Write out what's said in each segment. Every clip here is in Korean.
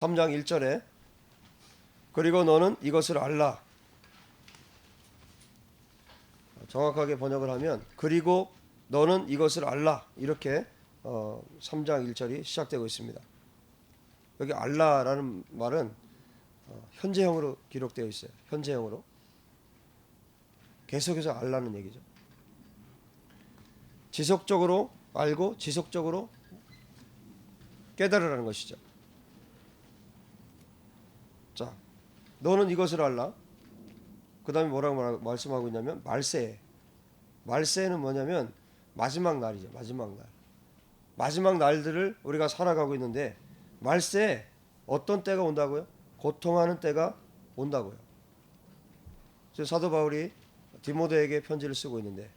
3장 1절에 그리고 너는 이것을 알라. 정확하게 번역을 하면 그리고 너는 이것을 알라. 이렇게 3장 1절이 시작되고 있습니다. 여기 알라라는 말은 현재형으로 기록되어 있어요. 현재형으로. 계속해서 알라는 얘기죠. 지속적으로 알고 지속적으로 깨달으라는 것이죠. 자, 너는 이것을 알라. 그 다음에 뭐라고 말씀하고 있냐면 말세. 말세는 뭐냐면 마지막 날이죠. 마지막 날. 마지막 날들을 우리가 살아가고 있는데 말세에 어떤 때가 온다고요? 고통하는 때가 온다고요. 지금 사도 바울이 디모데에게 편지를 쓰고 있는데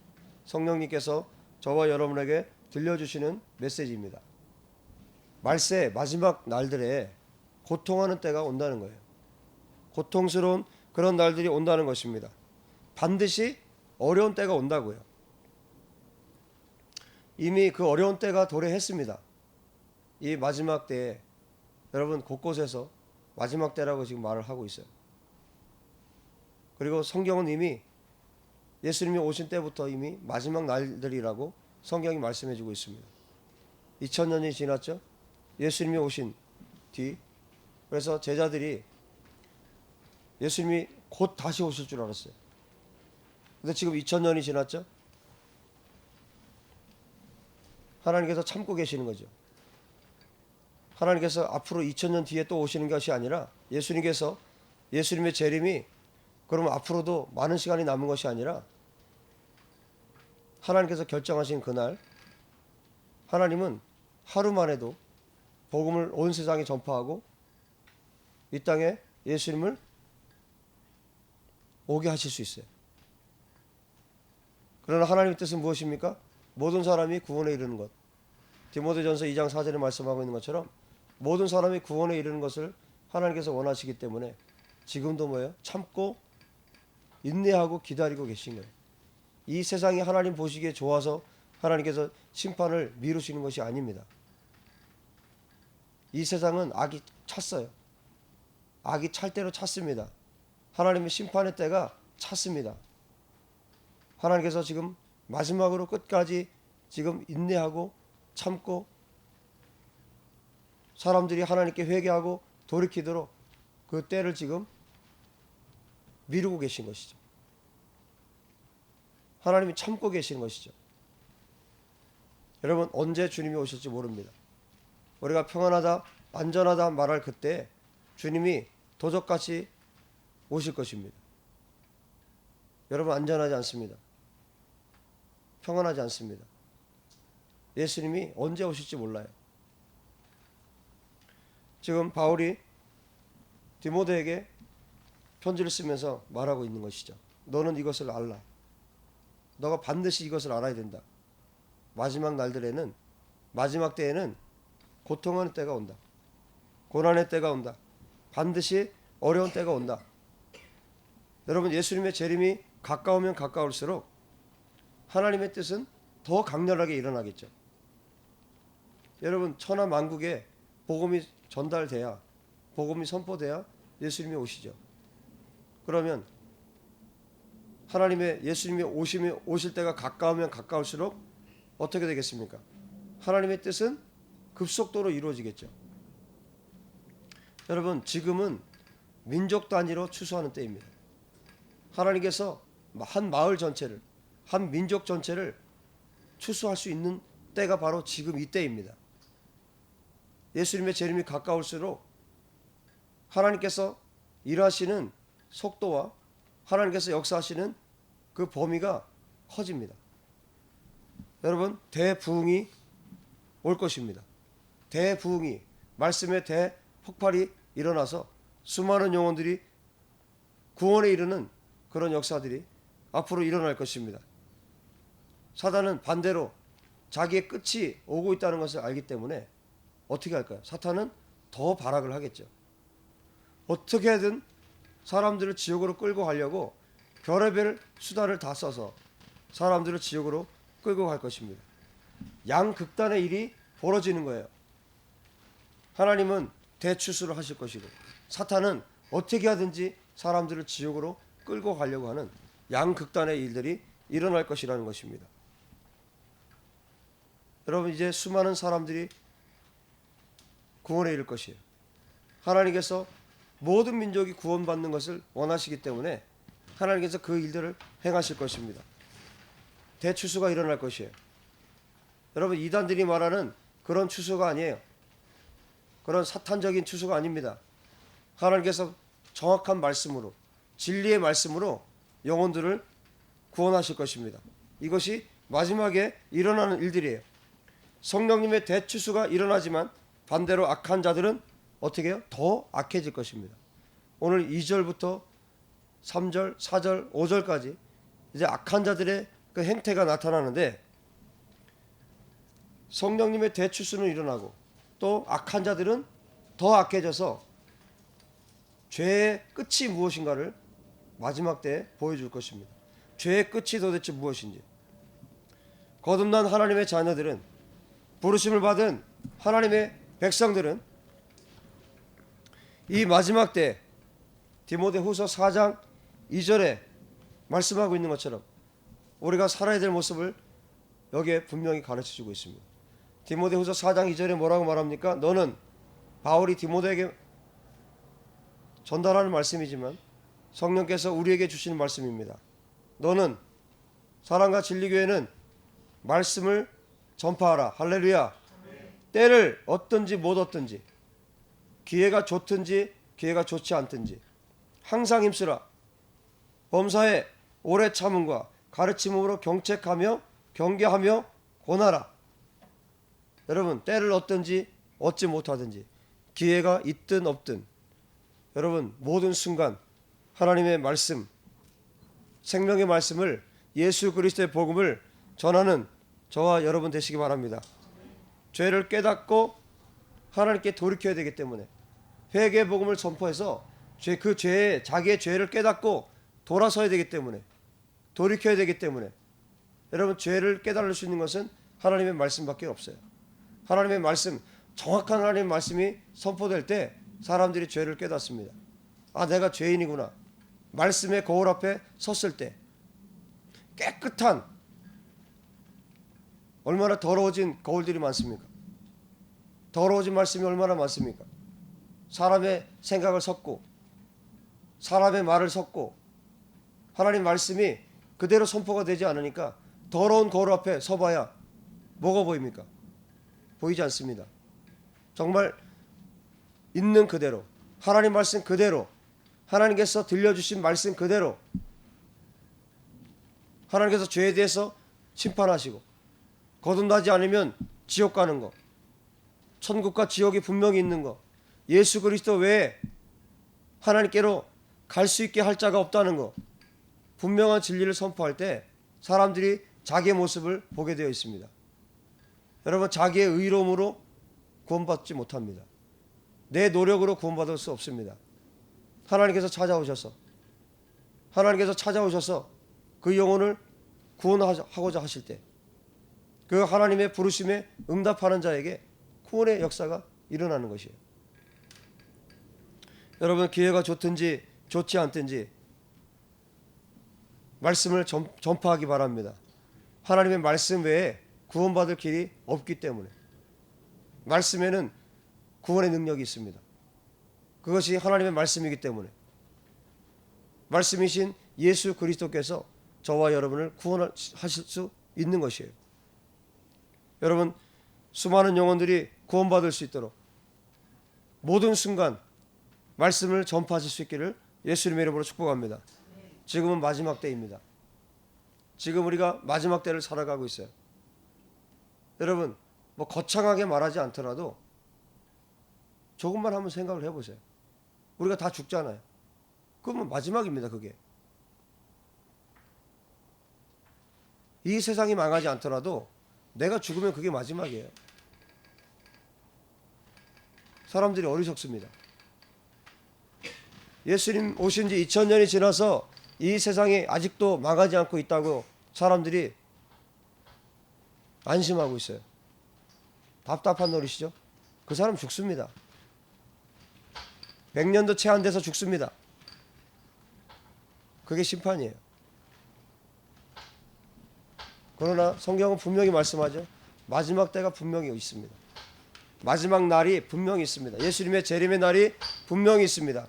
성령님께서 저와 여러분에게 들려주시는 메시지입니다. 말세 마지막 날들에 고통하는 때가 온다는 거예요. 고통스러운 그런 날들이 온다는 것입니다. 반드시 어려운 때가 온다고요. 이미 그 어려운 때가 도래했습니다. 이 마지막 때에 여러분 곳곳에서 마지막 때라고 지금 말을 하고 있어요. 그리고 성경은 이미 예수님이 오신 때부터 이미 마지막 날들이라고 성경이 말씀해주고 있습니다. 2000년이 지났죠. 예수님이 오신 뒤 그래서 제자들이 예수님이 곧 다시 오실 줄 알았어요. 근데 지금 2000년이 지났죠. 하나님께서 참고 계시는 거죠. 하나님께서 앞으로 2000년 뒤에 또 오시는 것이 아니라 예수님께서 예수님의 재림이 그러면 앞으로도 많은 시간이 남은 것이 아니라 하나님께서 결정하신 그날 하나님은 하루만 해도 복음을 온 세상에 전파하고 이 땅에 예수님을 오게 하실 수 있어요. 그러나 하나님의 뜻은 무엇입니까? 모든 사람이 구원에 이르는 것. 디모데전서 2장 4절에 말씀하고 있는 것처럼 모든 사람이 구원에 이르는 것을 하나님께서 원하시기 때문에 지금도 뭐예요? 참고 인내하고 기다리고 계신 거예요. 이 세상이 하나님 보시기에 좋아서 하나님께서 심판을 미루시는 것이 아닙니다. 이 세상은 악이 찼어요. 악이 찰 대로 찼습니다. 하나님의 심판의 때가 찼습니다. 하나님께서 지금 마지막으로 끝까지 지금 인내하고 참고 사람들이 하나님께 회개하고 돌이키도록 그 때를 지금 미루고 계신 것이죠. 하나님이 참고 계신 것이죠. 여러분 언제 주님이 오실지 모릅니다. 우리가 평안하다 안전하다 말할 그때 주님이 도적같이 오실 것입니다. 여러분 안전하지 않습니다. 평안하지 않습니다. 예수님이 언제 오실지 몰라요. 지금 바울이 디모데에게 편지를 쓰면서 말하고 있는 것이죠. 너는 이것을 알라. 너가 반드시 이것을 알아야 된다. 마지막 날들에는 마지막 때에는 고통하는 때가 온다. 고난의 때가 온다. 반드시 어려운 때가 온다. 여러분 예수님의 재림이 가까우면 가까울수록 하나님의 뜻은 더 강렬하게 일어나겠죠. 여러분 천하 만국에 복음이 전달돼야 복음이 선포돼야 예수님이 오시죠. 그러면 하나님의 예수님이 오실 때가 가까우면 가까울수록 어떻게 되겠습니까? 하나님의 뜻은 급속도로 이루어지겠죠. 여러분 지금은 민족 단위로 추수하는 때입니다. 하나님께서 한 마을 전체를 한 민족 전체를 추수할 수 있는 때가 바로 지금 이 때입니다. 예수님의 재림이 가까울수록 하나님께서 일하시는 속도와 하나님께서 역사하시는 그 범위가 커집니다. 여러분 대부흥이 올 것입니다. 대부흥이 말씀의 대폭발이 일어나서 수많은 영혼들이 구원에 이르는 그런 역사들이 앞으로 일어날 것입니다. 사단은 반대로 자기의 끝이 오고 있다는 것을 알기 때문에 어떻게 할까요? 사탄은 더 발악을 하겠죠. 어떻게든 사람들을 지옥으로 끌고 가려고 별의별 수단을 다 써서 사람들을 지옥으로 끌고 갈 것입니다. 양극단의 일이 벌어지는 거예요. 하나님은 대추수를 하실 것이고, 사탄은 어떻게 하든지 사람들을 지옥으로 끌고 가려고 하는 양극단의 일들이 일어날 것이라는 것입니다. 여러분, 이제 수많은 사람들이 구원에 이를 것이에요. 하나님께서 모든 민족이 구원받는 것을 원하시기 때문에 하나님께서 그 일들을 행하실 것입니다. 대추수가 일어날 것이에요. 여러분, 이단들이 말하는 그런 추수가 아니에요. 그런 사탄적인 추수가 아닙니다. 하나님께서 정확한 말씀으로, 진리의 말씀으로 영혼들을 구원하실 것입니다. 이것이 마지막에 일어나는 일들이에요. 성령님의 대추수가 일어나지만 반대로 악한 자들은 어떻게 해요? 더 악해질 것입니다. 오늘 2절부터 3절, 4절, 5절까지 이제 악한 자들의 그 행태가 나타나는데, 성령님의 대추수는 일어나고 또 악한 자들은 더 악해져서 죄의 끝이 무엇인가를 마지막 때에 보여줄 것입니다. 죄의 끝이 도대체 무엇인지. 거듭난 하나님의 자녀들은, 부르심을 받은 하나님의 백성들은 이 마지막 때 디모데후서 4장 2절에 말씀하고 있는 것처럼 우리가 살아야 될 모습을 여기에 분명히 가르쳐주고 있습니다. 디모데후서 4장 2절에 뭐라고 말합니까? 너는, 바울이 디모데에게 전달하는 말씀이지만 성령께서 우리에게 주시는 말씀입니다. 너는, 사랑과 진리교회는 말씀을 전파하라. 할렐루야. 때를 얻든지 못 얻든지, 기회가 좋든지 기회가 좋지 않든지 항상 힘쓰라. 범사에 오래 참음과 가르침으로 경책하며 경계하며 권하라. 여러분, 때를 얻든지 얻지 못하든지, 기회가 있든 없든, 여러분 모든 순간 하나님의 말씀, 생명의 말씀을, 예수 그리스도의 복음을 전하는 저와 여러분 되시기 바랍니다. 죄를 깨닫고 하나님께 돌이켜야 되기 때문에, 회개의 복음을 선포해서 그 죄에, 자기의 죄를 깨닫고 돌아서야 되기 때문에, 돌이켜야 되기 때문에, 여러분 죄를 깨달을 수 있는 것은 하나님의 말씀밖에 없어요. 하나님의 말씀, 정확한 하나님의 말씀이 선포될 때 사람들이 죄를 깨닫습니다. 아, 내가 죄인이구나. 말씀의 거울 앞에 섰을 때 깨끗한, 얼마나 더러워진 거울들이 많습니까? 더러워진 말씀이 얼마나 많습니까? 사람의 생각을 섞고 사람의 말을 섞고 하나님 말씀이 그대로 선포가 되지 않으니까 더러운 거울 앞에 서봐야 뭐가 보입니까? 보이지 않습니다. 정말 있는 그대로, 하나님 말씀 그대로, 하나님께서 들려주신 말씀 그대로, 하나님께서 죄에 대해서 심판하시고 거듭나지 않으면 지옥 가는 거, 천국과 지옥이 분명히 있는 거, 예수 그리스도 외에 하나님께로 갈 수 있게 할 자가 없다는 거, 분명한 진리를 선포할 때 사람들이 자기의 모습을 보게 되어 있습니다. 여러분, 자기의 의로움으로 구원받지 못합니다. 내 노력으로 구원받을 수 없습니다. 하나님께서 찾아오셔서 그 영혼을 구원하고자 하실 때, 그 하나님의 부르심에 응답하는 자에게 구원의 역사가 일어나는 것이에요. 여러분, 기회가 좋든지 좋지 않든지 말씀을 전파하기 바랍니다. 하나님의 말씀 외에 구원받을 길이 없기 때문에, 말씀에는 구원의 능력이 있습니다. 그것이 하나님의 말씀이기 때문에, 말씀이신 예수 그리스도께서 저와 여러분을 구원하실 수 있는 것이에요. 여러분, 수많은 영혼들이 구원받을 수 있도록 모든 순간 말씀을 전파하실 수 있기를 예수님의 이름으로 축복합니다. 지금은 마지막 때입니다. 지금 우리가 마지막 때를 살아가고 있어요. 여러분, 뭐 거창하게 말하지 않더라도 조금만 한번 생각을 해보세요. 우리가 다 죽잖아요. 그러면 마지막입니다. 그게 이 세상이 망하지 않더라도 내가 죽으면 그게 마지막이에요. 사람들이 어리석습니다. 예수님 오신 지 2000년이 지나서 이 세상이 아직도 망하지 않고 있다고 사람들이 안심하고 있어요. 답답한 노릇이죠. 그 사람 죽습니다. 100년도 채 안 돼서 죽습니다. 그게 심판이에요. 그러나 성경은 분명히 말씀하죠. 마지막 때가 분명히 있습니다. 마지막 날이 분명히 있습니다. 예수님의 재림의 날이 분명히 있습니다.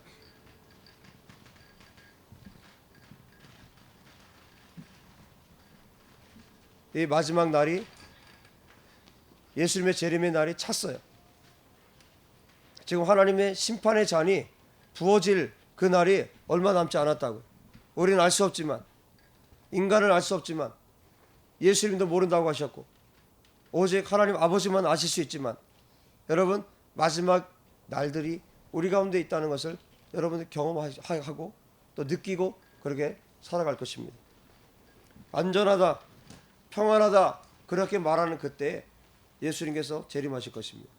이 마지막 날이, 예수님의 재림의 날이 찼어요. 지금 하나님의 심판의 잔이 부어질 그 날이 얼마 남지 않았다고. 우리는 알 수 없지만, 인간은 알 수 없지만, 예수님도 모른다고 하셨고, 오직 하나님 아버지만 아실 수 있지만, 여러분 마지막 날들이 우리 가운데 있다는 것을 여러분들 경험하고 또 느끼고 그렇게 살아갈 것입니다. 안전하다, 평안하다 그렇게 말하는 그때에 예수님께서 재림하실 것입니다.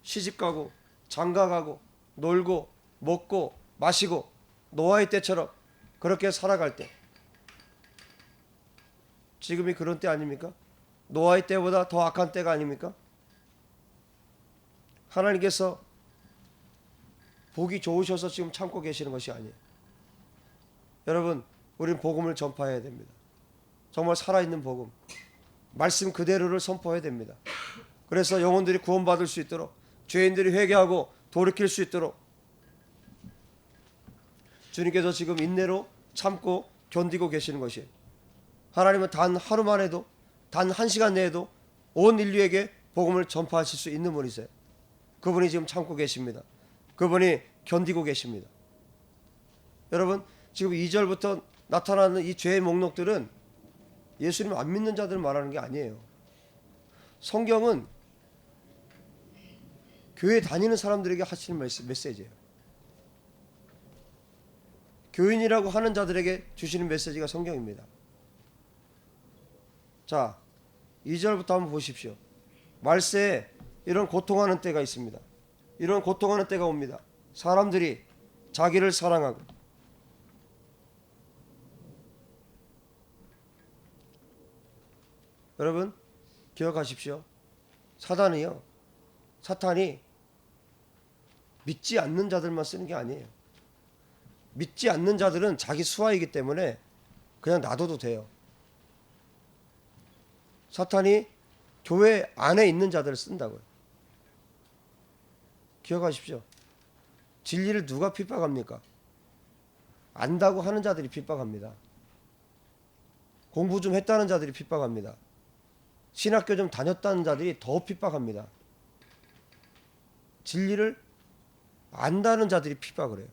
시집가고 장가가고 놀고 먹고 마시고 노아의 때처럼 그렇게 살아갈 때, 지금이 그런 때 아닙니까? 노아의 때보다 더 악한 때가 아닙니까? 하나님께서 보기 좋으셔서 지금 참고 계시는 것이 아니에요. 여러분, 우리는 복음을 전파해야 됩니다. 정말 살아있는 복음, 말씀 그대로를 선포해야 됩니다. 그래서 영혼들이 구원받을 수 있도록, 죄인들이 회개하고 돌이킬 수 있도록 주님께서 지금 인내로 참고 견디고 계시는 것이에요. 하나님은 단 하루만 해도, 단 한 시간 내에도 온 인류에게 복음을 전파하실 수 있는 분이세요. 그분이 지금 참고 계십니다. 그분이 견디고 계십니다. 여러분, 지금 2절부터 나타나는 이 죄의 목록들은 예수님 안 믿는 자들을 말하는 게 아니에요. 성경은 교회 다니는 사람들에게 하시는 메시지예요. 교인이라고 하는 자들에게 주시는 메시지가 성경입니다. 자, 2절부터 한번 보십시오. 말세에 이런 고통하는 때가 있습니다. 이런 고통하는 때가 옵니다. 사람들이 자기를 사랑하고, 여러분 기억하십시오. 사탄이 믿지 않는 자들만 쓰는 게 아니에요. 믿지 않는 자들은 자기 수하이기 때문에 그냥 놔둬도 돼요. 사탄이 교회 안에 있는 자들을 쓴다고요. 기억하십시오. 진리를 누가 핍박합니까? 안다고 하는 자들이 핍박합니다. 공부 좀 했다는 자들이 핍박합니다. 신학교 좀 다녔다는 자들이 더 핍박합니다. 진리를 안다는 자들이 핍박을 해요.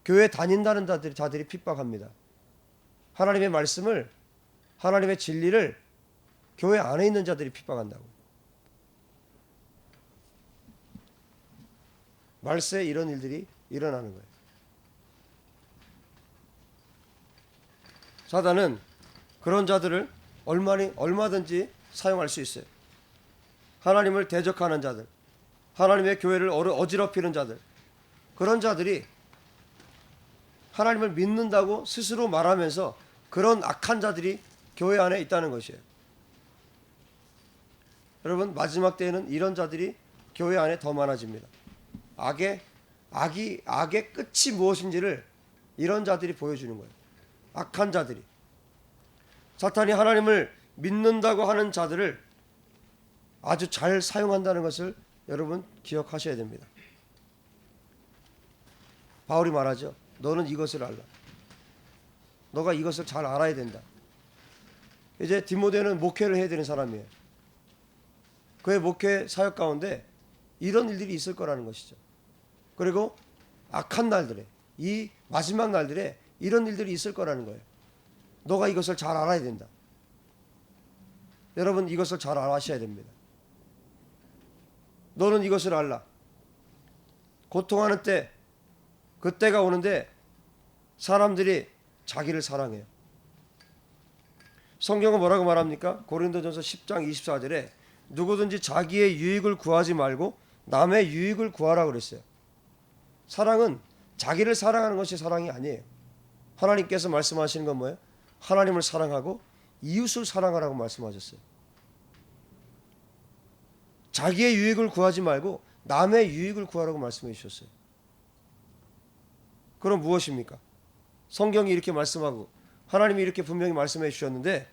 교회 다닌다는 자들이 핍박합니다. 하나님의 말씀을, 하나님의 진리를 교회 안에 있는 자들이 핍박한다고. 말세에 이런 일들이 일어나는 거예요. 사단은 그런 자들을 얼마든지 사용할 수 있어요. 하나님을 대적하는 자들, 하나님의 교회를 어지럽히는 자들, 그런 자들이 하나님을 믿는다고 스스로 말하면서 그런 악한 자들이 교회 안에 있다는 것이에요. 여러분, 마지막 때에는 이런 자들이 교회 안에 더 많아집니다. 악의 끝이 무엇인지를 이런 자들이 보여주는 거예요. 악한 자들이. 사탄이 하나님을 믿는다고 하는 자들을 아주 잘 사용한다는 것을 여러분 기억하셔야 됩니다. 바울이 말하죠. 너는 이것을 알라. 너가 이것을 잘 알아야 된다. 이제 디모데는 목회를 해야 되는 사람이에요. 그의 목회 사역 가운데 이런 일들이 있을 거라는 것이죠. 그리고 악한 날들에, 이 마지막 날들에 이런 일들이 있을 거라는 거예요. 너가 이것을 잘 알아야 된다. 여러분, 이것을 잘 아셔야 됩니다. 너는 이것을 알라. 고통하는 때, 그때가 오는데 사람들이 자기를 사랑해요. 성경은 뭐라고 말합니까? 고린도전서 10장 24절에 누구든지 자기의 유익을 구하지 말고 남의 유익을 구하라고 그랬어요. 사랑은 자기를 사랑하는 것이 사랑이 아니에요. 하나님께서 말씀하시는 건 뭐예요? 하나님을 사랑하고 이웃을 사랑하라고 말씀하셨어요. 자기의 유익을 구하지 말고 남의 유익을 구하라고 말씀해 주셨어요. 그럼 무엇입니까? 성경이 이렇게 말씀하고 하나님이 이렇게 분명히 말씀해 주셨는데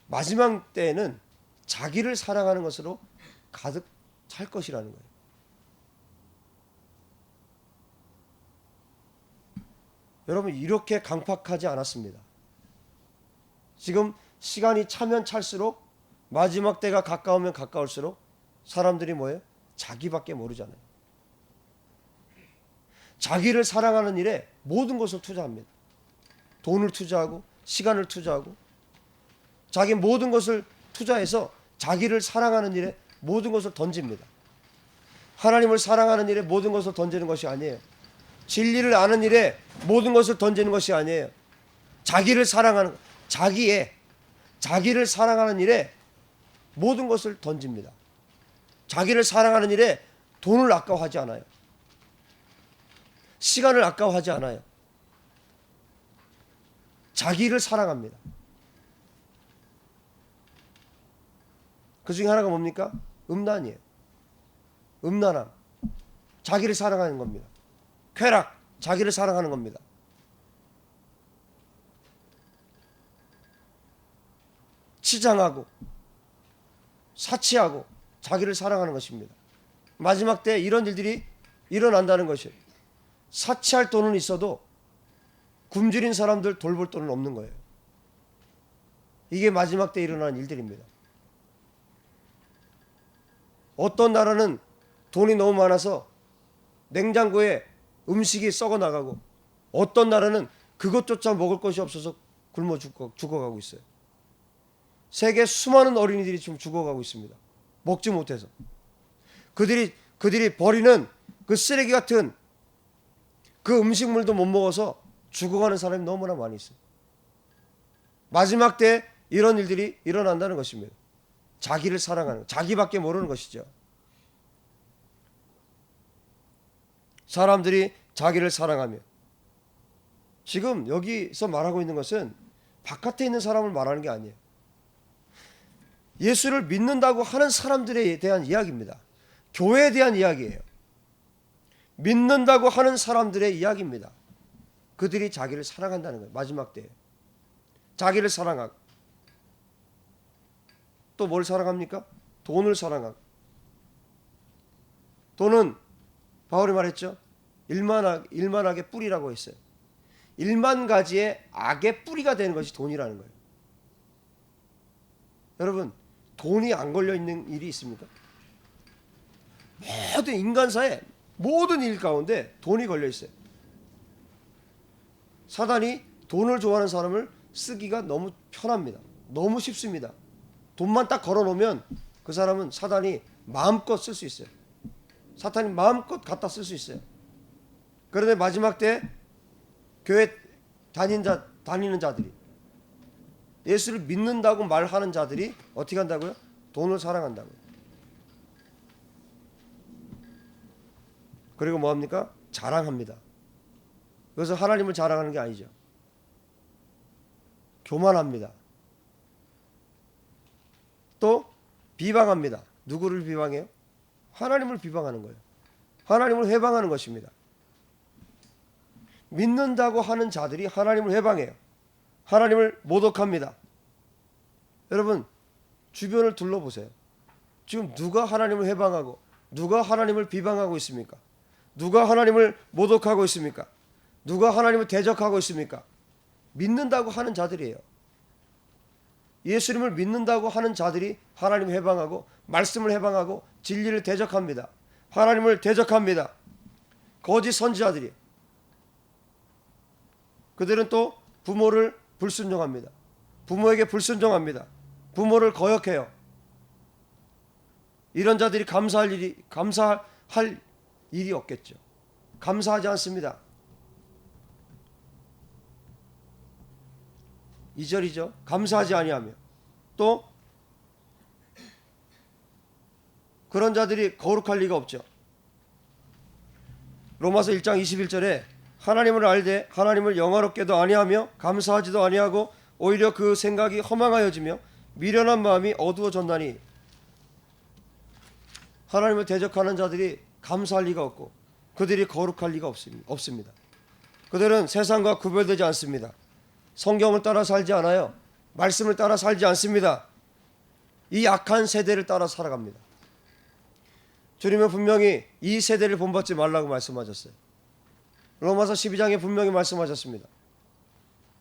마지막 때에는 자기를 사랑하는 것으로 가득 찰 것이라는 거예요. 여러분, 이렇게 강팍하지 않았습니다. 지금 시간이 차면 찰수록, 마지막 때가 가까우면 가까울수록 사람들이 뭐예요? 자기밖에 모르잖아요. 자기를 사랑하는 일에 모든 것을 투자합니다. 돈을 투자하고 시간을 투자하고 자기 모든 것을 투자해서 자기를 사랑하는 일에 모든 것을 던집니다. 하나님을 사랑하는 일에 모든 것을 던지는 것이 아니에요. 진리를 아는 일에 모든 것을 던지는 것이 아니에요. 자기를 사랑하는, 자기를 사랑하는 일에 모든 것을 던집니다. 자기를 사랑하는 일에 돈을 아까워하지 않아요. 시간을 아까워하지 않아요. 자기를 사랑합니다. 그 중에 하나가 뭡니까? 음란이에요. 음란함. 자기를 사랑하는 겁니다. 쾌락. 자기를 사랑하는 겁니다. 치장하고 사치하고 자기를 사랑하는 것입니다. 마지막 때 이런 일들이 일어난다는 것이에요. 사치할 돈은 있어도 굶주린 사람들 돌볼 돈은 없는 거예요. 이게 마지막 때 일어나는 일들입니다. 어떤 나라는 돈이 너무 많아서 냉장고에 음식이 썩어 나가고, 어떤 나라는 그것조차 먹을 것이 없어서 굶어 죽어가고 있어요. 세계 수많은 어린이들이 지금 죽어가고 있습니다. 먹지 못해서. 그들이 버리는 그 쓰레기 같은 그 음식물도 못 먹어서 죽어가는 사람이 너무나 많이 있어요. 마지막 때 이런 일들이 일어난다는 것입니다. 자기를 사랑하는, 자기밖에 모르는 것이죠. 사람들이 자기를 사랑하며, 지금 여기서 말하고 있는 것은 바깥에 있는 사람을 말하는 게 아니에요. 예수를 믿는다고 하는 사람들에 대한 이야기입니다. 교회에 대한 이야기예요. 믿는다고 하는 사람들의 이야기입니다. 그들이 자기를 사랑한다는 거예요. 마지막 때에 자기를 사랑하고, 또 뭘 사랑합니까? 돈을 사랑하고. 돈은 바울이 말했죠. 일만하게 뿌리라고 했어요. 1만 가지의 악의 뿌리가 되는 것이 돈이라는 거예요. 여러분, 돈이 안 걸려 있는 일이 있습니까? 모든 인간사의 모든 일 가운데 돈이 걸려 있어요. 사단이 돈을 좋아하는 사람을 쓰기가 너무 편합니다. 너무 쉽습니다. 돈만 딱 걸어놓으면 그 사람은 사단이 마음껏 쓸 수 있어요. 사탄이 마음껏 갖다 쓸 수 있어요. 그런데 마지막 때 교회 다니는 자들이, 예수를 믿는다고 말하는 자들이 어떻게 한다고요? 돈을 사랑한다고요. 그리고 뭐합니까? 자랑합니다. 그래서 하나님을 자랑하는 게 아니죠. 교만합니다. 또 비방합니다. 누구를 비방해요? 하나님을 비방하는 거예요. 하나님을 회방하는 것입니다. 믿는다고 하는 자들이 하나님을 회방해요. 하나님을 모독합니다. 여러분, 주변을 둘러보세요. 지금 누가 하나님을 회방하고 누가 하나님을 비방하고 있습니까? 누가 하나님을 모독하고 있습니까? 누가 하나님을 대적하고 있습니까? 믿는다고 하는 자들이에요. 예수님을 믿는다고 하는 자들이 하나님을 해방하고 말씀을 해방하고 진리를 대적합니다. 하나님을 대적합니다. 거짓 선지자들이, 그들은 또 부모를 불순종합니다. 부모에게 불순종합니다. 부모를 거역해요. 이런 자들이 감사할 일이 없겠죠. 감사하지 않습니다. 2절이죠. 감사하지 아니하며. 또 그런 자들이 거룩할 리가 없죠. 로마서 1장 21절에 하나님을 알되 하나님을 영화롭게도 아니하며 감사하지도 아니하고 오히려 그 생각이 허망하여지며 미련한 마음이 어두워졌나니. 하나님을 대적하는 자들이 감사할 리가 없고 그들이 거룩할 리가 없습니다. 그들은 세상과 구별되지 않습니다. 성경을 따라 살지 않아요. 말씀을 따라 살지 않습니다. 이 악한 세대를 따라 살아갑니다. 주님은 분명히 이 세대를 본받지 말라고 말씀하셨어요. 로마서 12장에 분명히 말씀하셨습니다.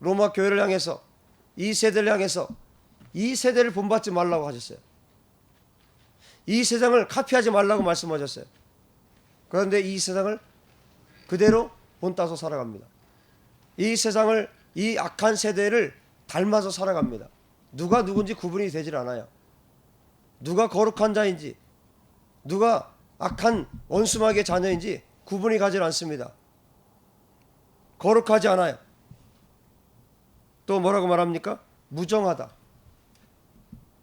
로마 교회를 향해서, 이 세대를 향해서 이 세대를 본받지 말라고 하셨어요. 이 세상을 카피하지 말라고 말씀하셨어요. 그런데 이 세상을 그대로 본따서 살아갑니다. 이 세상을, 이 악한 세대를 닮아서 살아갑니다. 누가 누군지 구분이 되질 않아요. 누가 거룩한 자인지, 누가 악한 원수마귀의 자녀인지 구분이 가질 않습니다. 거룩하지 않아요. 또 뭐라고 말합니까? 무정하다.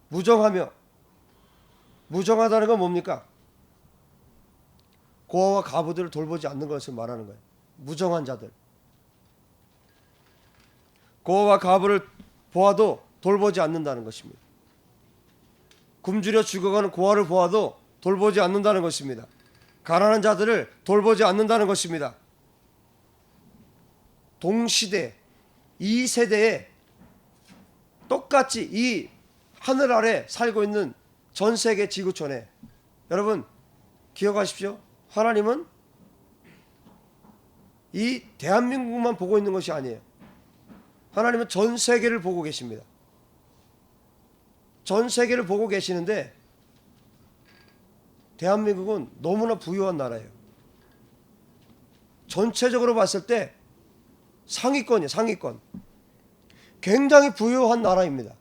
무정하며, 무정하다는 건 뭡니까? 고아와 가부들을 돌보지 않는 것을 말하는 거예요. 무정한 자들. 고아와 가부를 보아도 돌보지 않는다는 것입니다. 굶주려 죽어가는 고아를 보아도 돌보지 않는다는 것입니다. 가난한 자들을 돌보지 않는다는 것입니다. 동시대, 이 세대에 똑같이 이 하늘 아래 살고 있는 전 세계 지구촌에, 여러분 기억하십시오. 하나님은 이 대한민국만 보고 있는 것이 아니에요. 하나님은 전 세계를 보고 계십니다. 전 세계를 보고 계시는데 대한민국은 너무나 부유한 나라예요. 전체적으로 봤을 때 상위권이에요. 상위권. 굉장히 부유한 나라입니다.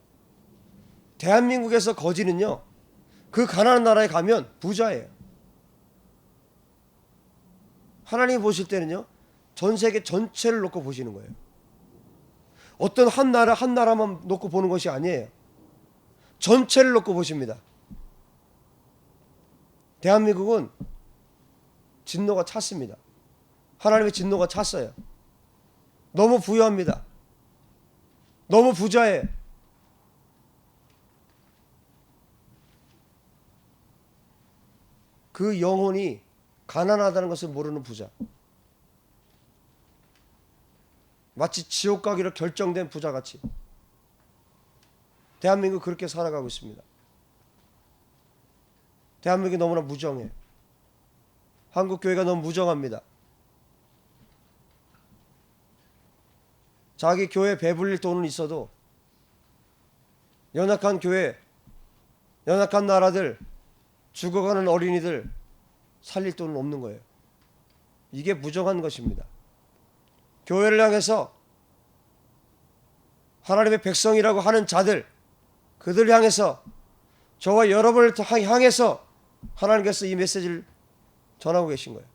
대한민국에서 거지는요, 그 가난한 나라에 가면 부자예요. 하나님이 보실 때는요, 전 세계 전체를 놓고 보시는 거예요. 어떤 한 나라만 놓고 보는 것이 아니에요. 전체를 놓고 보십니다. 대한민국은 진노가 찼습니다. 하나님의 진노가 찼어요. 너무 부유합니다. 너무 부자예요. 그 영혼이 가난하다는 것을 모르는 부자. 마치 지옥 가기로 결정된 부자같이 대한민국 그렇게 살아가고 있습니다. 대한민국이 너무나 무정해요. 한국교회가 너무 무정합니다. 자기 교회 배불릴 돈은 있어도 연약한 교회, 연약한 나라들, 죽어가는 어린이들 살릴 돈은 없는 거예요. 이게 무정한 것입니다. 교회를 향해서 하나님의 백성이라고 하는 자들, 그들 향해서, 저와 여러분을 향해서 하나님께서 이 메시지를 전하고 계신 거예요.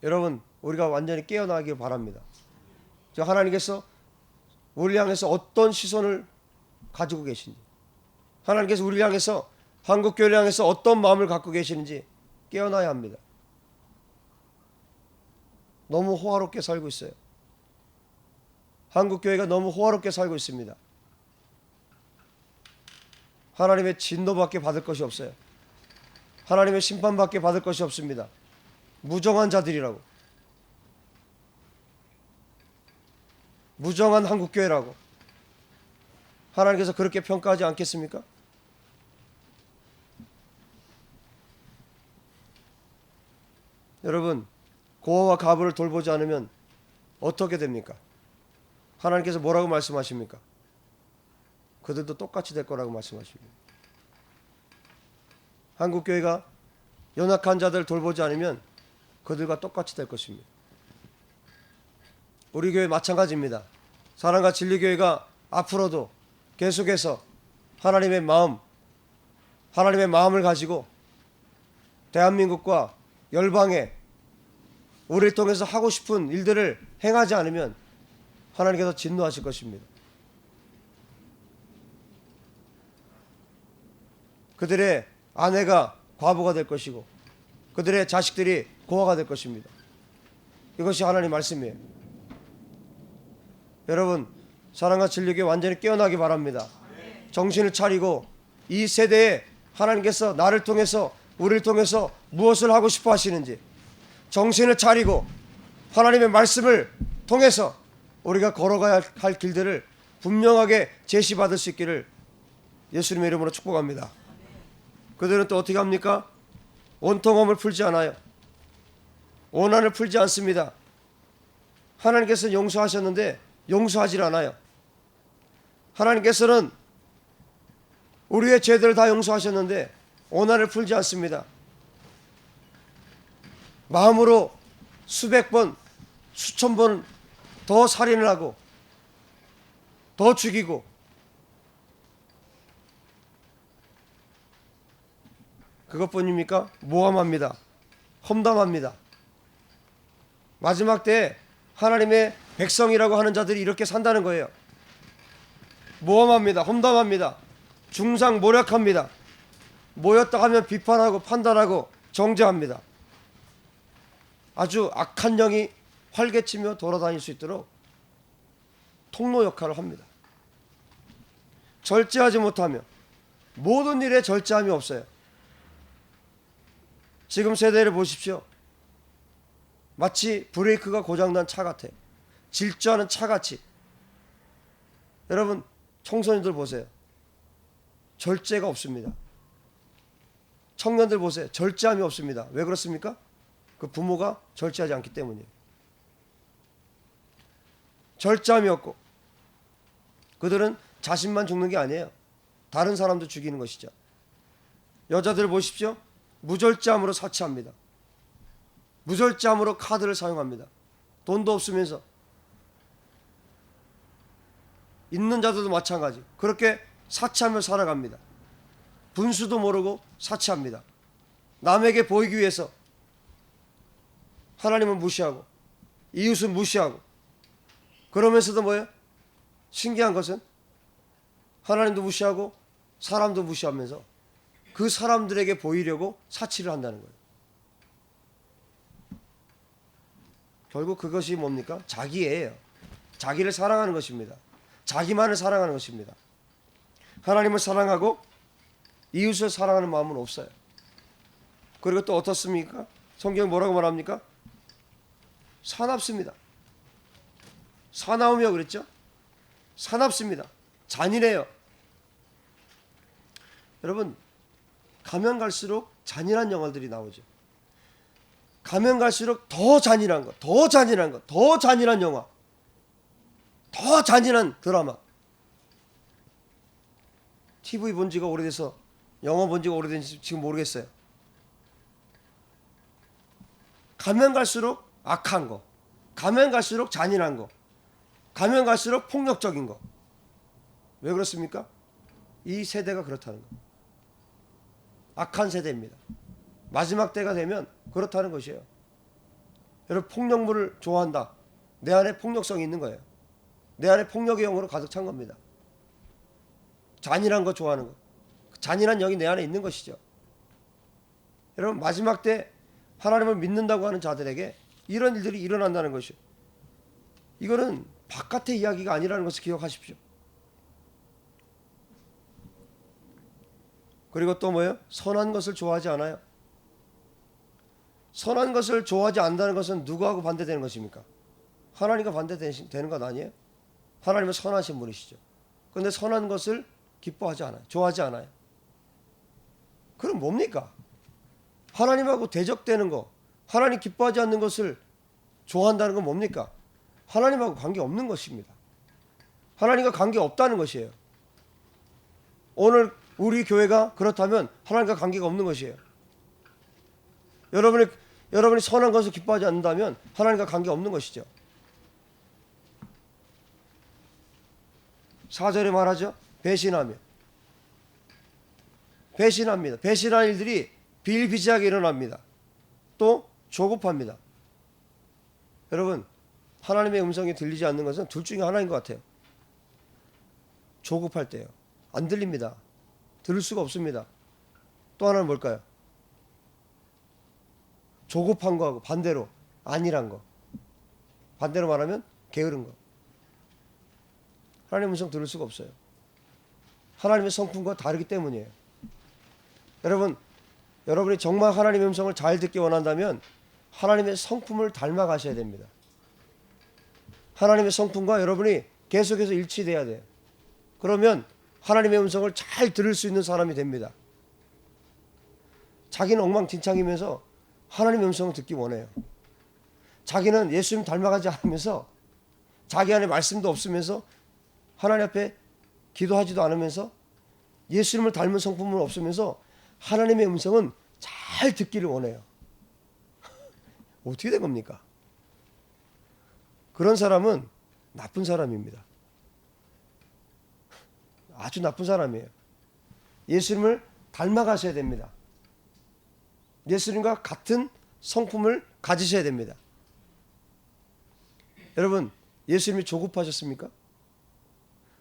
여러분, 우리가 완전히 깨어나길 바랍니다. 하나님께서 우리를 향해서 어떤 시선을 가지고 계신지, 하나님께서 우리를 향해서, 한국교회를 향해서 어떤 마음을 갖고 계시는지 깨어나야 합니다. 너무 호화롭게 살고 있어요. 한국교회가 너무 호화롭게 살고 있습니다. 하나님의 진노밖에 받을 것이 없어요. 하나님의 심판밖에 받을 것이 없습니다. 무정한 자들이라고, 무정한 한국교회라고 하나님께서 그렇게 평가하지 않겠습니까? 여러분, 고아와 가부를 돌보지 않으면 어떻게 됩니까? 하나님께서 뭐라고 말씀하십니까? 그들도 똑같이 될 거라고 말씀하십니다. 한국교회가 연약한 자들을 돌보지 않으면 그들과 똑같이 될 것입니다. 우리 교회 마찬가지입니다. 사랑과 진리교회가 앞으로도 계속해서 하나님의 마음을 가지고 대한민국과 열방에 우리를 통해서 하고 싶은 일들을 행하지 않으면 하나님께서 진노하실 것입니다. 그들의 아내가 과부가 될 것이고 그들의 자식들이 고아가 될 것입니다. 이것이 하나님 말씀이에요. 여러분, 사랑과 진리교회 완전히 깨어나기 바랍니다. 정신을 차리고 이 세대에 하나님께서 나를 통해서 우리를 통해서 무엇을 하고 싶어 하시는지 정신을 차리고 하나님의 말씀을 통해서 우리가 걸어가야 할 길들을 분명하게 제시받을 수 있기를 예수님의 이름으로 축복합니다. 그들은 또 어떻게 합니까? 원통함을 풀지 않아요. 원한을 풀지 않습니다. 하나님께서 용서하셨는데 용서하지 않아요. 하나님께서는 우리의 죄들을 다 용서하셨는데 원한을 풀지 않습니다. 마음으로 수백 번, 수천 번 더 살인을 하고 더 죽이고 그것뿐입니까? 모함합니다. 험담합니다. 마지막 때에 하나님의 백성이라고 하는 자들이 이렇게 산다는 거예요. 모함합니다. 험담합니다. 중상모략합니다. 모였다 하면 비판하고 판단하고 정죄합니다. 아주 악한 영이 활개치며 돌아다닐 수 있도록 통로 역할을 합니다. 절제하지 못하며 모든 일에 절제함이 없어요. 지금 세대를 보십시오. 마치 브레이크가 고장난 차 같아요. 질주하는 차같이. 여러분 청소년들 보세요. 절제가 없습니다. 청년들 보세요. 절제함이 없습니다. 왜 그렇습니까? 그 부모가 절제하지 않기 때문이에요. 절제함이 없고 그들은 자신만 죽는 게 아니에요. 다른 사람도 죽이는 것이죠. 여자들 보십시오. 무절제함으로 사치합니다. 무절제함으로 카드를 사용합니다. 돈도 없으면서. 있는 자들도 마찬가지. 그렇게 사치하며 살아갑니다. 분수도 모르고 사치합니다. 남에게 보이기 위해서 하나님은 무시하고 이웃은 무시하고 그러면서도 뭐예요? 신기한 것은 하나님도 무시하고 사람도 무시하면서 그 사람들에게 보이려고 사치를 한다는 거예요. 결국 그것이 뭡니까? 자기예요. 자기를 사랑하는 것입니다. 자기만을 사랑하는 것입니다. 하나님을 사랑하고 이웃을 사랑하는 마음은 없어요. 그리고 또 어떻습니까? 성경이 뭐라고 말합니까? 사납습니다. 사나우며 그랬죠? 사납습니다. 잔인해요. 여러분 가면 갈수록 잔인한 영화들이 나오죠. 가면 갈수록 더 잔인한 것, 더 잔인한 것, 더 잔인한 영화, 더 잔인한 드라마. TV 본 지가 오래돼서 영화 본 지가 오래된지 지금 모르겠어요. 가면 갈수록 악한 거, 가면 갈수록 잔인한 거, 가면 갈수록 폭력적인 거. 왜 그렇습니까? 이 세대가 그렇다는 거. 악한 세대입니다. 마지막 때가 되면 그렇다는 것이에요. 여러분 폭력물을 좋아한다. 내 안에 폭력성이 있는 거예요. 내 안에 폭력의 영으로 가득 찬 겁니다. 잔인한 거 좋아하는 거. 잔인한 영이 내 안에 있는 것이죠. 여러분 마지막 때 하나님을 믿는다고 하는 자들에게 이런 일들이 일어난다는 것이요. 이거는 바깥의 이야기가 아니라는 것을 기억하십시오. 그리고 또 뭐예요? 선한 것을 좋아하지 않아요. 선한 것을 좋아하지 않는다는 것은 누구하고 반대되는 것입니까? 하나님과 반대되는 것 아니에요? 하나님은 선하신 분이시죠. 그런데 선한 것을 기뻐하지 않아요. 좋아하지 않아요. 그럼 뭡니까? 하나님하고 대적되는 거, 하나님 기뻐하지 않는 것을 좋아한다는 건 뭡니까? 하나님하고 관계없는 것입니다. 하나님과 관계없다는 것이에요. 오늘 우리 교회가 그렇다면 하나님과 관계가 없는 것이에요. 여러분이 선한 것을 기뻐하지 않는다면 하나님과 관계없는 것이죠. 4절에 말하죠. 배신하며. 배신합니다. 배신한 일들이 비일비재하게 일어납니다. 또 조급합니다. 여러분 하나님의 음성이 들리지 않는 것은 둘 중에 하나인 것 같아요. 조급할 때요. 안 들립니다. 들을 수가 없습니다. 또 하나는 뭘까요? 조급한 거하고 반대로 안일한 거. 반대로 말하면 게으른 거. 하나님의 음성 들을 수가 없어요. 하나님의 성품과 다르기 때문이에요. 여러분이 정말 하나님의 음성을 잘 듣기 원한다면 하나님의 성품을 닮아가셔야 됩니다. 하나님의 성품과 여러분이 계속해서 일치돼야 돼요. 그러면 하나님의 음성을 잘 들을 수 있는 사람이 됩니다. 자기는 엉망진창이면서 하나님의 음성을 듣기 원해요. 자기는 예수님 닮아가지 않으면서 자기 안에 말씀도 없으면서 하나님 앞에 기도하지도 않으면서 예수님을 닮은 성품은 없으면서 하나님의 음성은 잘 듣기를 원해요. 어떻게 된 겁니까? 그런 사람은 나쁜 사람입니다. 아주 나쁜 사람이에요. 예수님을 닮아가셔야 됩니다. 예수님과 같은 성품을 가지셔야 됩니다. 여러분, 예수님이 조급하셨습니까?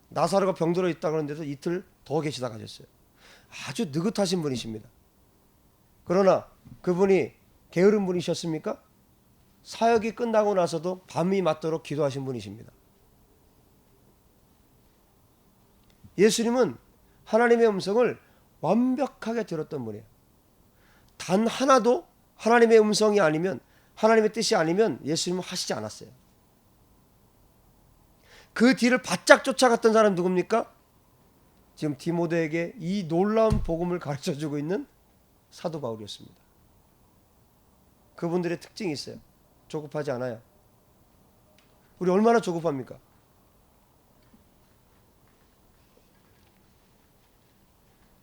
나사로가 병들어 있다 그러는데도 이틀 더 계시다 가셨어요. 아주 느긋하신 분이십니다. 그러나 그분이 게으른 분이셨습니까? 사역이 끝나고 나서도 밤이 맞도록 기도하신 분이십니다. 예수님은 하나님의 음성을 완벽하게 들었던 분이에요. 단 하나도 하나님의 음성이 아니면, 하나님의 뜻이 아니면 예수님은 하시지 않았어요. 그 뒤를 바짝 쫓아갔던 사람 누굽니까? 지금 디모데에게 이 놀라운 복음을 가르쳐주고 있는 사도 바울이었습니다. 그분들의 특징이 있어요. 조급하지 않아요. 우리 얼마나 조급합니까?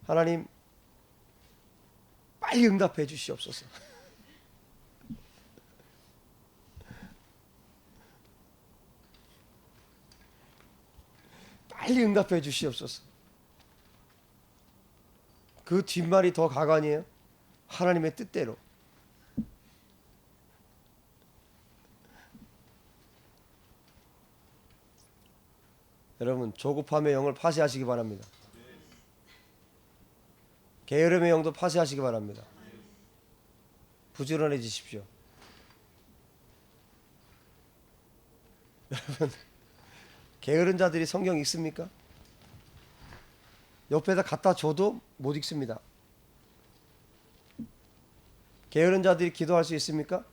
하나님 빨리 응답해 주시옵소서. 빨리 응답해 주시옵소서. 그 뒷말이 더 가관이에요. 하나님의 뜻대로. 여러분, 조급함의 영을 파쇄하시기 바랍니다. 게으름의 영도 파쇄하시기 바랍니다. 부지런해지십시오. 여러분, 게으른 자들이 성경 읽습니까? 옆에다 갖다 줘도 못 읽습니다. 게으른 자들이 기도할 수 있습니까?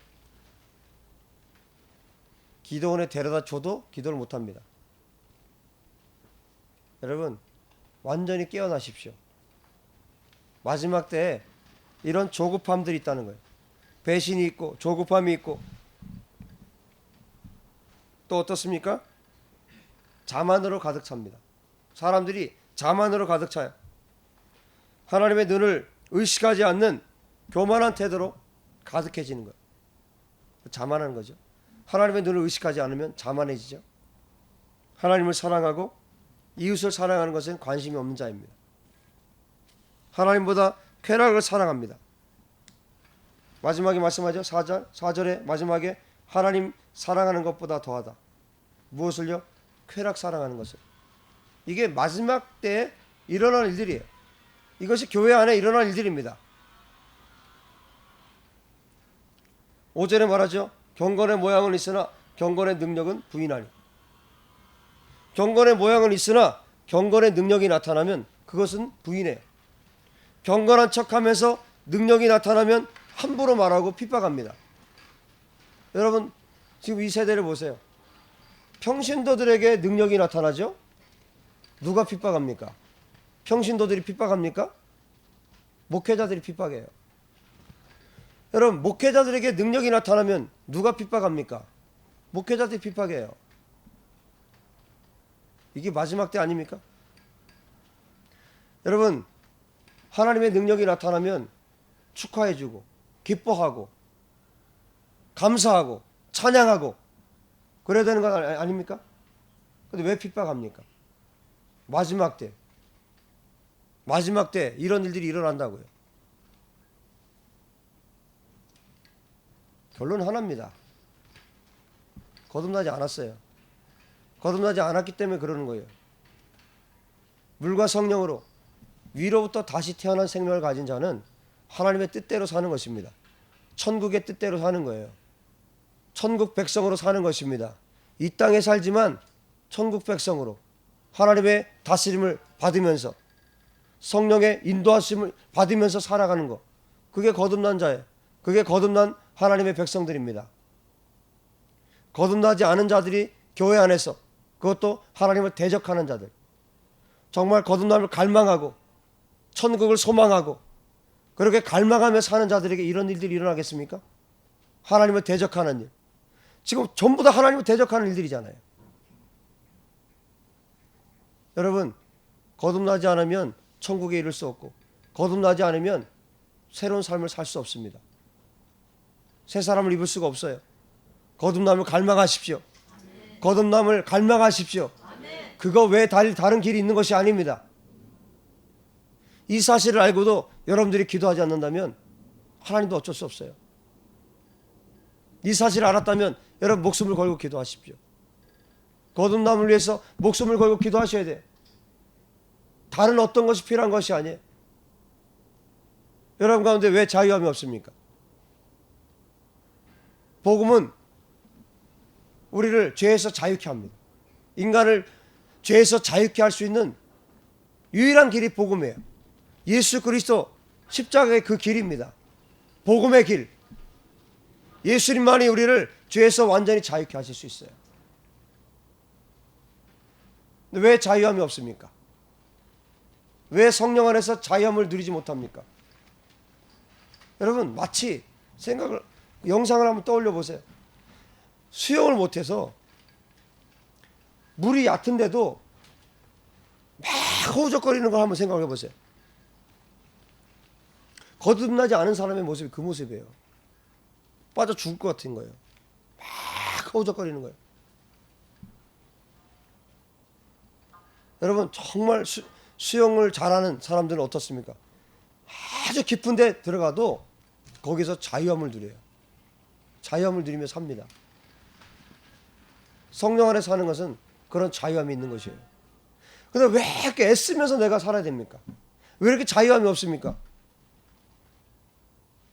기도원에 데려다 줘도 기도를 못합니다. 여러분, 완전히 깨어나십시오. 마지막 때에 이런 조급함들이 있다는 거예요. 배신이 있고 조급함이 있고, 또 어떻습니까? 자만으로 가득 찹니다. 사람들이 자만으로 가득 차요. 하나님의 눈을 의식하지 않는 교만한 태도로 가득해지는 거예요. 자만한 거죠. 하나님의 눈을 의식하지 않으면 자만해지죠. 하나님을 사랑하고 이웃을 사랑하는 것엔 관심이 없는 자입니다. 하나님보다 쾌락을 사랑합니다. 마지막에 말씀하죠. 4절의 마지막에 하나님 사랑하는 것보다 더하다. 무엇을요? 쾌락 사랑하는 것을. 이게 마지막 때에 일어날 일들이에요. 이것이 교회 안에 일어날 일들입니다. 5절에 말하죠. 경건의 모양은 있으나 경건의 능력은 부인하니. 경건의 모양은 있으나 경건의 능력이 나타나면 그것은 부인해요. 경건한 척하면서 능력이 나타나면 함부로 말하고 핍박합니다. 여러분, 지금 이 세대를 보세요. 평신도들에게 능력이 나타나죠? 누가 핍박합니까? 평신도들이 핍박합니까? 목회자들이 핍박해요. 여러분, 목회자들에게 능력이 나타나면 누가 핍박합니까? 목회자들이 핍박해요. 이게 마지막 때 아닙니까? 여러분, 하나님의 능력이 나타나면 축하해주고 기뻐하고 감사하고 찬양하고 그래야 되는 거 아닙니까? 근데 왜 핍박합니까? 마지막 때 이런 일들이 일어난다고요. 결론 하나입니다. 거듭나지 않았어요. 거듭나지 않았기 때문에 그러는 거예요. 물과 성령으로 위로부터 다시 태어난 생명을 가진 자는 하나님의 뜻대로 사는 것입니다. 천국의 뜻대로 사는 거예요. 천국 백성으로 사는 것입니다. 이 땅에 살지만 천국 백성으로 하나님의 다스림을 받으면서 성령의 인도하심을 받으면서 살아가는 것, 그게 거듭난 자예요. 그게 거듭난 하나님의 백성들입니다. 거듭나지 않은 자들이 교회 안에서, 그것도 하나님을 대적하는 자들, 정말 거듭남을 갈망하고 천국을 소망하고 그렇게 갈망하며 사는 자들에게 이런 일들이 일어나겠습니까? 하나님을 대적하는 일, 지금 전부 다 하나님을 대적하는 일들이잖아요. 여러분, 거듭나지 않으면 천국에 이를 수 없고, 거듭나지 않으면 새로운 삶을 살 수 없습니다. 새 사람을 입을 수가 없어요. 거듭남을 갈망하십시오. 거듭남을 갈망하십시오. 그거 외에 다른 길이 있는 것이 아닙니다. 이 사실을 알고도 여러분들이 기도하지 않는다면 하나님도 어쩔 수 없어요. 이 사실을 알았다면 여러분 목숨을 걸고 기도하십시오. 거듭남을 위해서 목숨을 걸고 기도하셔야 돼요. 다른 어떤 것이 필요한 것이 아니에요. 여러분 가운데 왜 자유함이 없습니까? 복음은 우리를 죄에서 자유케 합니다. 인간을 죄에서 자유케 할 수 있는 유일한 길이 복음이에요. 예수 그리스도 십자가의 그 길입니다. 복음의 길. 예수님만이 우리를 죄에서 완전히 자유케 하실 수 있어요. 근데 왜 자유함이 없습니까? 왜 성령 안에서 자유함을 누리지 못합니까? 여러분, 마치 영상을 한번 떠올려 보세요. 수영을 못해서 물이 얕은데도 막 허우적거리는 걸 한번 생각해 보세요. 거듭나지 않은 사람의 모습이 그 모습이에요. 빠져 죽을 것 같은 거예요. 막 허우적거리는 거예요. 여러분, 정말 수영을 잘하는 사람들은 어떻습니까? 아주 깊은 데 들어가도 거기서 자유함을 누려요. 자유함을 누리며 삽니다. 성령 안에 사는 것은 그런 자유함이 있는 것이에요. 근데 왜 이렇게 애쓰면서 내가 살아야 됩니까? 왜 이렇게 자유함이 없습니까?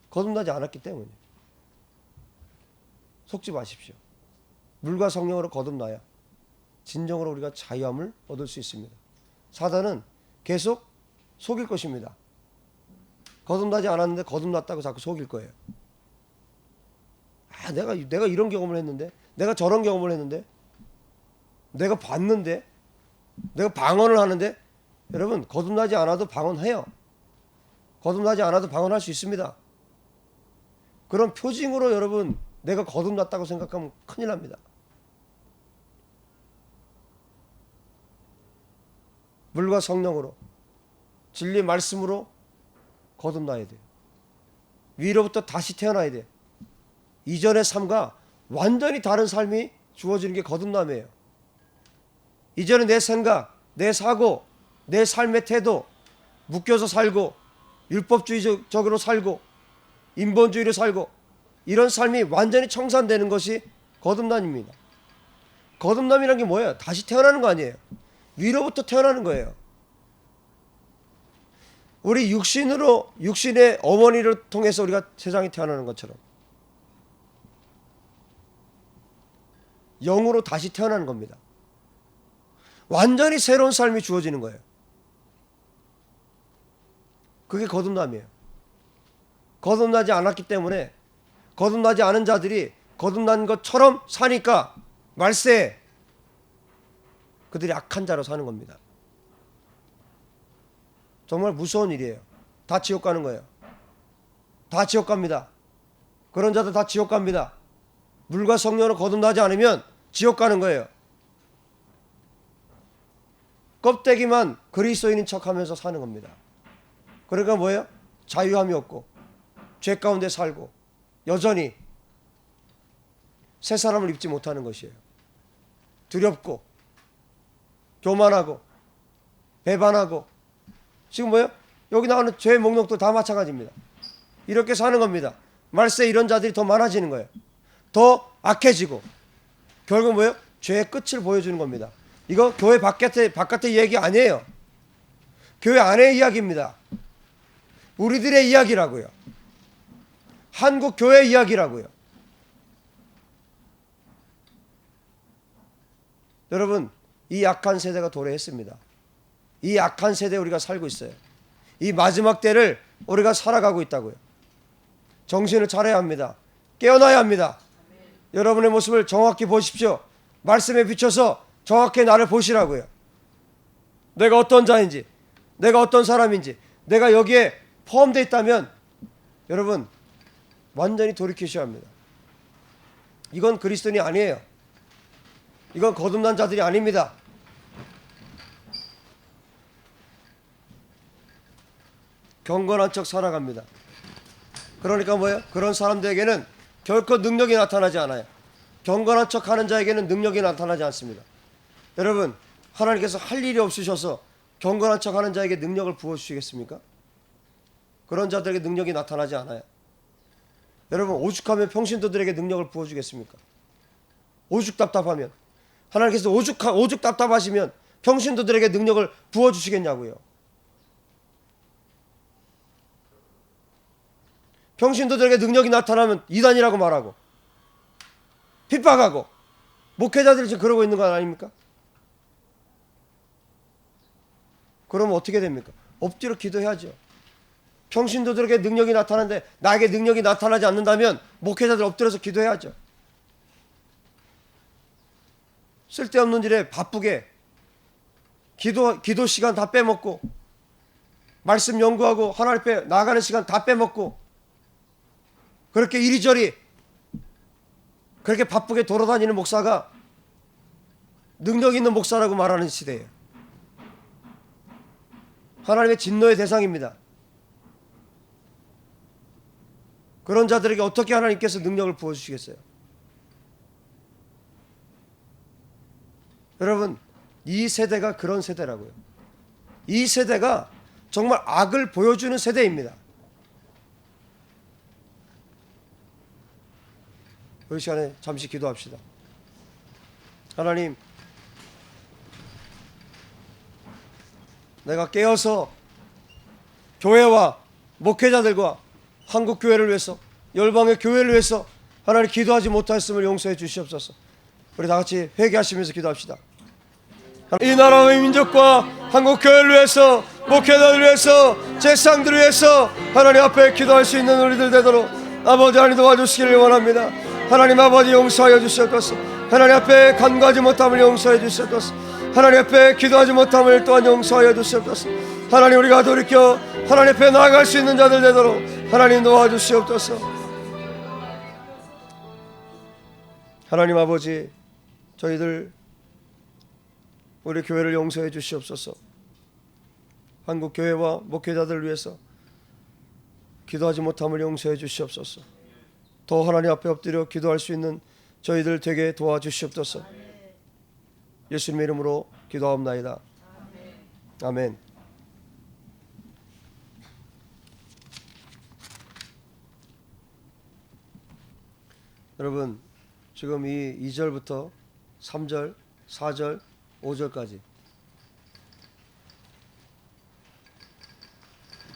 거듭나지 않았기 때문에. 속지 마십시오. 물과 성령으로 거듭나야 진정으로 우리가 자유함을 얻을 수 있습니다. 사단은 계속 속일 것입니다. 거듭나지 않았는데 거듭났다고 자꾸 속일 거예요. 아, 내가 이런 경험을 했는데, 내가 저런 경험을 했는데, 내가 봤는데, 내가 방언을 하는데, 여러분, 거듭나지 않아도 방언해요. 거듭나지 않아도 방언할 수 있습니다. 그런 표징으로 여러분, 내가 거듭났다고 생각하면 큰일 납니다. 물과 성령으로, 진리 말씀으로 거듭나야 돼요. 위로부터 다시 태어나야 돼요. 이전의 삶과 완전히 다른 삶이 주어지는 게 거듭남이에요. 이전에 내 생각, 내 사고, 내 삶의 태도, 묶여서 살고, 율법주의적으로 살고, 인본주의로 살고, 이런 삶이 완전히 청산되는 것이 거듭남입니다. 거듭남이란 게 뭐예요? 다시 태어나는 거 아니에요. 위로부터 태어나는 거예요. 우리 육신의 어머니를 통해서 우리가 세상에 태어나는 것처럼 영으로 다시 태어나는 겁니다. 완전히 새로운 삶이 주어지는 거예요. 그게 거듭남이에요. 거듭나지 않았기 때문에 거듭나지 않은 자들이 거듭난 것처럼 사니까 말세 그들이 악한 자로 사는 겁니다. 정말 무서운 일이에요. 다 지옥 가는 거예요. 다 지옥 갑니다. 그런 자들 다 지옥 갑니다. 물과 성령으로 거듭나지 않으면 지옥 가는 거예요. 껍데기만 그리스도인인 척하면서 사는 겁니다. 그러니까 뭐예요? 자유함이 없고 죄 가운데 살고 여전히 새 사람을 입지 못하는 것이에요. 두렵고 교만하고 배반하고 지금 뭐예요? 여기 나오는 죄의 목록도 다 마찬가지입니다. 이렇게 사는 겁니다. 말세 이런 자들이 더 많아지는 거예요. 더 악해지고 결국 뭐예요? 죄의 끝을 보여주는 겁니다. 이거 교회 바깥의 얘기 아니에요. 교회 안의 이야기입니다. 우리들의 이야기라고요. 한국 교회 이야기라고요. 여러분, 이 악한 세대가 도래했습니다. 이 악한 세대에 우리가 살고 있어요. 이 마지막 때를 우리가 살아가고 있다고요. 정신을 차려야 합니다. 깨어나야 합니다. 여러분의 모습을 정확히 보십시오. 말씀에 비춰서 정확히 나를 보시라고요. 내가 어떤 자인지, 내가 어떤 사람인지, 내가 여기에 포함되어 있다면 여러분 완전히 돌이키셔야 합니다. 이건 그리스도인이 아니에요. 이건 거듭난 자들이 아닙니다. 경건한 척 살아갑니다. 그러니까 뭐예요? 그런 사람들에게는 결코 능력이 나타나지 않아요. 경건한 척 하는 자에게는 능력이 나타나지 않습니다. 여러분, 하나님께서 할 일이 없으셔서 경건한 척 하는 자에게 능력을 부어주시겠습니까? 그런 자들에게 능력이 나타나지 않아요. 여러분, 오죽하면 평신도들에게 능력을 부어주겠습니까? 오죽 답답하면, 하나님께서 오죽 답답하시면 평신도들에게 능력을 부어주시겠냐고요. 평신도들에게 능력이 나타나면 이단이라고 말하고 핍박하고, 목회자들이 지금 그러고 있는 거 아닙니까? 그러면 어떻게 됩니까? 엎드려 기도해야죠. 평신도들에게 능력이 나타나는데 나에게 능력이 나타나지 않는다면 목회자들 엎드려서 기도해야죠. 쓸데없는 일에 바쁘게 기도 시간 다 빼먹고, 말씀 연구하고 하나님 앞에 나가는 시간 다 빼먹고, 그렇게 이리저리 그렇게 바쁘게 돌아다니는 목사가 능력 있는 목사라고 말하는 시대예요. 하나님의 진노의 대상입니다. 그런 자들에게 어떻게 하나님께서 능력을 부어주시겠어요? 여러분, 이 세대가 그런 세대라고요. 이 세대가 정말 악을 보여주는 세대입니다. 이 시간에 잠시 기도합시다. 하나님, 내가 깨어서 교회와 목회자들과 한국 교회를 위해서, 열방의 교회를 위해서 하나님 기도하지 못했음을 용서해 주시옵소서. 우리 다 같이 회개하시면서 기도합시다. 이 나라의 민족과 한국 교회를 위해서, 목회자들을 위해서, 제사장들을 위해서 하나님 앞에 기도할 수 있는 우리들 되도록 아버지 하나님 도와주시기를 원합니다. 하나님 아버지 용서하여 주시옵소서. 하나님 앞에 간구하지 못함을 용서해 주시옵소서. 하나님 앞에 기도하지 못함을 또한 용서하여 주시옵소서. 하나님, 우리가 돌이켜 하나님 앞에 나아갈 수 있는 자들 되도록 하나님 도와주시옵소서. 하나님 아버지, 저희들 우리 교회를 용서해 주시옵소서. 한국 교회와 목회자들을 위해서 기도하지 못함을 용서해 주시옵소서. 더 하나님 앞에 엎드려 기도할 수 있는 저희들 되게 도와주시옵소서. 예수님의 이름으로 기도하옵나이다. 아멘. 여러분, 지금 이 2절부터 3절, 4절, 5절까지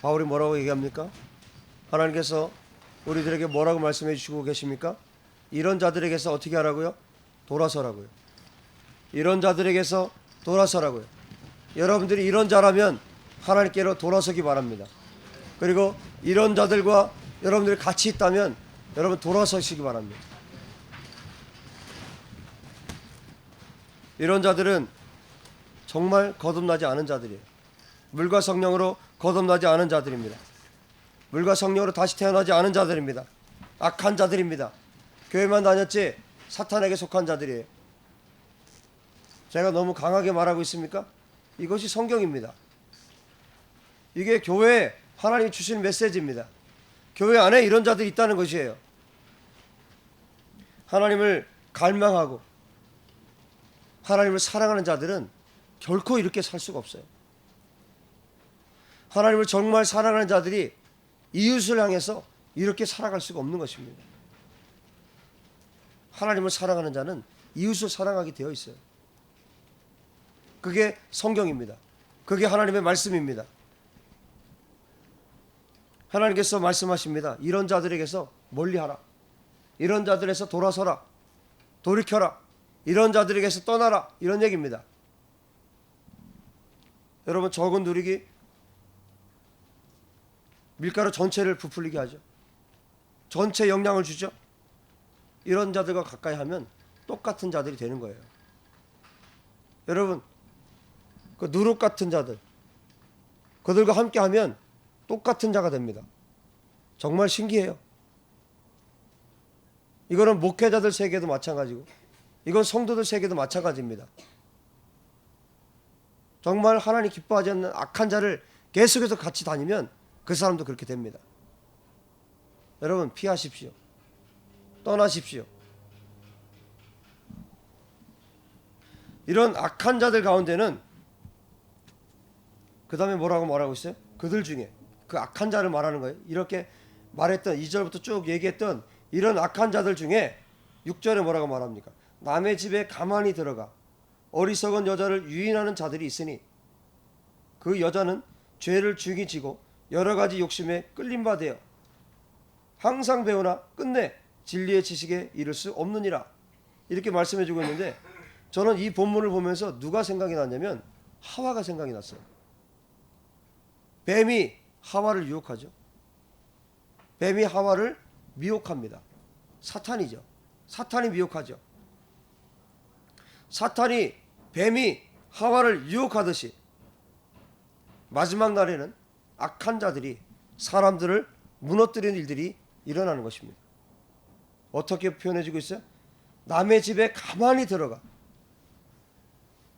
바울이 뭐라고 얘기합니까? 하나님께서 우리들에게 뭐라고 말씀해 주시고 계십니까? 이런 자들에게서 어떻게 하라고요? 돌아서라고요. 이런 자들에게서 돌아서라고요. 여러분들이 이런 자라면 하나님께로 돌아서기 바랍니다. 그리고 이런 자들과 여러분들이 같이 있다면 여러분 돌아서시기 바랍니다. 이런 자들은 정말 거듭나지 않은 자들이에요. 물과 성령으로 거듭나지 않은 자들입니다. 물과 성령으로 다시 태어나지 않은 자들입니다. 악한 자들입니다. 교회만 다녔지 사탄에게 속한 자들이에요. 제가 너무 강하게 말하고 있습니까? 이것이 성경입니다. 이게 교회에 하나님이 주신 메시지입니다. 교회 안에 이런 자들이 있다는 것이에요. 하나님을 갈망하고 하나님을 사랑하는 자들은 결코 이렇게 살 수가 없어요. 하나님을 정말 사랑하는 자들이 이웃을 향해서 이렇게 살아갈 수가 없는 것입니다. 하나님을 사랑하는 자는 이웃을 사랑하게 되어 있어요. 그게 성경입니다. 그게 하나님의 말씀입니다. 하나님께서 말씀하십니다. 이런 자들에게서 멀리하라. 이런 자들에서 돌아서라. 돌이켜라. 이런 자들에게서 떠나라. 이런 얘기입니다. 여러분, 적은 누리기 밀가루 전체를 부풀리게 하죠. 전체 영향을 주죠. 이런 자들과 가까이 하면 똑같은 자들이 되는 거예요. 여러분, 그 누룩 같은 자들, 그들과 함께 하면 똑같은 자가 됩니다. 정말 신기해요. 이거는 목회자들 세계도 마찬가지고, 이건 성도들 세계도 마찬가지입니다. 정말 하나님 기뻐하지 않는 악한 자를 계속해서 같이 다니면 그 사람도 그렇게 됩니다. 여러분, 피하십시오. 떠나십시오. 이런 악한 자들 가운데는 그 다음에 뭐라고 말하고 있어요? 그들 중에, 그 악한 자를 말하는 거예요. 이렇게 말했던 2절부터 쭉 얘기했던 이런 악한 자들 중에 6절에 뭐라고 말합니까? 남의 집에 가만히 들어가 어리석은 여자를 유인하는 자들이 있으니 그 여자는 죄를 중히 지고 여러 가지 욕심에 끌린 바 되어 항상 배우나 끝내 진리의 지식에 이를 수 없느니라. 이렇게 말씀해 주고 있는데, 저는 이 본문을 보면서 누가 생각이 났냐면 하와가 생각이 났어요. 뱀이 하와를 유혹하죠. 뱀이 하와를 미혹합니다. 사탄이죠. 사탄이 미혹하죠. 사탄이 뱀이 하와를 유혹하듯이 마지막 날에는 악한 자들이 사람들을 무너뜨리는 일들이 일어나는 것입니다. 어떻게 표현해주고 있어요? 남의 집에 가만히 들어가.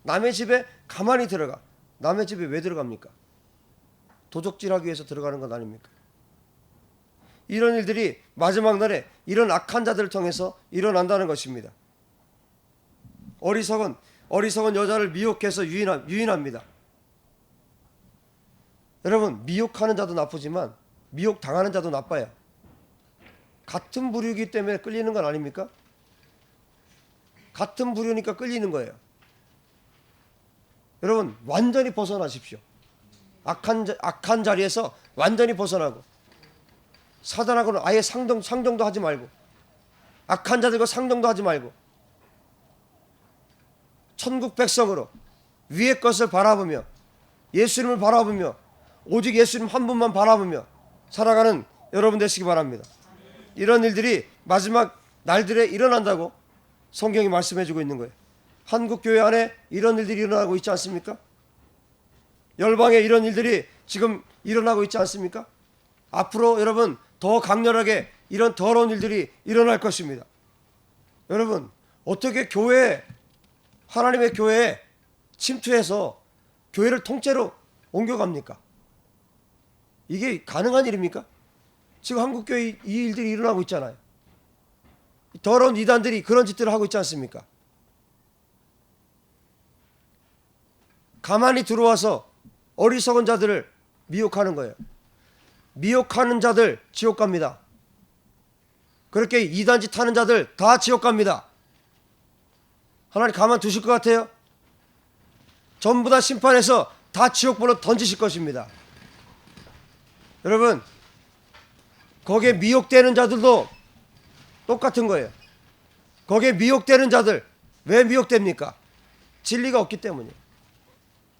남의 집에 가만히 들어가. 남의 집에 왜 들어갑니까? 도적질하기 위해서 들어가는 건 아닙니까? 이런 일들이 마지막 날에 이런 악한 자들을 통해서 일어난다는 것입니다. 어리석은 여자를 미혹해서 유인합니다. 여러분, 미혹하는 자도 나쁘지만 미혹당하는 자도 나빠요. 같은 부류이기 때문에 끌리는 건 아닙니까? 같은 부류니까 끌리는 거예요. 여러분, 완전히 벗어나십시오. 악한 자리에서 완전히 벗어나고, 사단하고는 아예 상종도 하지 말고, 악한 자들과 상종도 하지 말고, 천국 백성으로 위의 것을 바라보며 예수님을 바라보며 오직 예수님 한 분만 바라보며 살아가는 여러분 되시기 바랍니다. 이런 일들이 마지막 날들에 일어난다고 성경이 말씀해 주고 있는 거예요. 한국 교회 안에 이런 일들이 일어나고 있지 않습니까? 열방에 이런 일들이 지금 일어나고 있지 않습니까? 앞으로 여러분 더 강렬하게 이런 더러운 일들이 일어날 것입니다. 여러분, 어떻게 하나님의 교회에 침투해서 교회를 통째로 옮겨갑니까? 이게 가능한 일입니까? 지금 한국교회 이 일들이 일어나고 있잖아요. 더러운 이단들이 그런 짓들을 하고 있지 않습니까? 가만히 들어와서 어리석은 자들을 미혹하는 거예요. 미혹하는 자들 지옥 갑니다. 그렇게 이단짓 하는 자들 다 지옥 갑니다. 하나님 가만 두실 것 같아요? 전부 다 심판해서 다 지옥불로 던지실 것입니다. 여러분, 거기에 미혹되는 자들도 똑같은 거예요. 거기에 미혹되는 자들, 왜 미혹됩니까? 진리가 없기 때문이에요.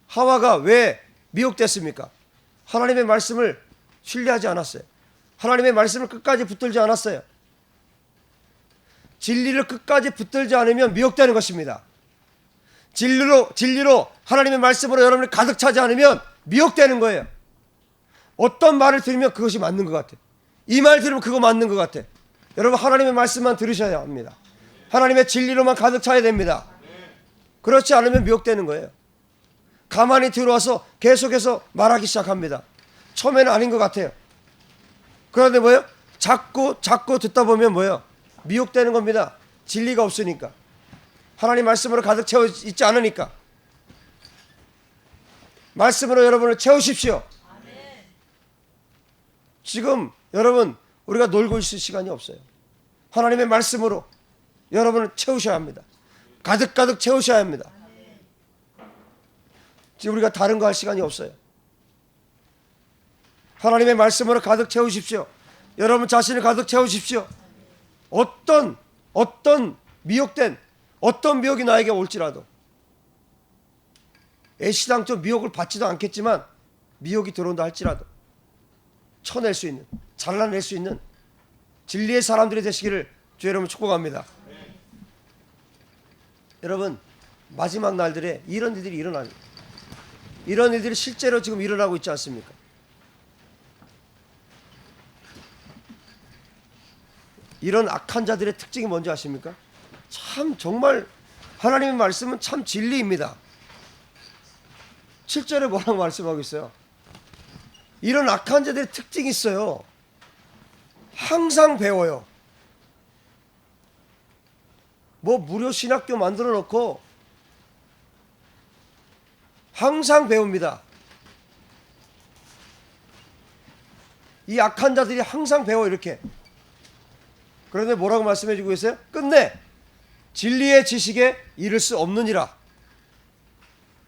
하와가 왜 미혹됐습니까? 하나님의 말씀을 신뢰하지 않았어요. 하나님의 말씀을 끝까지 붙들지 않았어요. 진리를 끝까지 붙들지 않으면 미혹되는 것입니다. 진리로 하나님의 말씀으로 여러분을 가득 차지 않으면 미혹되는 거예요. 어떤 말을 들으면 그것이 맞는 것 같아. 이 말 들으면 그거 맞는 것 같아. 여러분, 하나님의 말씀만 들으셔야 합니다. 하나님의 진리로만 가득 차야 됩니다. 그렇지 않으면 미혹되는 거예요. 가만히 들어와서 계속해서 말하기 시작합니다. 처음에는 아닌 것 같아요. 그런데 뭐예요? 자꾸 듣다 보면 뭐예요? 미혹되는 겁니다. 진리가 없으니까. 하나님 말씀으로 가득 채워 있지 않으니까. 말씀으로 여러분을 채우십시오. 지금 여러분, 우리가 놀고 있을 시간이 없어요. 하나님의 말씀으로 여러분을 채우셔야 합니다. 가득 채우셔야 합니다. 지금 우리가 다른 거 할 시간이 없어요. 하나님의 말씀으로 가득 채우십시오. 여러분 자신을 가득 채우십시오. 어떤 미혹된 어떤 미혹이 나에게 올지라도, 애시당초 미혹을 받지도 않겠지만 미혹이 들어온다 할지라도 쳐낼 수 있는, 잘라낼 수 있는 진리의 사람들이 되시기를 주 여러분 축복합니다. 여러분, 마지막 날들에 이런 일들이 일어납니다. 이런 일들이 실제로 지금 일어나고 있지 않습니까? 이런 악한 자들의 특징이 뭔지 아십니까? 참 정말 하나님의 말씀은 참 진리입니다. 7절에 뭐라고 말씀하고 있어요? 이런 악한 자들의 특징이 있어요. 항상 배워요. 뭐 무료 신학교 만들어 놓고 항상 배웁니다. 이 악한 자들이 항상 배워 이렇게. 그런데 뭐라고 말씀해 주고 계세요? 끝내 진리의 지식에 이를 수 없느니라.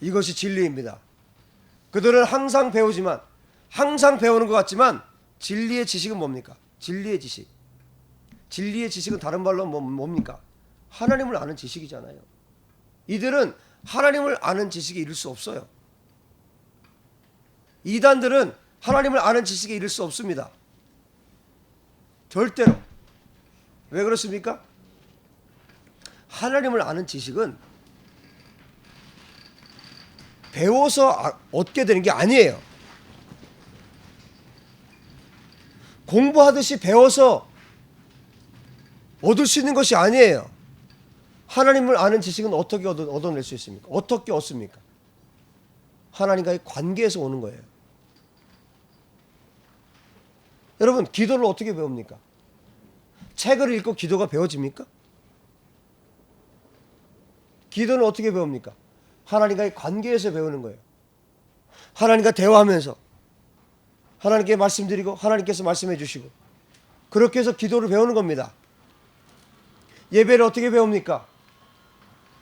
이것이 진리입니다. 그들은 항상 배우지만, 항상 배우는 것 같지만 진리의 지식은 뭡니까? 진리의 지식. 진리의 지식은 다른 말로 뭡니까? 하나님을 아는 지식이잖아요. 이들은 하나님을 아는 지식에 이를 수 없어요. 이단들은 하나님을 아는 지식에 이를 수 없습니다. 절대로. 왜 그렇습니까? 하나님을 아는 지식은 배워서 얻게 되는 게 아니에요. 공부하듯이 배워서 얻을 수 있는 것이 아니에요. 하나님을 아는 지식은 어떻게 얻어낼 수 있습니까? 어떻게 얻습니까? 하나님과의 관계에서 오는 거예요. 여러분, 기도를 어떻게 배웁니까? 책을 읽고 기도가 배워집니까? 기도는 어떻게 배웁니까? 하나님과의 관계에서 배우는 거예요. 하나님과 대화하면서 하나님께 말씀드리고 하나님께서 말씀해 주시고 그렇게 해서 기도를 배우는 겁니다. 예배를 어떻게 배웁니까?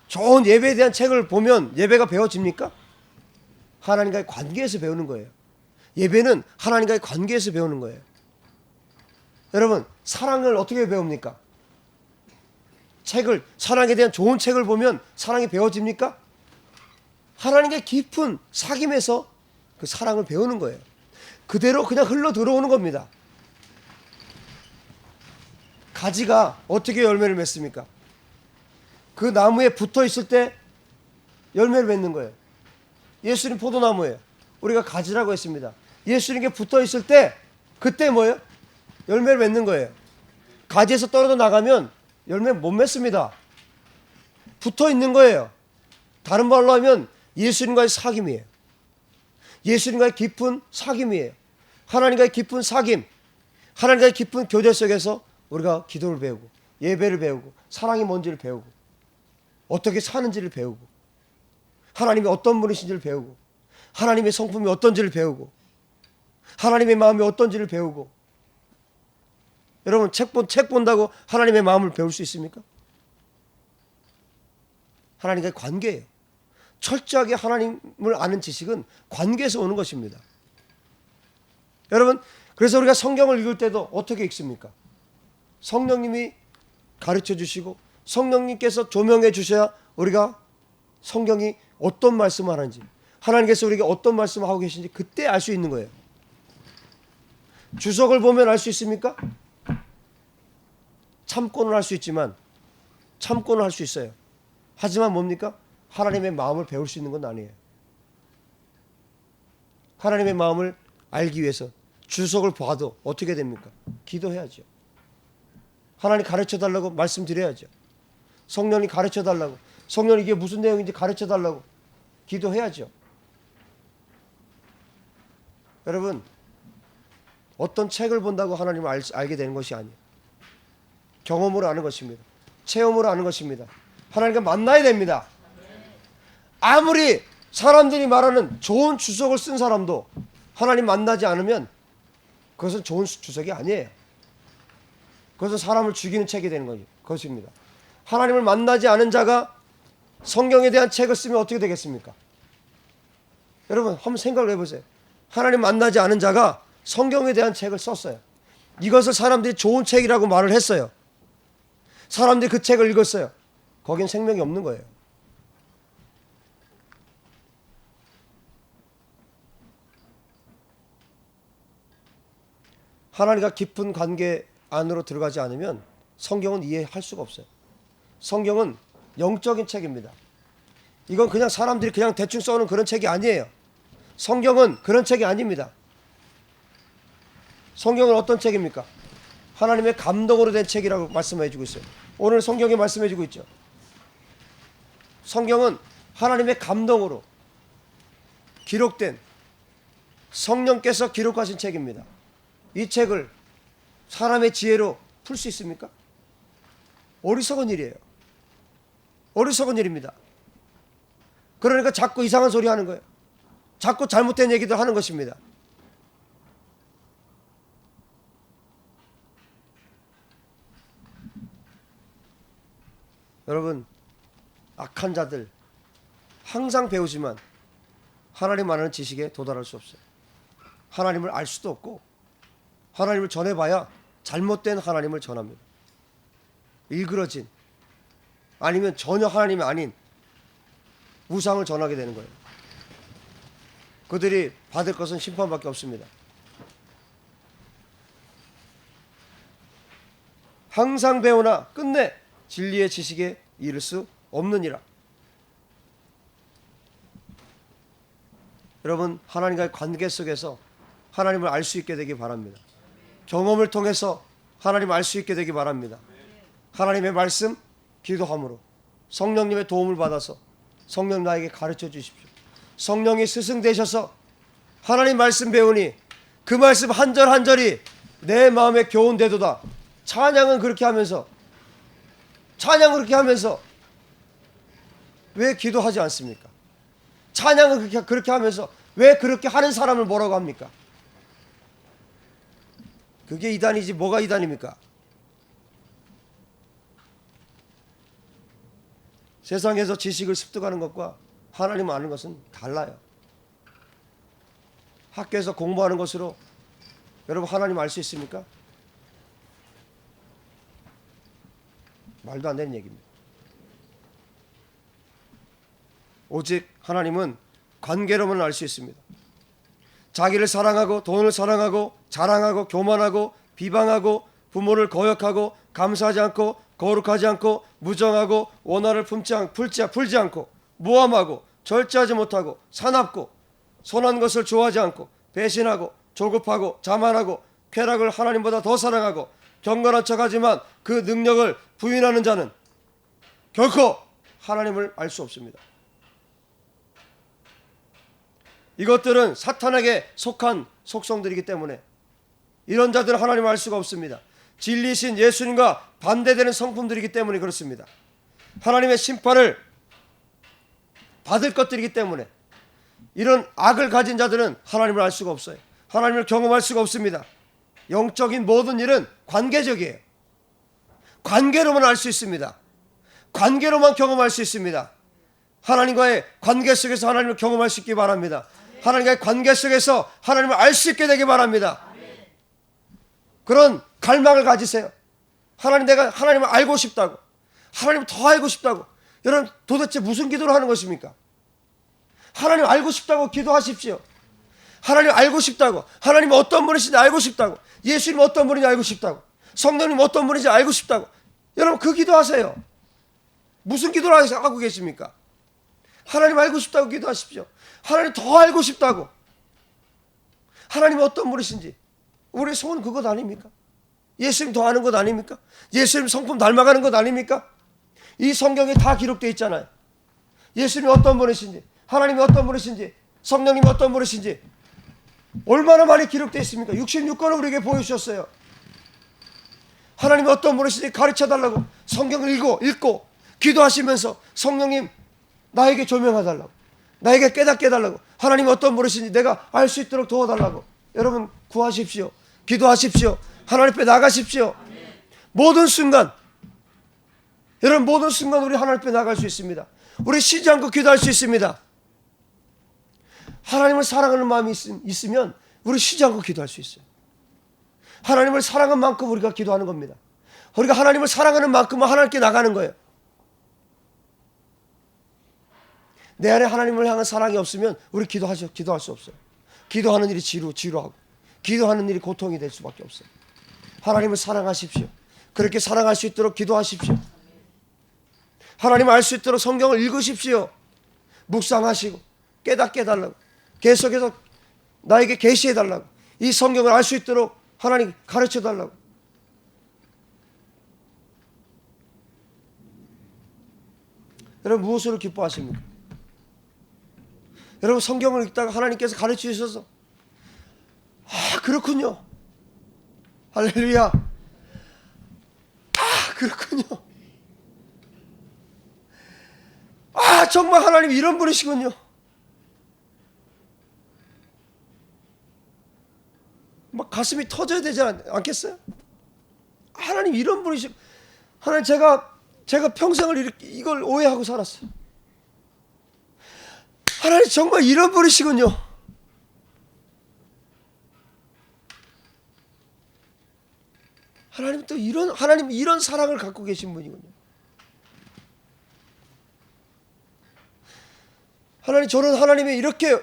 좋은 예배에 대한 책을 보면 예배가 배워집니까? 하나님과의 관계에서 배우는 거예요. 예배는 하나님과의 관계에서 배우는 거예요. 여러분, 사랑을 어떻게 배웁니까? 사랑에 대한 좋은 책을 보면 사랑이 배워집니까? 하나님의 깊은 사귐에서 그 사랑을 배우는 거예요. 그대로 그냥 흘러 들어오는 겁니다. 가지가 어떻게 열매를 맺습니까? 그 나무에 붙어 있을 때 열매를 맺는 거예요. 예수님 포도나무예요. 우리가 가지라고 했습니다. 예수님께 붙어 있을 때 그때 뭐예요? 열매를 맺는 거예요. 가지에서 떨어져 나가면 열매 못 맺습니다. 붙어 있는 거예요. 다른 말로 하면 예수님과의 사귐이에요. 예수님과의 깊은 사귐이에요. 하나님과의 깊은 사귐, 하나님과의 깊은 교제 속에서 우리가 기도를 배우고 예배를 배우고 사랑이 뭔지를 배우고 어떻게 사는지를 배우고 하나님이 어떤 분이신지를 배우고 하나님의 성품이 어떤지를 배우고 하나님의 마음이 어떤지를 배우고. 여러분, 책 본다고 하나님의 마음을 배울 수 있습니까? 하나님과의 관계예요. 철저하게 하나님을 아는 지식은 관계에서 오는 것입니다. 여러분, 그래서 우리가 성경을 읽을 때도 어떻게 읽습니까? 성령님이 가르쳐 주시고 성령님께서 조명해 주셔야 우리가 성경이 어떤 말씀을 하는지, 하나님께서 우리에게 어떤 말씀을 하고 계신지 그때 알 수 있는 거예요. 주석을 보면 알 수 있습니까? 참고는 할 수 있지만, 참고는 할 수 있어요. 하지만 뭡니까? 하나님의 마음을 배울 수 있는 건 아니에요. 하나님의 마음을 알기 위해서 주석을 봐도 어떻게 됩니까? 기도해야죠. 하나님 가르쳐 달라고 말씀드려야죠. 성령이 가르쳐 달라고, 성령이 이게 무슨 내용인지 가르쳐 달라고 기도해야죠. 여러분, 어떤 책을 본다고 하나님을 알게 되는 것이 아니에요. 경험으로 아는 것입니다. 체험으로 아는 것입니다. 하나님과 만나야 됩니다. 아무리 사람들이 말하는 좋은 주석을 쓴 사람도 하나님 만나지 않으면 그것은 좋은 주석이 아니에요. 그것은 사람을 죽이는 책이 되는 것입니다. 하나님을 만나지 않은 자가 성경에 대한 책을 쓰면 어떻게 되겠습니까? 여러분, 한번 생각을 해보세요. 하나님 만나지 않은 자가 성경에 대한 책을 썼어요. 이것을 사람들이 좋은 책이라고 말을 했어요. 사람들이 그 책을 읽었어요. 거긴 생명이 없는 거예요. 하나님과 깊은 관계 안으로 들어가지 않으면 성경은 이해할 수가 없어요. 성경은 영적인 책입니다. 이건 그냥 사람들이 그냥 대충 써놓은 그런 책이 아니에요. 성경은 그런 책이 아닙니다. 성경은 어떤 책입니까? 하나님의 감동으로 된 책이라고 말씀해주고 있어요. 오늘 성경에 말씀해주고 있죠. 성경은 하나님의 감동으로 기록된 성령께서 기록하신 책입니다. 이 책을 사람의 지혜로 풀 수 있습니까? 어리석은 일이에요. 어리석은 일입니다. 그러니까 자꾸 이상한 소리 하는 거예요. 자꾸 잘못된 얘기들 하는 것입니다. 여러분, 악한 자들 항상 배우지만 하나님 아는 지식에 도달할 수 없어요. 하나님을 알 수도 없고 하나님을 전해봐야 잘못된 하나님을 전합니다. 일그러진 아니면 전혀 하나님이 아닌 우상을 전하게 되는 거예요. 그들이 받을 것은 심판밖에 없습니다. 항상 배우나 끝내 진리의 지식에 이를 수 없느니라. 여러분, 하나님과의 관계 속에서 하나님을 알 수 있게 되기 바랍니다. 경험을 통해서 하나님을 알 수 있게 되기 바랍니다. 하나님의 말씀, 기도함으로 성령님의 도움을 받아서 성령 나에게 가르쳐 주십시오. 성령이 스승 되셔서 하나님 말씀 배우니 그 말씀 한 절 한 절이 내 마음에 교훈되도다. 찬양은 그렇게 하면서 왜 기도하지 않습니까? 찬양은 그렇게 하면서 왜 그렇게 하는 사람을 뭐라고 합니까? 그게 이단이지 뭐가 이단입니까? 세상에서 지식을 습득하는 것과 하나님 아는 것은 달라요. 학교에서 공부하는 것으로 여러분 하나님 알 수 있습니까? 말도 안 되는 얘기입니다. 오직 하나님은 관계로만 알 수 있습니다. 자기를 사랑하고 돈을 사랑하고 자랑하고 교만하고 비방하고 부모를 거역하고 감사하지 않고 거룩하지 않고 무정하고 원한을 풀지 않고 모함하고 절제하지 못하고 사납고 선한 것을 좋아하지 않고 배신하고 조급하고 자만하고 쾌락을 하나님보다 더 사랑하고 경건한 척하지만 그 능력을 부인하는 자는 결코 하나님을 알 수 없습니다. 이것들은 사탄에게 속한 속성들이기 때문에 이런 자들은 하나님을 알 수가 없습니다. 진리신 예수님과 반대되는 성품들이기 때문에 그렇습니다. 하나님의 심판을 받을 것들이기 때문에 이런 악을 가진 자들은 하나님을 알 수가 없어요. 하나님을 경험할 수가 없습니다. 영적인 모든 일은 관계적이에요. 관계로만 알 수 있습니다. 관계로만 경험할 수 있습니다. 하나님과의 관계 속에서 하나님을 경험할 수 있기 바랍니다. 하나님과의 관계 속에서 하나님을 알 수 있게 되기 바랍니다. 그런 갈망을 가지세요. 내가 하나님을 알고 싶다고, 하나님을 더 알고 싶다고. 여러분, 도대체 무슨 기도를 하는 것입니까? 하나님 알고 싶다고 기도하십시오. 하나님 알고 싶다고, 하나님 어떤 분이신지 알고 싶다고, 예수님 어떤 분인지 알고 싶다고, 성령님 어떤 분인지 알고 싶다고. 여러분, 그 기도하세요. 무슨 기도를 하고 계십니까? 하나님 알고 싶다고 기도하십시오. 하나님 더 알고 싶다고. 하나님 어떤 분이신지. 우리의 소원은 그것 아닙니까? 예수님 더 아는 것 아닙니까? 예수님 성품 닮아가는 것 아닙니까? 이 성경에 다 기록되어 있잖아요. 예수님이 어떤 분이신지, 하나님이 어떤 분이신지, 성령님이 어떤 분이신지 얼마나 많이 기록되어 있습니까? 66권을 우리에게 보여주셨어요. 하나님이 어떤 분이신지 가르쳐달라고 성경을 읽고 기도하시면서 성령님 나에게 조명해달라고, 나에게 깨닫게 해달라고, 하나님이 어떤 분이신지 내가 알 수 있도록 도와달라고. 여러분, 구하십시오. 기도하십시오. 하나님 앞에 나가십시오. 모든 순간, 여러분, 모든 순간 우리 하나님 앞에 나갈 수 있습니다. 우리 쉬지 않고 기도할 수 있습니다. 하나님을 사랑하는 마음이 있으면 우리 쉬지 않고 기도할 수 있어요. 하나님을 사랑한 만큼 우리가 기도하는 겁니다. 우리가 하나님을 사랑하는 만큼은 하나님께 나가는 거예요. 내 안에 하나님을 향한 사랑이 없으면 우리 기도할 수 없어요. 기도하는 일이 지루하고, 기도하는 일이 고통이 될 수밖에 없어요. 하나님을 사랑하십시오. 그렇게 사랑할 수 있도록 기도하십시오. 하나님을 알 수 있도록 성경을 읽으십시오. 묵상하시고 깨닫게 해달라고, 계속해서 나에게 계시해달라고, 이 성경을 알 수 있도록 하나님 가르쳐달라고. 여러분, 무엇으로 기뻐하십니까? 여러분, 성경을 읽다가 하나님께서 가르쳐 주셔서 그렇군요, 할렐루야, 그렇군요, 정말 하나님 이런 분이시군요, 막 가슴이 터져야 되지 않겠어요? 하나님 이런 분이시. 하나님, 제가 평생을 이걸 오해하고 살았어요. 하나님 정말 이런 분이시군요. 하나님 또 하나님 이런 사랑을 갖고 계신 분이군요. 하나님, 저는 하나님이 이렇게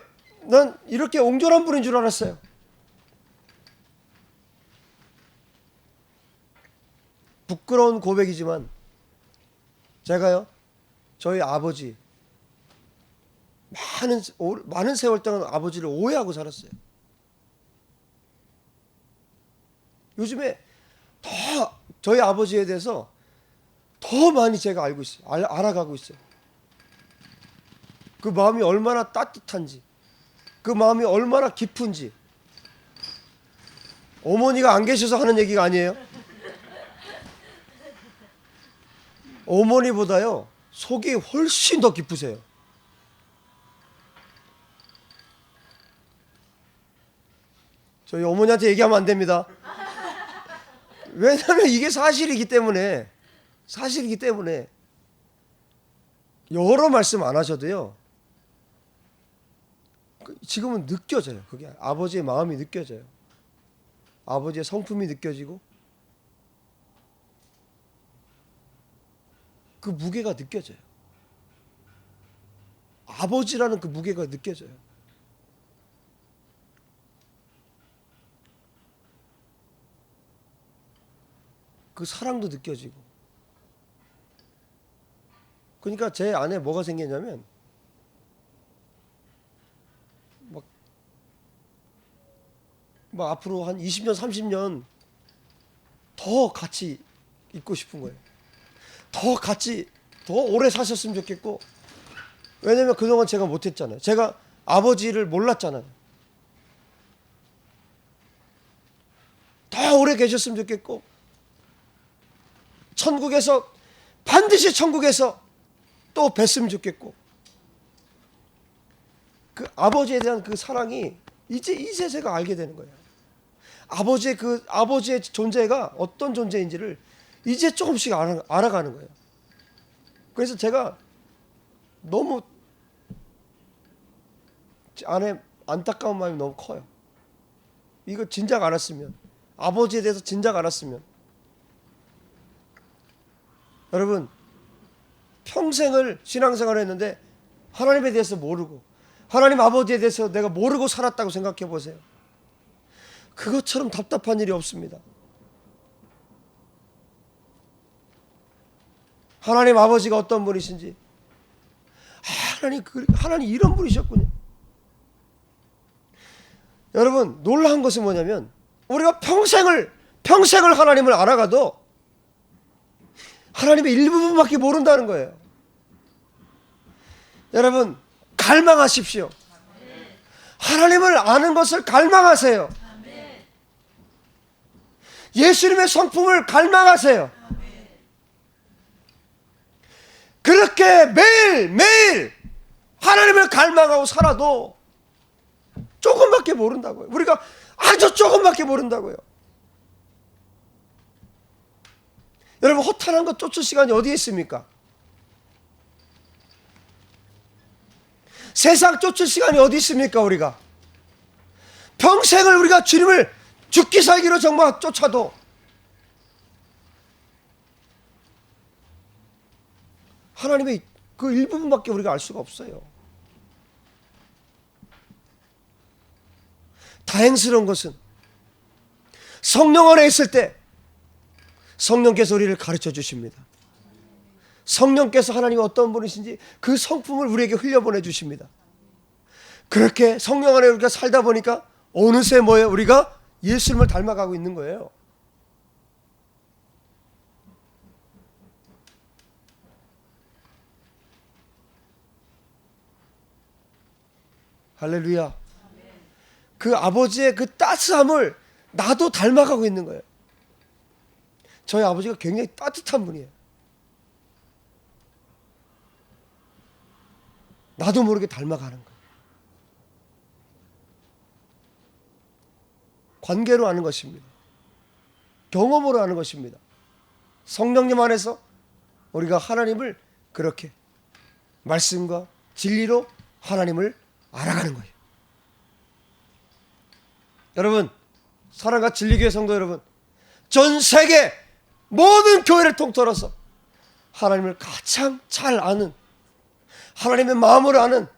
옹졸한 분인 줄 알았어요. 부끄러운 고백이지만 제가요, 저희 아버지 많은 세월 동안 아버지를 오해하고 살았어요. 요즘에 더 저희 아버지에 대해서 더 많이 제가 알고 있어요. 알아가고 있어요. 그 마음이 얼마나 따뜻한지, 그 마음이 얼마나 깊은지. 어머니가 안 계셔서 하는 얘기가 아니에요. 어머니보다요 속이 훨씬 더 깊으세요. 저희 어머니한테 얘기하면 안 됩니다. 왜냐하면 이게 사실이기 때문에 여러 말씀 안 하셔도요, 지금은 느껴져요. 그게 아버지의 마음이 느껴져요. 아버지의 성품이 느껴지고 그 무게가 느껴져요. 아버지라는 그 무게가 느껴져요. 그 사랑도 느껴지고. 그러니까 제 안에 뭐가 생겼냐면 막 앞으로 한 20년 30년 더 같이 있고 싶은 거예요. 더 오래 사셨으면 좋겠고. 왜냐면 그동안 제가 못했잖아요. 제가 아버지를 몰랐잖아요. 더 오래 계셨으면 좋겠고, 반드시 천국에서 또 뵀으면 좋겠고. 그 아버지에 대한 그 사랑이 이제 제가 알게 되는 거예요. 아버지의 존재가 어떤 존재인지를 이제 조금씩 알아가는 거예요. 그래서 제가 너무 안에 안타까운 마음이 너무 커요. 이거 진작 알았으면, 아버지에 대해서 진작 알았으면. 여러분, 평생을 신앙생활을 했는데 하나님에 대해서 모르고, 하나님 아버지에 대해서 내가 모르고 살았다고 생각해 보세요. 그것처럼 답답한 일이 없습니다. 하나님 아버지가 어떤 분이신지, 하나님 이런 분이셨군요. 여러분, 놀라운 것은 뭐냐면 우리가 평생을 하나님을 알아가도 하나님의 일부분밖에 모른다는 거예요. 여러분, 갈망하십시오. 하나님을 아는 것을 갈망하세요. 예수님의 성품을 갈망하세요. 그렇게 매일 하나님을 갈망하고 살아도 조금밖에 모른다고요. 우리가 아주 조금밖에 모른다고요. 여러분, 허탄한 것 쫓을 시간이 어디에 있습니까? 세상 쫓을 시간이 어디 있습니까? 우리가 평생을 우리가 주님을 죽기 살기로 정말 쫓아도 하나님의 그 일부분밖에 우리가 알 수가 없어요. 다행스러운 것은 성령 안에 있을 때 성령께서 우리를 가르쳐 주십니다. 성령께서 하나님이 어떤 분이신지 그 성품을 우리에게 흘려보내 주십니다. 그렇게 성령 안에 우리가 살다 보니까 어느새 뭐예요? 우리가 예수님을 닮아가고 있는 거예요. 할렐루야. 그 아버지의 그 따스함을 나도 닮아가고 있는 거예요. 저희 아버지가 굉장히 따뜻한 분이에요. 나도 모르게 닮아가는 거예요. 관계로 하는 것입니다. 경험으로 하는 것입니다. 성령님 안에서 우리가 하나님을 그렇게 말씀과 진리로 하나님을 알아가는 거예요. 여러분, 사랑과 진리교회 성도 여러분, 전 세계 모든 교회를 통틀어서 하나님을 가장 잘 아는, 하나님의 마음을 아는,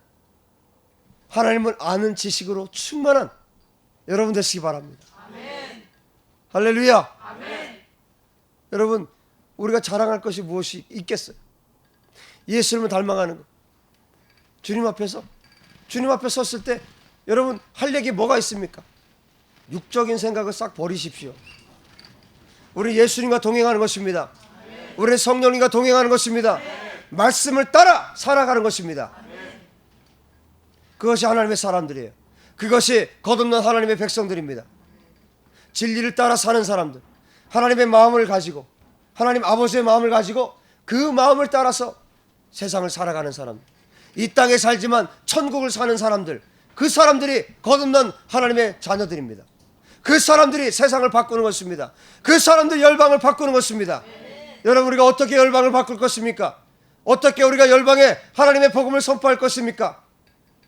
하나님을 아는 지식으로 충만한 여러분 되시기 바랍니다. 아멘. 할렐루야. 아멘. 여러분, 우리가 자랑할 것이 무엇이 있겠어요? 예수님을 닮아가는 것. 주님 앞에 섰을 때 여러분 할 얘기 뭐가 있습니까? 육적인 생각을 싹 버리십시오. 우리 예수님과 동행하는 것입니다. 우리 성령님과 동행하는 것입니다. 말씀을 따라 살아가는 것입니다. 그것이 하나님의 사람들이에요. 그것이 거듭난 하나님의 백성들입니다. 진리를 따라 사는 사람들, 하나님의 마음을 가지고, 하나님 아버지의 마음을 가지고 그 마음을 따라서 세상을 살아가는 사람들, 이 땅에 살지만 천국을 사는 사람들, 그 사람들이 거듭난 하나님의 자녀들입니다. 그 사람들이 세상을 바꾸는 것입니다. 그 사람들이 열방을 바꾸는 것입니다. 여러분, 우리가 어떻게 열방을 바꿀 것입니까? 어떻게 우리가 열방에 하나님의 복음을 선포할 것입니까?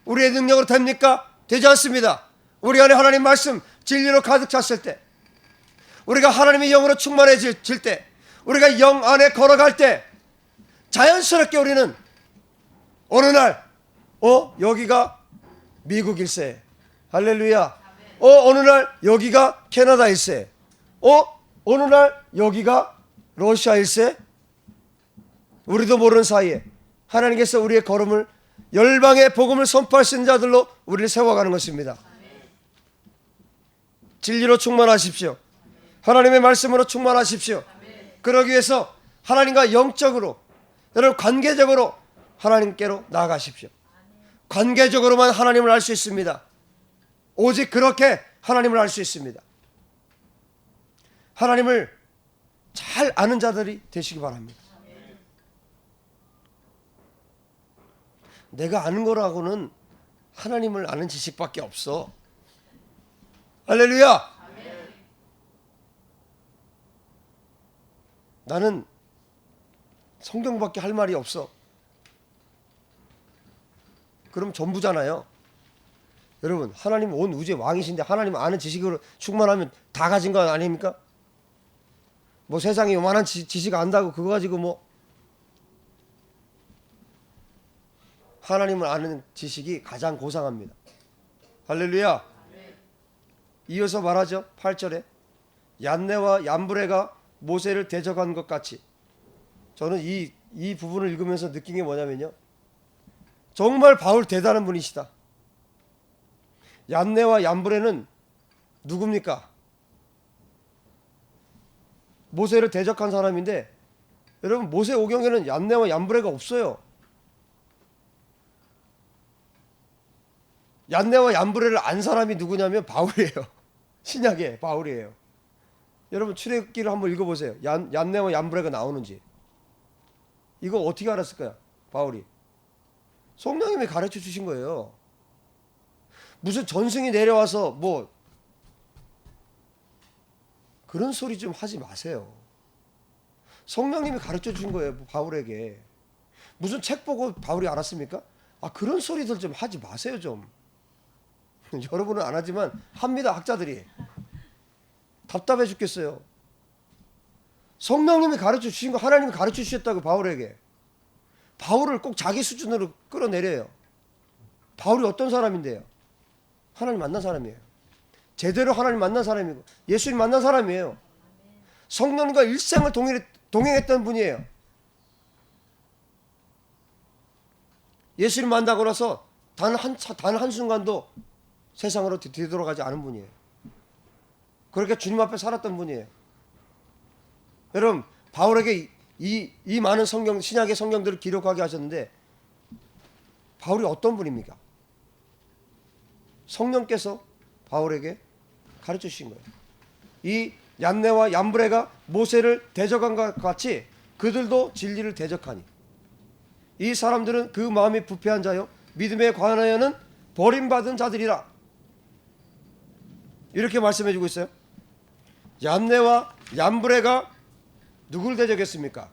우리의 능력으로 됩니까? 되지 않습니다. 우리 안에 하나님 말씀 진리로 가득 찼을 때, 우리가 하나님의 영으로 충만해질 때, 우리가 영 안에 걸어갈 때 자연스럽게 우리는 어느 날 여기가 미국일세, 할렐루야. 어느 날 여기가 캐나다일세, 어느 날 여기가 러시아일세, 우리도 모르는 사이에 하나님께서 우리의 걸음을 열방의 복음을 선포할 수 있는 자들로 우리를 세워가는 것입니다. 진리로 충만하십시오. 하나님의 말씀으로 충만하십시오. 그러기 위해서 하나님과 영적으로, 여러분 관계적으로 하나님께로 나아가십시오. 관계적으로만 하나님을 알 수 있습니다. 오직 그렇게 하나님을 알 수 있습니다. 하나님을 잘 아는 자들이 되시기 바랍니다. 내가 아는 거라고는 하나님을 아는 지식밖에 없어. 할렐루야. 나는 성경밖에 할 말이 없어. 그럼 전부잖아요. 여러분, 하나님 온 우주의 왕이신데 하나님 아는 지식으로 충만하면 다 가진 거 아닙니까? 뭐 세상에 요만한 지식 안다고 그거 가지고 뭐, 하나님을 아는 지식이 가장 고상합니다. 할렐루야. 이어서 말하죠. 8절에 얀네와 얀브레가 모세를 대적한 것 같이. 저는 이 부분을 읽으면서 느낀 게 뭐냐면요, 정말 바울 대단한 분이시다. 얀네와 얀브레는 누굽니까? 모세를 대적한 사람인데, 여러분 모세 오경에는 얀네와 얀브레가 없어요. 얀네와 얀브레를 안 사람이 누구냐면 바울이에요. 신약에 바울이에요. 여러분 출애굽기를 한번 읽어보세요. 얀네와 얀브레가 나오는지. 이거 어떻게 알았을까요? 바울이 성령님이 가르쳐 주신 거예요. 무슨 전승이 내려와서 뭐 그런 소리 좀 하지 마세요. 성령님이 가르쳐 주신 거예요, 바울에게. 무슨 책 보고 바울이 알았습니까? 그런 소리들 좀 하지 마세요 좀. 여러분은 안 하지만 합니다. 학자들이. 답답해 죽겠어요. 성령님이 가르쳐 주신 거 하나님이 가르쳐 주셨다고 바울에게. 바울을 꼭 자기 수준으로 끌어내려요. 바울이 어떤 사람인데요? 하나님 만난 사람이에요. 제대로 하나님 만난 사람이고 예수님 만난 사람이에요. 성령과 일생을 동행했던 분이에요. 예수님 만나고 나서 단 한순간도 세상으로 뒤돌아가지 않은 분이에요. 그렇게 주님 앞에 살았던 분이에요. 여러분, 바울에게 이 많은 신약의 성경들을 기록하게 하셨는데 바울이 어떤 분입니까? 성령께서 바울에게 가르쳐 주신 거예요. 이 얀네와 얀브레가 모세를 대적한 것 같이 그들도 진리를 대적하니 이 사람들은 그 마음이 부패한 자요 믿음에 관하여는 버림받은 자들이라. 이렇게 말씀해 주고 있어요. 얀네와 얀브레가 누구를 대적했습니까?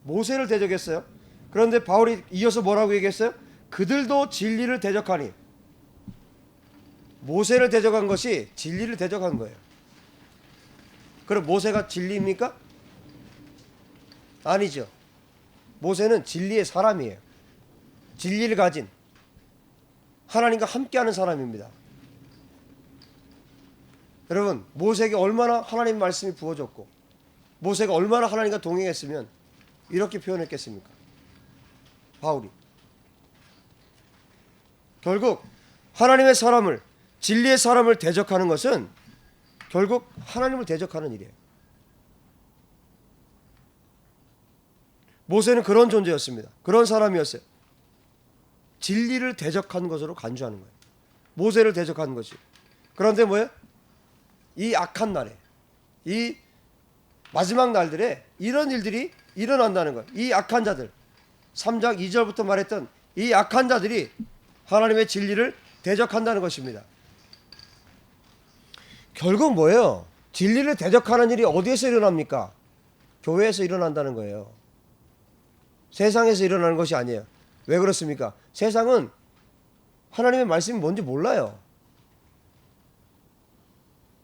모세를 대적했어요. 그런데 바울이 이어서 뭐라고 얘기했어요? 그들도 진리를 대적하니. 모세를 대적한 것이 진리를 대적한 거예요. 그럼 모세가 진리입니까? 아니죠. 모세는 진리의 사람이에요. 진리를 가진 하나님과 함께하는 사람입니다. 여러분, 모세에게 얼마나 하나님 말씀이 부어졌고 모세가 얼마나 하나님과 동행했으면 이렇게 표현했겠습니까? 바울이 결국 하나님의 사람을, 진리의 사람을 대적하는 것은 결국 하나님을 대적하는 일이에요. 모세는 그런 존재였습니다. 그런 사람이었어요. 진리를 대적한 것으로 간주하는 거예요. 모세를 대적하는 것이. 그런데 뭐예요? 이 악한 날에, 이 마지막 날들에 이런 일들이 일어난다는 거예요. 이 악한 자들, 3장 2절부터 말했던 이 악한 자들이 하나님의 진리를 대적한다는 것입니다. 결국 뭐예요? 진리를 대적하는 일이 어디에서 일어납니까? 교회에서 일어난다는 거예요. 세상에서 일어나는 것이 아니에요. 왜 그렇습니까? 세상은 하나님의 말씀이 뭔지 몰라요.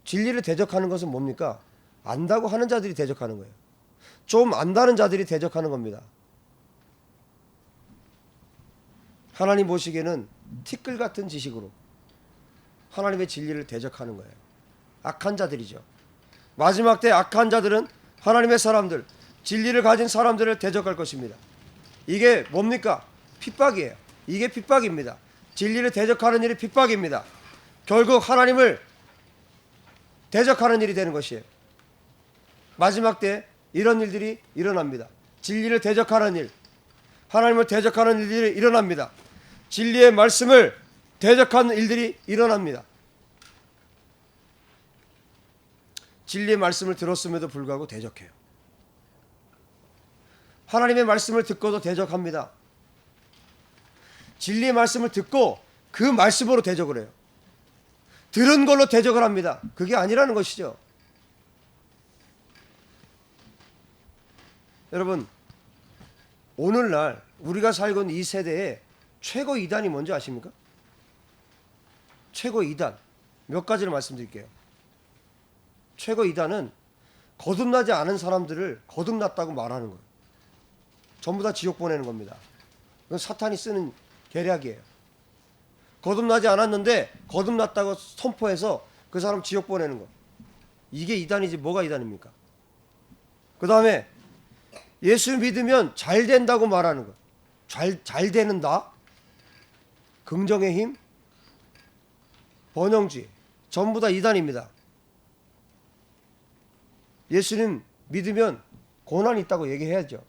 진리를 대적하는 것은 뭡니까? 안다고 하는 자들이 대적하는 거예요. 좀 안다는 자들이 대적하는 겁니다. 하나님 보시기에는 티끌 같은 지식으로 하나님의 진리를 대적하는 거예요. 악한 자들이죠. 마지막 때 악한 자들은 하나님의 사람들, 진리를 가진 사람들을 대적할 것입니다. 이게 뭡니까? 핍박이에요. 이게 핍박입니다. 진리를 대적하는 일이 핍박입니다. 결국 하나님을 대적하는 일이 되는 것이에요. 마지막 때 이런 일들이 일어납니다. 진리를 대적하는 일, 하나님을 대적하는 일들이 일어납니다. 진리의 말씀을 대적하는 일들이 일어납니다. 진리의 말씀을 들었음에도 불구하고 대적해요. 하나님의 말씀을 듣고도 대적합니다. 진리의 말씀을 듣고 그 말씀으로 대적을 해요. 들은 걸로 대적을 합니다. 그게 아니라는 것이죠. 여러분, 오늘날 우리가 살고 있는 이 세대의 최고 이단이 뭔지 아십니까? 최고 이단 몇 가지를 말씀드릴게요. 최고 이단은 거듭나지 않은 사람들을 거듭났다고 말하는 거예요. 전부 다 지옥 보내는 겁니다. 그건 사탄이 쓰는 계략이에요. 거듭나지 않았는데 거듭났다고 선포해서 그 사람 지옥 보내는 거. 이게 이단이지 뭐가 이단입니까? 그 다음에 예수 믿으면 잘 된다고 말하는 거. 잘 되는다. 긍정의 힘, 번영주의, 전부 다 이단입니다. 예수님 믿으면 고난이 있다고 얘기해야죠.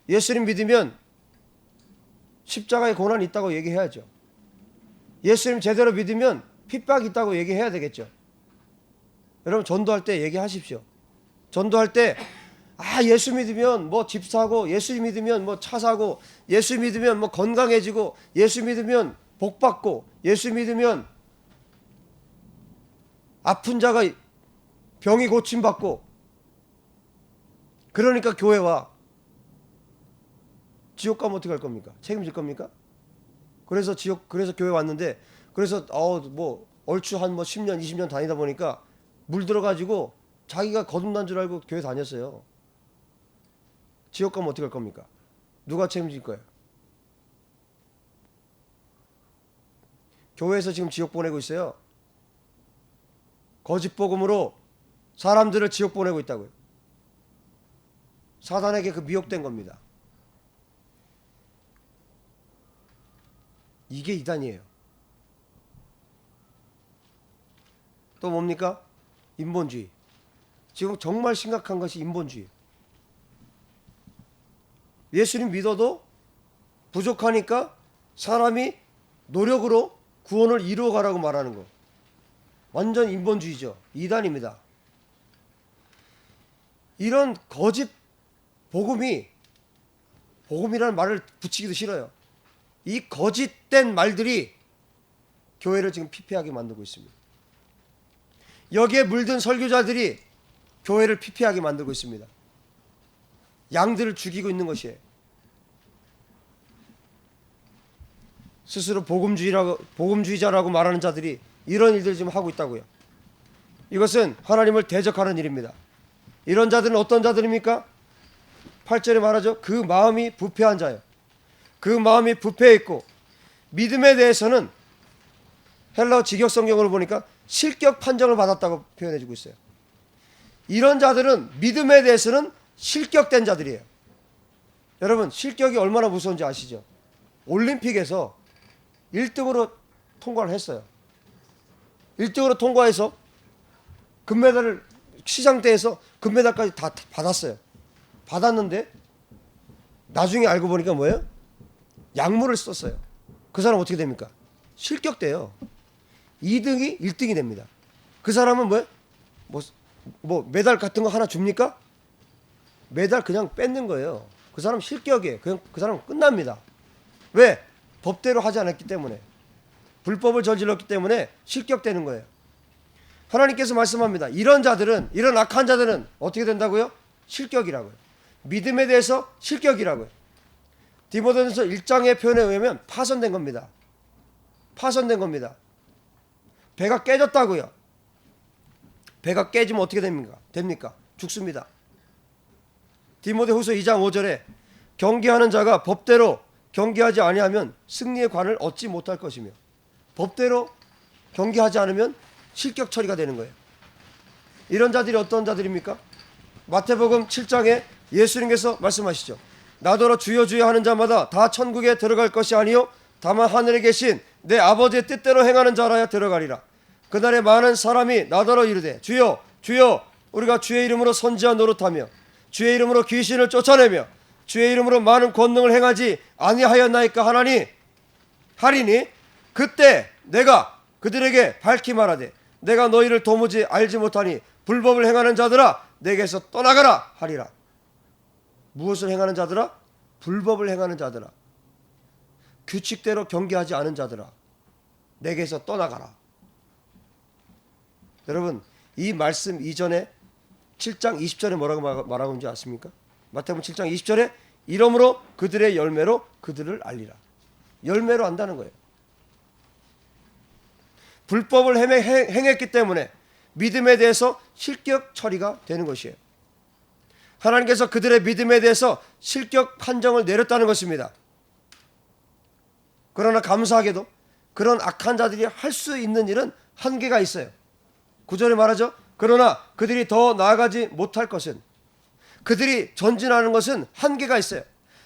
예수님 믿으면 십자가에 고난이 있다고 얘기해야죠. 예수님 제대로 믿으면 핍박이 있다고 얘기해야 되겠죠. 여러분, 전도할 때 얘기하십시오. 전도할 때 예수 믿으면 뭐 집 사고, 예수 믿으면 뭐 차 사고, 예수 믿으면 뭐 건강해지고, 예수 믿으면 복 받고, 예수 믿으면 아픈 자가 병이 고침 받고. 그러니까 교회 와. 지옥 가면 어떻게 할 겁니까? 책임질 겁니까? 그래서 교회 왔는데, 그래서 뭐 얼추 한 뭐 10년 20년 다니다 보니까 물 들어가지고 자기가 거듭난 줄 알고 교회 다녔어요. 지옥 가면 어떻게 할 겁니까? 누가 책임질 거예요? 교회에서 지금 지옥 보내고 있어요. 거짓 복음으로 사람들을 지옥 보내고 있다고요. 사단에게 그 미혹된 겁니다. 이게 이단이에요. 또 뭡니까? 인본주의. 지금 정말 심각한 것이 인본주의. 예수님 믿어도 부족하니까 사람이 노력으로 구원을 이루어가라고 말하는 거. 완전 인본주의죠. 이단입니다. 이런 거짓 복음이라는 말을 붙이기도 싫어요. 이 거짓된 말들이 교회를 지금 피폐하게 만들고 있습니다. 여기에 물든 설교자들이 교회를 피폐하게 만들고 있습니다. 양들을 죽이고 있는 것이에요. 스스로 복음주의자라고 말하는 자들이 이런 일들을 지금 하고 있다고요. 이것은 하나님을 대적하는 일입니다. 이런 자들은 어떤 자들입니까? 8절에 말하죠. 그 마음이 부패한 자요. 그 마음이 부패해 있고 믿음에 대해서는 헬라어 직역 성경으로 보니까 실격 판정을 받았다고 표현해 주고 있어요. 이런 자들은 믿음에 대해서는 실격된 자들이에요. 여러분, 실격이 얼마나 무서운지 아시죠? 올림픽에서 1등으로 통과를 했어요. 1등으로 통과해서 금메달을 시상대에서 금메달까지 다 받았어요. 받았는데 나중에 알고 보니까 뭐예요? 약물을 썼어요. 그 사람 어떻게 됩니까? 실격돼요. 2등이 1등이 됩니다. 그 사람은 뭐예요? 뭐 메달 같은 거 하나 줍니까? 메달 그냥 뺏는 거예요. 그 사람 실격이에요. 그냥 그 사람은 끝납니다. 왜? 법대로 하지 않았기 때문에. 불법을 저질렀기 때문에 실격되는 거예요. 하나님께서 말씀합니다. 이런 자들은, 이런 악한 자들은 어떻게 된다고요? 실격이라고요. 믿음에 대해서 실격이라고요. 디모데전서 1장의 표현에 의하면 파손된 겁니다. 파손된 겁니다. 배가 깨졌다고요. 배가 깨지면 어떻게 됩니까? 죽습니다. 디모데후서 2장 5절에 경계하는 자가 법대로 경계하지 아니하면 승리의 관을 얻지 못할 것이며, 법대로 경계하지 않으면 실격 처리가 되는 거예요. 이런 자들이 어떤 자들입니까? 마태복음 7장에 예수님께서 말씀하시죠. 나더러 주여 주여 하는 자마다 다 천국에 들어갈 것이 아니요 다만 하늘에 계신 내 아버지의 뜻대로 행하는 자라야 들어가리라. 그날에 많은 사람이 나더러 이르되 주여 주여 우리가 주의 이름으로 선지자 노릇하며 주의 이름으로 귀신을 쫓아내며 주의 이름으로 많은 권능을 행하지 아니하였나이까 하리니 그때 내가 그들에게 밝히 말하되 내가 너희를 도무지 알지 못하니 불법을 행하는 자들아 내게서 떠나가라 하리라. 무엇을 행하는 자들아? 불법을 행하는 자들아, 규칙대로 경계하지 않은 자들아, 내게서 떠나가라. 여러분, 이 말씀 이전에 7장 20절에 뭐라고 말하고 있는지 아십니까? 마태복음 7장 20절에 이러므로 그들의 열매로 그들을 알리라. 열매로 안다는 거예요. 불법을 행했기 때문에 믿음에 대해서 실격 처리가 되는 것이에요. 하나님께서 그들의 믿음에 대해서 실격 판정을 내렸다는 것입니다. 그러나 감사하게도 그런 악한 자들이 할 수 있는 일은 한계가 있어요. 9절에 말하죠. 그러나 그들이 더 나아가지 못할 것은, 그들이 전진하는 것은 한계가 있어요.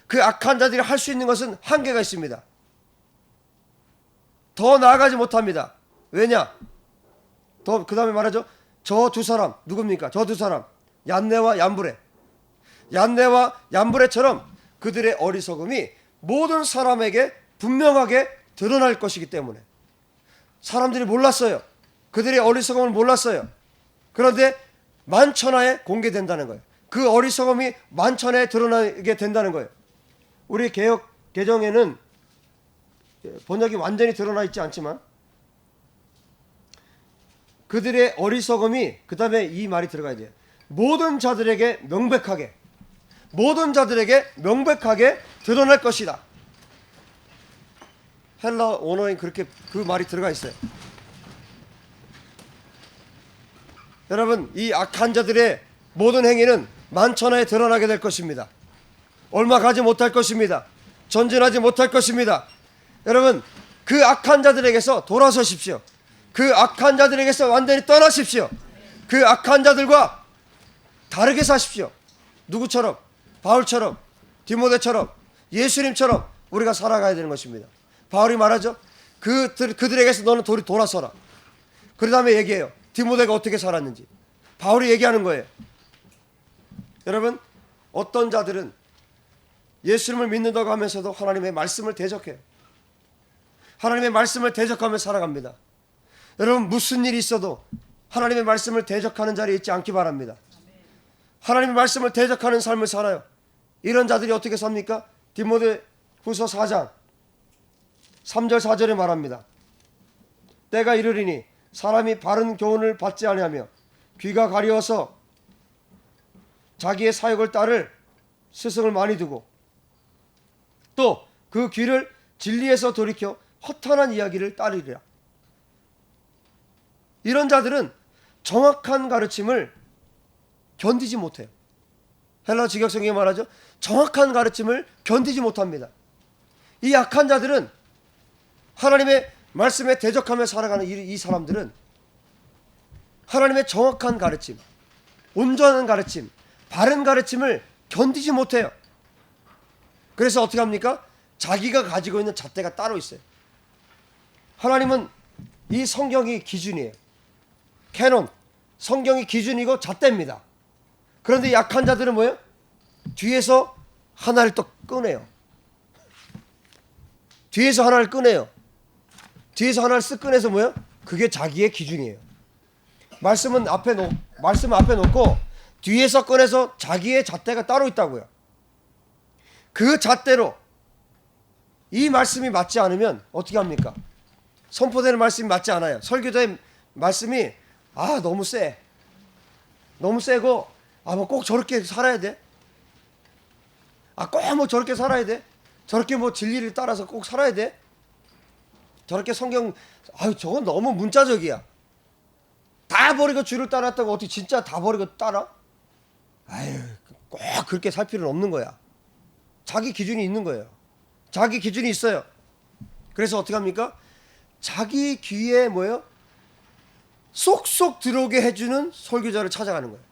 그 악한 자들이 할 수 있는 것은 한계가 있습니다. 더 나아가지 못합니다. 왜냐? 그 다음에 말하죠. 저 두 사람 누굽니까? 저 두 사람 얀네와 얀브레. 얀네와 얀브레처럼 그들의 어리석음이 모든 사람에게 분명하게 드러날 것이기 때문에 사람들이 몰랐어요. 그들의 어리석음을 몰랐어요. 그런데 만천하에 공개된다는 거예요. 그 어리석음이 만천하에 드러나게 된다는 거예요. 우리 개역 개정에는 번역이 완전히 드러나 있지 않지만 그들의 어리석음이, 그 다음에 이 말이 들어가야 돼요. 모든 자들에게 명백하게 드러날 것이다. 헬라 원어에 그렇게 그 말이 들어가 있어요. 여러분, 이 악한 자들의 모든 행위는 만천하에 드러나게 될 것입니다. 얼마 가지 못할 것입니다. 전진하지 못할 것입니다. 여러분, 그 악한 자들에게서 돌아서십시오. 그 악한 자들에게서 완전히 떠나십시오. 그 악한 자들과 다르게 사십시오. 누구처럼? 바울처럼, 디모데처럼, 예수님처럼 우리가 살아가야 되는 것입니다. 바울이 말하죠. 그들에게서 너는 돌아서라. 그 다음에 얘기해요. 디모데가 어떻게 살았는지. 바울이 얘기하는 거예요. 여러분, 어떤 자들은 예수님을 믿는다고 하면서도 하나님의 말씀을 대적해요. 하나님의 말씀을 대적하며 살아갑니다. 여러분, 무슨 일이 있어도 하나님의 말씀을 대적하는 자리에 있지 않기 바랍니다. 하나님의 말씀을 대적하는 삶을 살아요. 이런 자들이 어떻게 삽니까? 디모데 후서 4장 3절 4절에 말합니다. 때가 이르리니 사람이 바른 교훈을 받지 아니하며 귀가 가려워서 자기의 사욕을 따를 스승을 많이 두고 또 그 귀를 진리에서 돌이켜 허탄한 이야기를 따르리라. 이런 자들은 정확한 가르침을 견디지 못해요. 헬라 직역성경에 말하죠. 정확한 가르침을 견디지 못합니다. 이 약한 자들은 하나님의 말씀에 대적하며 살아가는 이 사람들은 하나님의 정확한 가르침, 온전한 가르침, 바른 가르침을 견디지 못해요. 그래서 어떻게 합니까? 자기가 가지고 있는 잣대가 따로 있어요. 하나님은 이 성경이 기준이에요. 캐논, 성경이 기준이고 잣대입니다. 그런데 약한 자들은 뭐예요? 뒤에서 하나를 또 꺼내요. 뒤에서 하나를 꺼내요. 뒤에서 하나를 쓱 꺼내서 뭐예요? 그게 자기의 기준이에요. 말씀은 앞에 놓고 뒤에서 꺼내서 자기의 잣대가 따로 있다고요. 그 잣대로 이 말씀이 맞지 않으면 어떻게 합니까? 선포되는 말씀이 맞지 않아요. 설교자의 말씀이 너무 세. 너무 세고 뭐 꼭 저렇게 살아야 돼. 꼭 뭐 저렇게 살아야 돼. 저렇게 뭐 진리를 따라서 꼭 살아야 돼. 저렇게 성경 저건 너무 문자적이야. 다 버리고 주를 따랐다고 어떻게 진짜 다 버리고 따라? 꼭 그렇게 살 필요는 없는 거야. 자기 기준이 있는 거예요. 자기 기준이 있어요. 그래서 어떻게 합니까? 자기 귀에 뭐예요? 쏙쏙 들어오게 해주는 설교자를 찾아가는 거예요.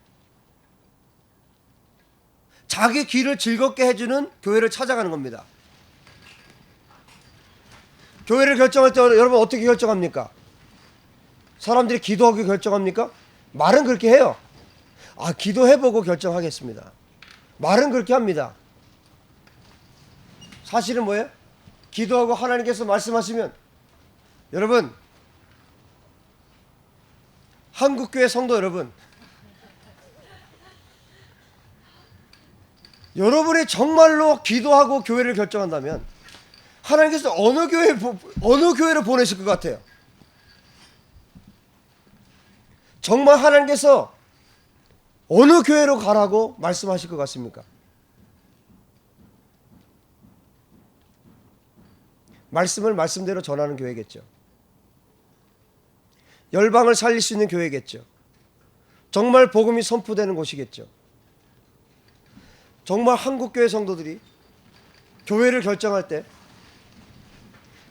자기 귀를 즐겁게 해주는 교회를 찾아가는 겁니다. 교회를 결정할 때 여러분 어떻게 결정합니까? 사람들이 기도하고 결정합니까? 말은 그렇게 해요. 기도해보고 결정하겠습니다. 말은 그렇게 합니다. 사실은 뭐예요? 기도하고 하나님께서 말씀하시면 여러분, 한국교회 성도 여러분, 여러분이 정말로 기도하고 교회를 결정한다면 하나님께서 어느 교회를 보내실 것 같아요? 정말 하나님께서 어느 교회로 가라고 말씀하실 것 같습니까? 말씀을 말씀대로 전하는 교회겠죠. 열방을 살릴 수 있는 교회겠죠. 정말 복음이 선포되는 곳이겠죠. 정말 한국교회 성도들이 교회를 결정할 때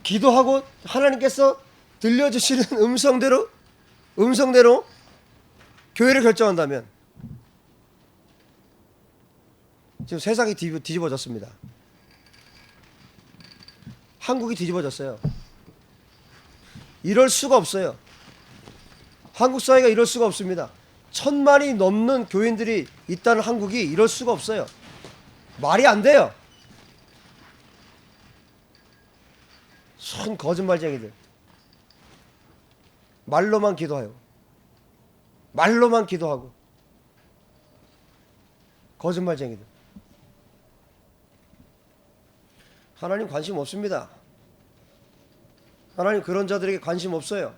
기도하고 하나님께서 들려주시는 음성대로 교회를 결정한다면 지금 세상이 뒤집어졌습니다. 한국이 뒤집어졌어요. 이럴 수가 없어요. 한국 사회가 이럴 수가 없습니다. 1000만이 넘는 교인들이 있다는 한국이 이럴 수가 없어요. 말이 안 돼요. 손 거짓말쟁이들. 말로만 기도해요. 말로만 기도하고 거짓말쟁이들. 하나님 관심 없습니다. 하나님 그런 자들에게 관심 없어요.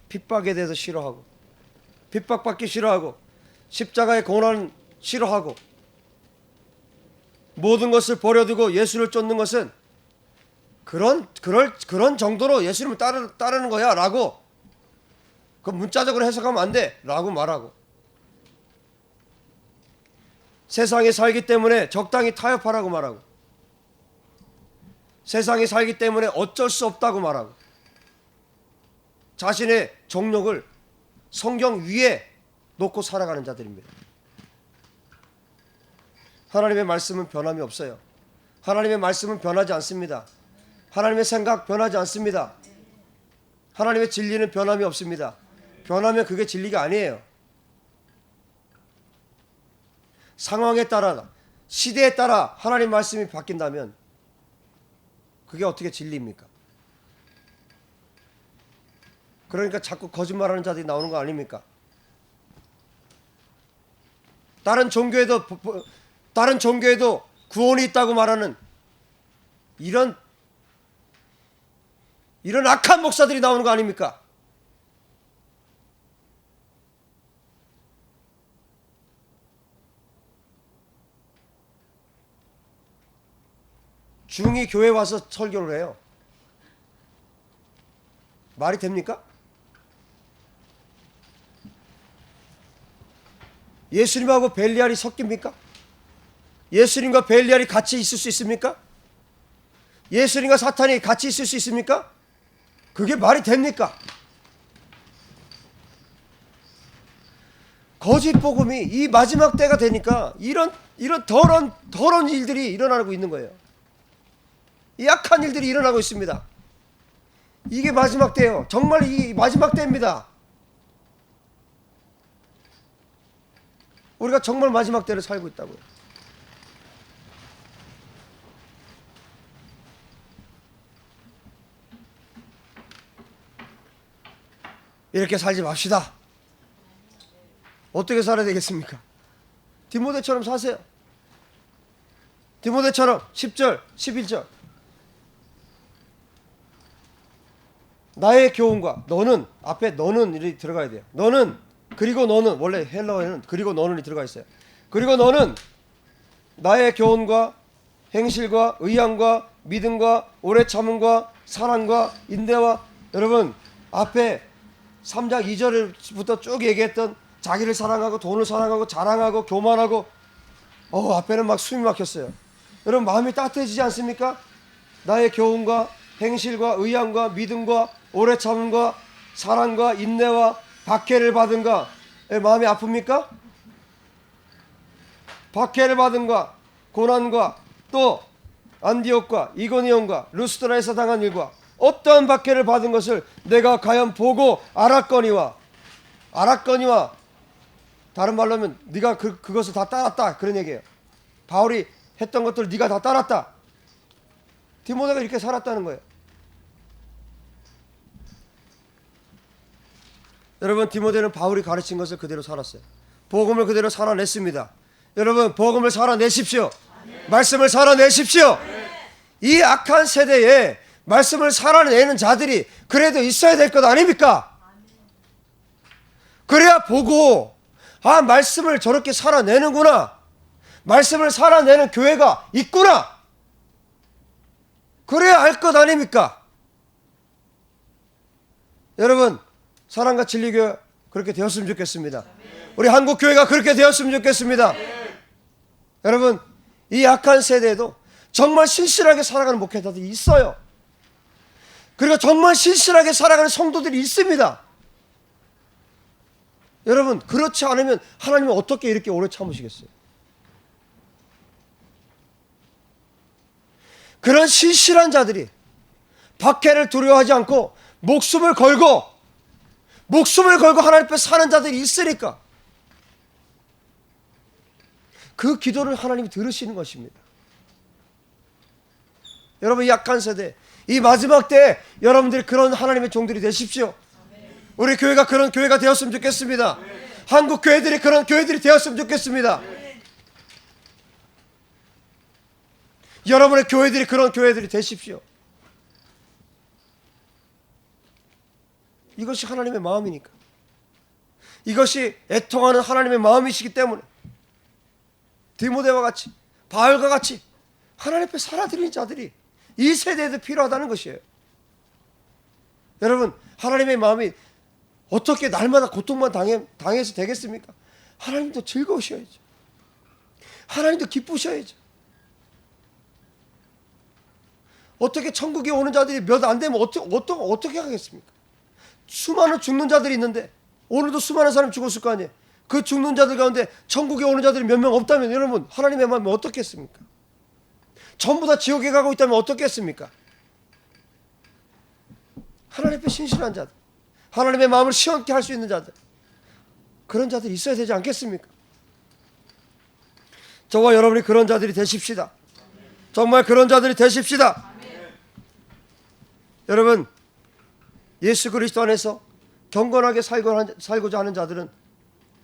핍박에 대해서 싫어하고 핍박받기 싫어하고 십자가의 고난 싫어하고 모든 것을 버려두고 예수를 쫓는 것은 그런 정도로 예수님을 따르는 거야 라고 그 문자적으로 해석하면 안 돼 라고 말하고 세상에 살기 때문에 적당히 타협하라고 말하고 세상에 살기 때문에 어쩔 수 없다고 말하고 자신의 정욕을 성경 위에 놓고 살아가는 자들입니다. 하나님의 말씀은 변함이 없어요. 하나님의 말씀은 변하지 않습니다. 하나님의 생각 변하지 않습니다. 하나님의 진리는 변함이 없습니다. 변하면 그게 진리가 아니에요. 상황에 따라, 시대에 따라 하나님 말씀이 바뀐다면 그게 어떻게 진리입니까? 그러니까 자꾸 거짓말하는 자들이 나오는 거 아닙니까? 다른 종교에도 구원이 있다고 말하는 이런 악한 목사들이 나오는 거 아닙니까? 중이 교회 와서 설교를 해요. 말이 됩니까? 예수님하고 벨리알이 섞입니까? 예수님과 벨리알이 같이 있을 수 있습니까? 예수님과 사탄이 같이 있을 수 있습니까? 그게 말이 됩니까? 거짓 복음이 이 마지막 때가 되니까 이런 더러운 일들이 일어나고 있는 거예요. 이 악한 일들이 일어나고 있습니다. 이게 마지막 때예요. 정말 이 마지막 때입니다. 우리가 정말 마지막 때를 살고 있다고요. 이렇게 살지 맙시다. 어떻게 살아야 되겠습니까? 디모데처럼 사세요. 디모데처럼 10절, 11절. 나의 교훈과 너는, 앞에 너는 이 들어가야 돼요. 너는, 그리고 너는, 원래 헬라어에는 그리고 너는이 들어가 있어요. 그리고 너는 나의 교훈과 행실과 의향과 믿음과 오래 참음과 사랑과 인내와, 여러분 앞에 3장 2절부터 쭉 얘기했던 자기를 사랑하고 돈을 사랑하고 자랑하고 교만하고, 앞에는 막 숨이 막혔어요. 여러분 마음이 따뜻해지지 않습니까? 나의 교훈과 행실과 의향과 믿음과 오래 참음과 사랑과 인내와 박해를 받은가, 마음이 아픕니까? 박해를 받은가, 고난과 또 안디옥과 이고니온과 루스드라에서 당한 일과 어떠한 박해를 받은 것을 내가 과연 보고 알았거니와, 다른 말로 하면 네가 그것을 다 따랐다, 그런 얘기예요. 바울이 했던 것들을 네가 다 따랐다. 디모데가 이렇게 살았다는 거예요. 여러분, 디모데는 바울이 가르친 것을 그대로 살았어요. 복음을 그대로 살아냈습니다. 여러분, 복음을 살아내십시오. 말씀을 살아내십시오. 이 악한 세대에 말씀을 살아내는 자들이 그래도 있어야 될 것 아닙니까? 그래야 보고, 말씀을 저렇게 살아내는구나, 말씀을 살아내는 교회가 있구나, 그래야 알 것 아닙니까? 여러분, 사랑과 진리교회 그렇게 되었으면 좋겠습니다. 우리 한국교회가 그렇게 되었으면 좋겠습니다. 여러분, 이 악한 세대에도 정말 신실하게 살아가는 목회자들이 있어요. 그리고 정말 신실하게 살아가는 성도들이 있습니다. 여러분, 그렇지 않으면 하나님은 어떻게 이렇게 오래 참으시겠어요? 그런 신실한 자들이 박해를 두려워하지 않고 목숨을 걸고 하나님 앞에 사는 자들이 있으니까 그 기도를 하나님이 들으시는 것입니다. 여러분, 이 약한 세대, 이 마지막 때에 여러분들이 그런 하나님의 종들이 되십시오. 우리 교회가 그런 교회가 되었으면 좋겠습니다. 한국 교회들이 그런 교회들이 되었으면 좋겠습니다. 여러분의 교회들이 그런 교회들이 되십시오. 이것이 하나님의 마음이니까. 이것이 애통하는 하나님의 마음이시기 때문에 디모데와 같이, 바울과 같이 하나님 앞에 살아드리는 자들이 이 세대에도 필요하다는 것이에요. 여러분, 하나님의 마음이 어떻게 날마다 고통만 당해서 되겠습니까? 하나님도 즐거우셔야죠. 하나님도 기쁘셔야죠. 어떻게 천국에 오는 자들이 몇 안 되면 어떻게 하겠습니까? 수많은 죽는 자들이 있는데 오늘도 수많은 사람이 죽었을 거 아니에요. 그 죽는 자들 가운데 천국에 오는 자들이 몇 명 없다면 여러분 하나님의 마음이 어떻겠습니까? 전부 다 지옥에 가고 있다면 어떻겠습니까? 하나님 앞에 신실한 자들, 하나님의 마음을 시원케 할 수 있는 자들, 그런 자들이 있어야 되지 않겠습니까? 저와 여러분이 그런 자들이 되십시다. 정말 그런 자들이 되십시다. 여러분, 예수 그리스도 안에서 경건하게 살고자 하는 자들은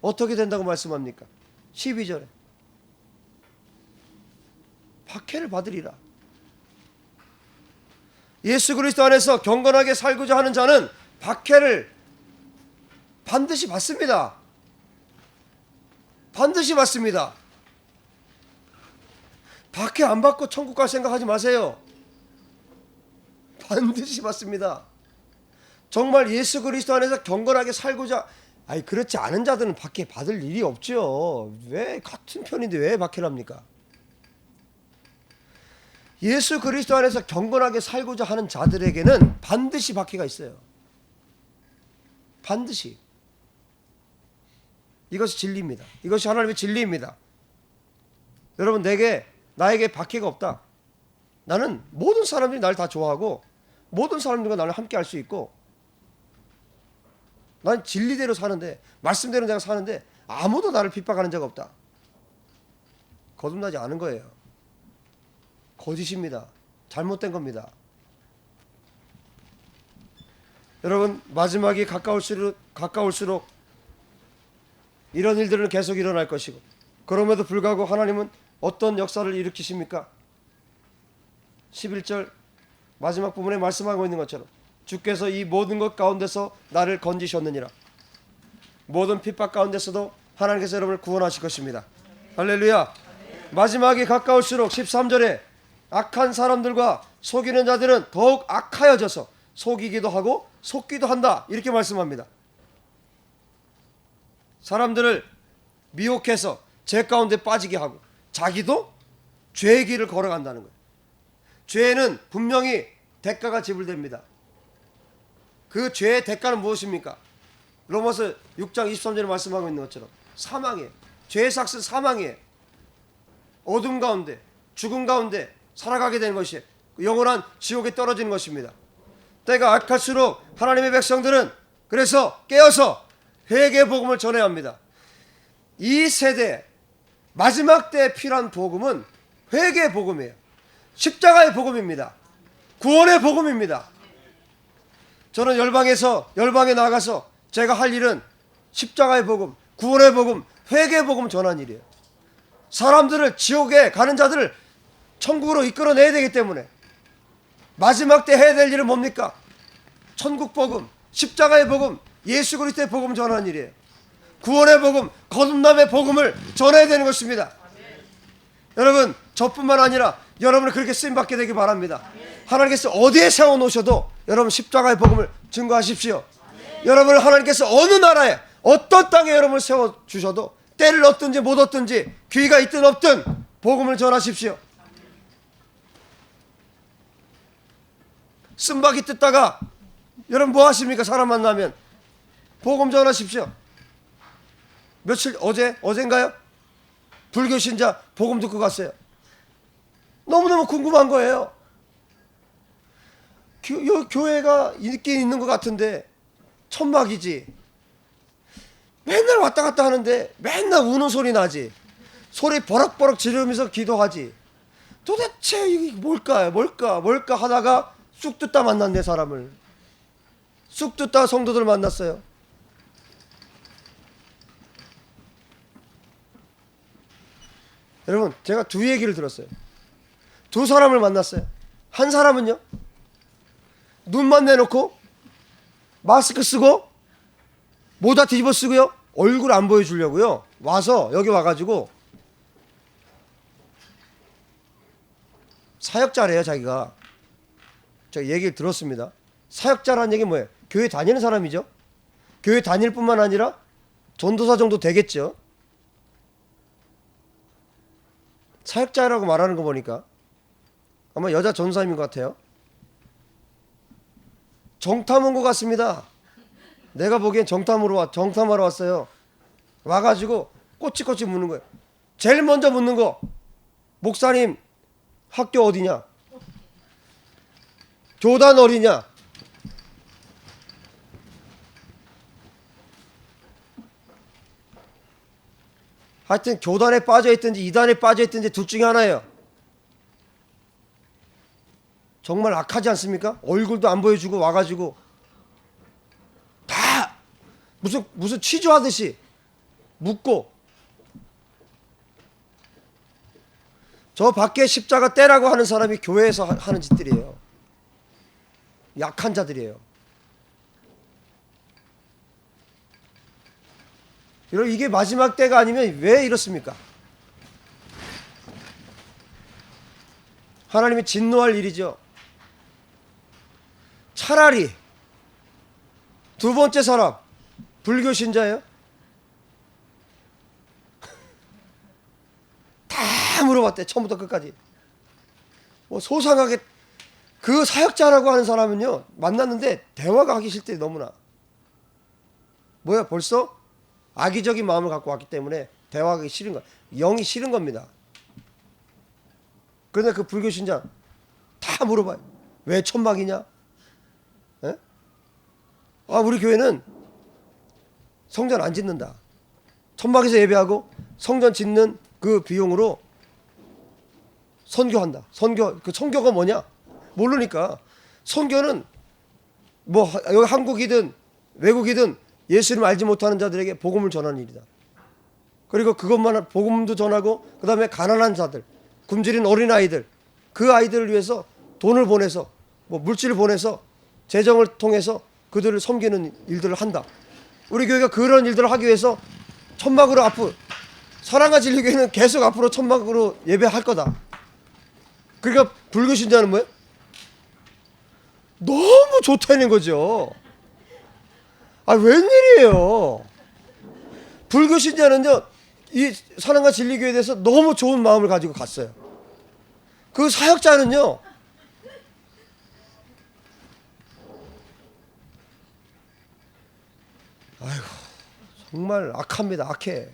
어떻게 된다고 말씀합니까? 12절에 박해를 받으리라. 예수 그리스도 안에서 경건하게 살고자 하는 자는 박해를 반드시 받습니다. 반드시 받습니다. 박해 안 받고 천국 갈 생각하지 마세요. 반드시 받습니다. 정말 예수 그리스도 안에서 경건하게 살고자, 그렇지 않은 자들은 박해 받을 일이 없죠. 왜 같은 편인데 왜 박해를 합니까? 예수 그리스도 안에서 경건하게 살고자 하는 자들에게는 반드시 박해가 있어요. 반드시. 이것이 진리입니다. 이것이 하나님의 진리입니다. 여러분, 나에게 박해가 없다. 나는 모든 사람들이 나를 다 좋아하고 모든 사람들과 나를 함께 할 수 있고 난 진리대로 사는데, 말씀대로 내가 사는데 아무도 나를 핍박하는 적 없다. 거듭나지 않은 거예요. 거짓입니다. 잘못된 겁니다. 여러분, 마지막이 가까울수록 이런 일들은 계속 일어날 것이고, 그럼에도 불구하고 하나님은 어떤 역사를 일으키십니까? 11절 마지막 부분에 말씀하고 있는 것처럼 주께서 이 모든 것 가운데서 나를 건지셨느니라. 모든 핍박 가운데서도 하나님께서 여러분을 구원하실 것입니다. 할렐루야. 마지막이 가까울수록 13절에 악한 사람들과 속이는 자들은 더욱 악하여져서 속이기도 하고 속기도 한다, 이렇게 말씀합니다. 사람들을 미혹해서 죄 가운데 빠지게 하고 자기도 죄의 길을 걸어간다는 거예요. 죄는 분명히 대가가 지불됩니다. 그 죄의 대가는 무엇입니까? 로마서 6장 23절에 말씀하고 있는 것처럼 사망이에요. 죄의 삭은 사망이에요. 어둠 가운데, 죽음 가운데 살아가게 되는 것이 영원한 지옥에 떨어지는 것입니다. 때가 악할수록 하나님의 백성들은 그래서 깨어서 회개의 복음을 전해야 합니다. 이 세대 마지막 때에 필요한 복음은 회개의 복음이에요. 십자가의 복음입니다. 구원의 복음입니다. 저는 열방에 나가서 제가 할 일은 십자가의 복음, 구원의 복음, 회개의 복음 전하는 일이에요. 사람들을, 지옥에 가는 자들을 천국으로 이끌어내야 되기 때문에 마지막 때 해야 될 일은 뭡니까? 천국 복음, 십자가의 복음, 예수 그리스도의 복음 전하는 일이에요. 구원의 복음, 거듭남의 복음을 전해야 되는 것입니다. 여러분, 저뿐만 아니라 여러분을 그렇게 쓰임받게 되기 바랍니다. 하나님께서 어디에 세워놓으셔도 여러분 십자가의 복음을 증거하십시오. 여러분을 하나님께서 어느 나라에 어떤 땅에 여러분을 세워주셔도 때를 얻든지 못 얻든지 귀가 있든 없든 복음을 전하십시오. 쓴바귀 뜯다가 여러분 뭐 하십니까? 사람 만나면 복음 전하십시오. 어젠가요? 불교 신자 복음 듣고 갔어요. 너무너무 궁금한 거예요. 교회가 있긴 있는 것 같은데 천막이지. 맨날 왔다 갔다 하는데 맨날 우는 소리 나지. 소리 버럭버럭 지르면서 기도하지. 도대체 이게 뭘까 하다가 쑥 듣다 만났네. 사람을 쑥 듣다 성도들 만났어요. 여러분, 제가 두 얘기를 들었어요. 두 사람을 만났어요. 한 사람은요, 눈만 내놓고 마스크 쓰고 모자 뒤집어 쓰고요, 얼굴 안 보여주려고요, 여기 와가지고 사역자래요. 자기가. 제가 얘기를 들었습니다. 사역자라는 얘기 뭐예요? 교회 다니는 사람이죠. 교회 다닐 뿐만 아니라 전도사 정도 되겠죠. 사역자라고 말하는 거 보니까 아마 여자 전사님인 것 같아요. 정탐 온 것 같습니다. 내가 보기엔 정탐하러 왔어요. 와가지고 꼬치꼬치 묻는 거예요. 제일 먼저 묻는 거, 목사님 학교 어디냐? 교단 어디냐? 하여튼 교단에 빠져있든지 이단에 빠져있든지 둘 중에 하나예요. 정말 악하지 않습니까? 얼굴도 안 보여주고 와가지고 다 무슨 취조하듯이 묻고, 저 밖에 십자가 떼라고 하는 사람이 교회에서 하는 짓들이에요. 약한 자들이에요. 여러분, 이게 마지막 때가 아니면 왜 이렇습니까? 하나님이 진노할 일이죠. 차라리 두 번째 사람, 불교 신자예요? 다 물어봤대, 처음부터 끝까지. 뭐 소상하게. 그 사역자라고 하는 사람은요, 만났는데 대화가 하기 싫대. 너무나 뭐야, 벌써 악의적인 마음을 갖고 왔기 때문에 대화하기 싫은 거야. 영이 싫은 겁니다. 그런데 그 불교 신자 다 물어봐요. 왜 천막이냐? 에? 아, 우리 교회는 성전 안 짓는다. 천막에서 예배하고 성전 짓는 그 비용으로 선교한다. 그 선교가 뭐냐? 모르니까. 선교는 뭐 여기 한국이든 외국이든 예수님 알지 못하는 자들에게 복음을 전하는 일이다. 그리고 그것만 복음도 전하고, 그 다음에 가난한 자들, 굶주린 어린아이들, 그 아이들을 위해서 돈을 보내서, 뭐 물질을 보내서, 재정을 통해서 그들을 섬기는 일들을 한다. 우리 교회가 그런 일들을 하기 위해서 천막으로 앞으로, 사랑과 진리 교회는 계속 앞으로 천막으로 예배할 거다. 그러니까 불교 신자는 뭐예요? 너무 좋다는 거죠. 아, 웬일이에요? 불교 신자는요, 이 사랑과 진리교회에 대해서 너무 좋은 마음을 가지고 갔어요. 그 사역자는요, 아이고, 정말 악합니다. 악해.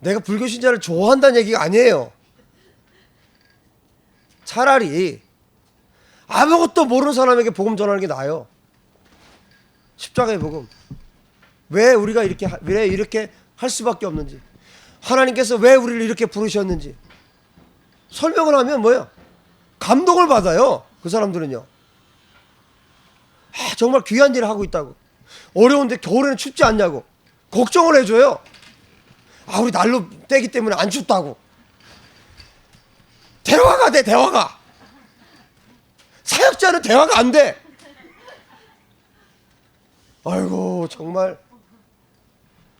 내가 불교 신자를 좋아한다는 얘기가 아니에요. 차라리 아무것도 모르는 사람에게 복음 전하는 게 나아요. 십자가의 복음. 왜 우리가 왜 이렇게 할 수밖에 없는지, 하나님께서 왜 우리를 이렇게 부르셨는지 설명을 하면 뭐예요? 감동을 받아요. 그 사람들은요. 아, 정말 귀한 일을 하고 있다고. 어려운데 겨울에는 춥지 않냐고 걱정을 해줘요. 아, 우리 난로 떼기 때문에 안 춥다고. 대화가 돼, 대화가. 사역자는 대화가 안 돼. 아이고, 정말.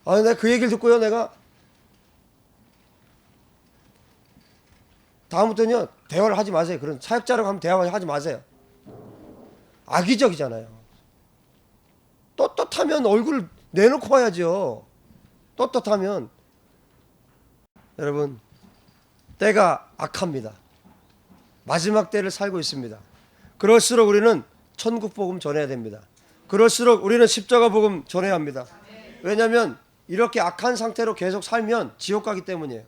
아, 내가 그 얘기를 듣고요, 내가 다음부터는요, 대화를 하지 마세요. 그런 사역자라고 하면 대화를 하지 마세요. 악의적이잖아요. 떳떳하면 얼굴 내놓고 와야죠. 떳떳하면. 여러분, 때가 악합니다. 마지막 때를 살고 있습니다. 그럴수록 우리는 천국 복음 전해야 됩니다. 그럴수록 우리는 십자가 복음 전해야 합니다. 왜냐하면 이렇게 악한 상태로 계속 살면 지옥 가기 때문이에요.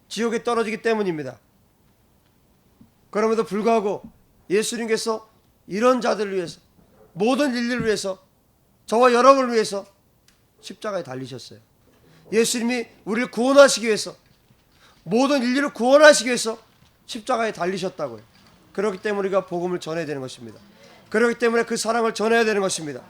지옥에 떨어지기 때문입니다. 그럼에도 불구하고 예수님께서 이런 자들을 위해서, 모든 인류를 위해서, 저와 여러분을 위해서 십자가에 달리셨어요. 예수님이 우리를 구원하시기 위해서, 모든 인류를 구원하시기 위해서 십자가에 달리셨다고요. 그렇기 때문에 우리가 복음을 전해야 되는 것입니다. 그렇기 때문에 그 사랑을 전해야 되는 것입니다.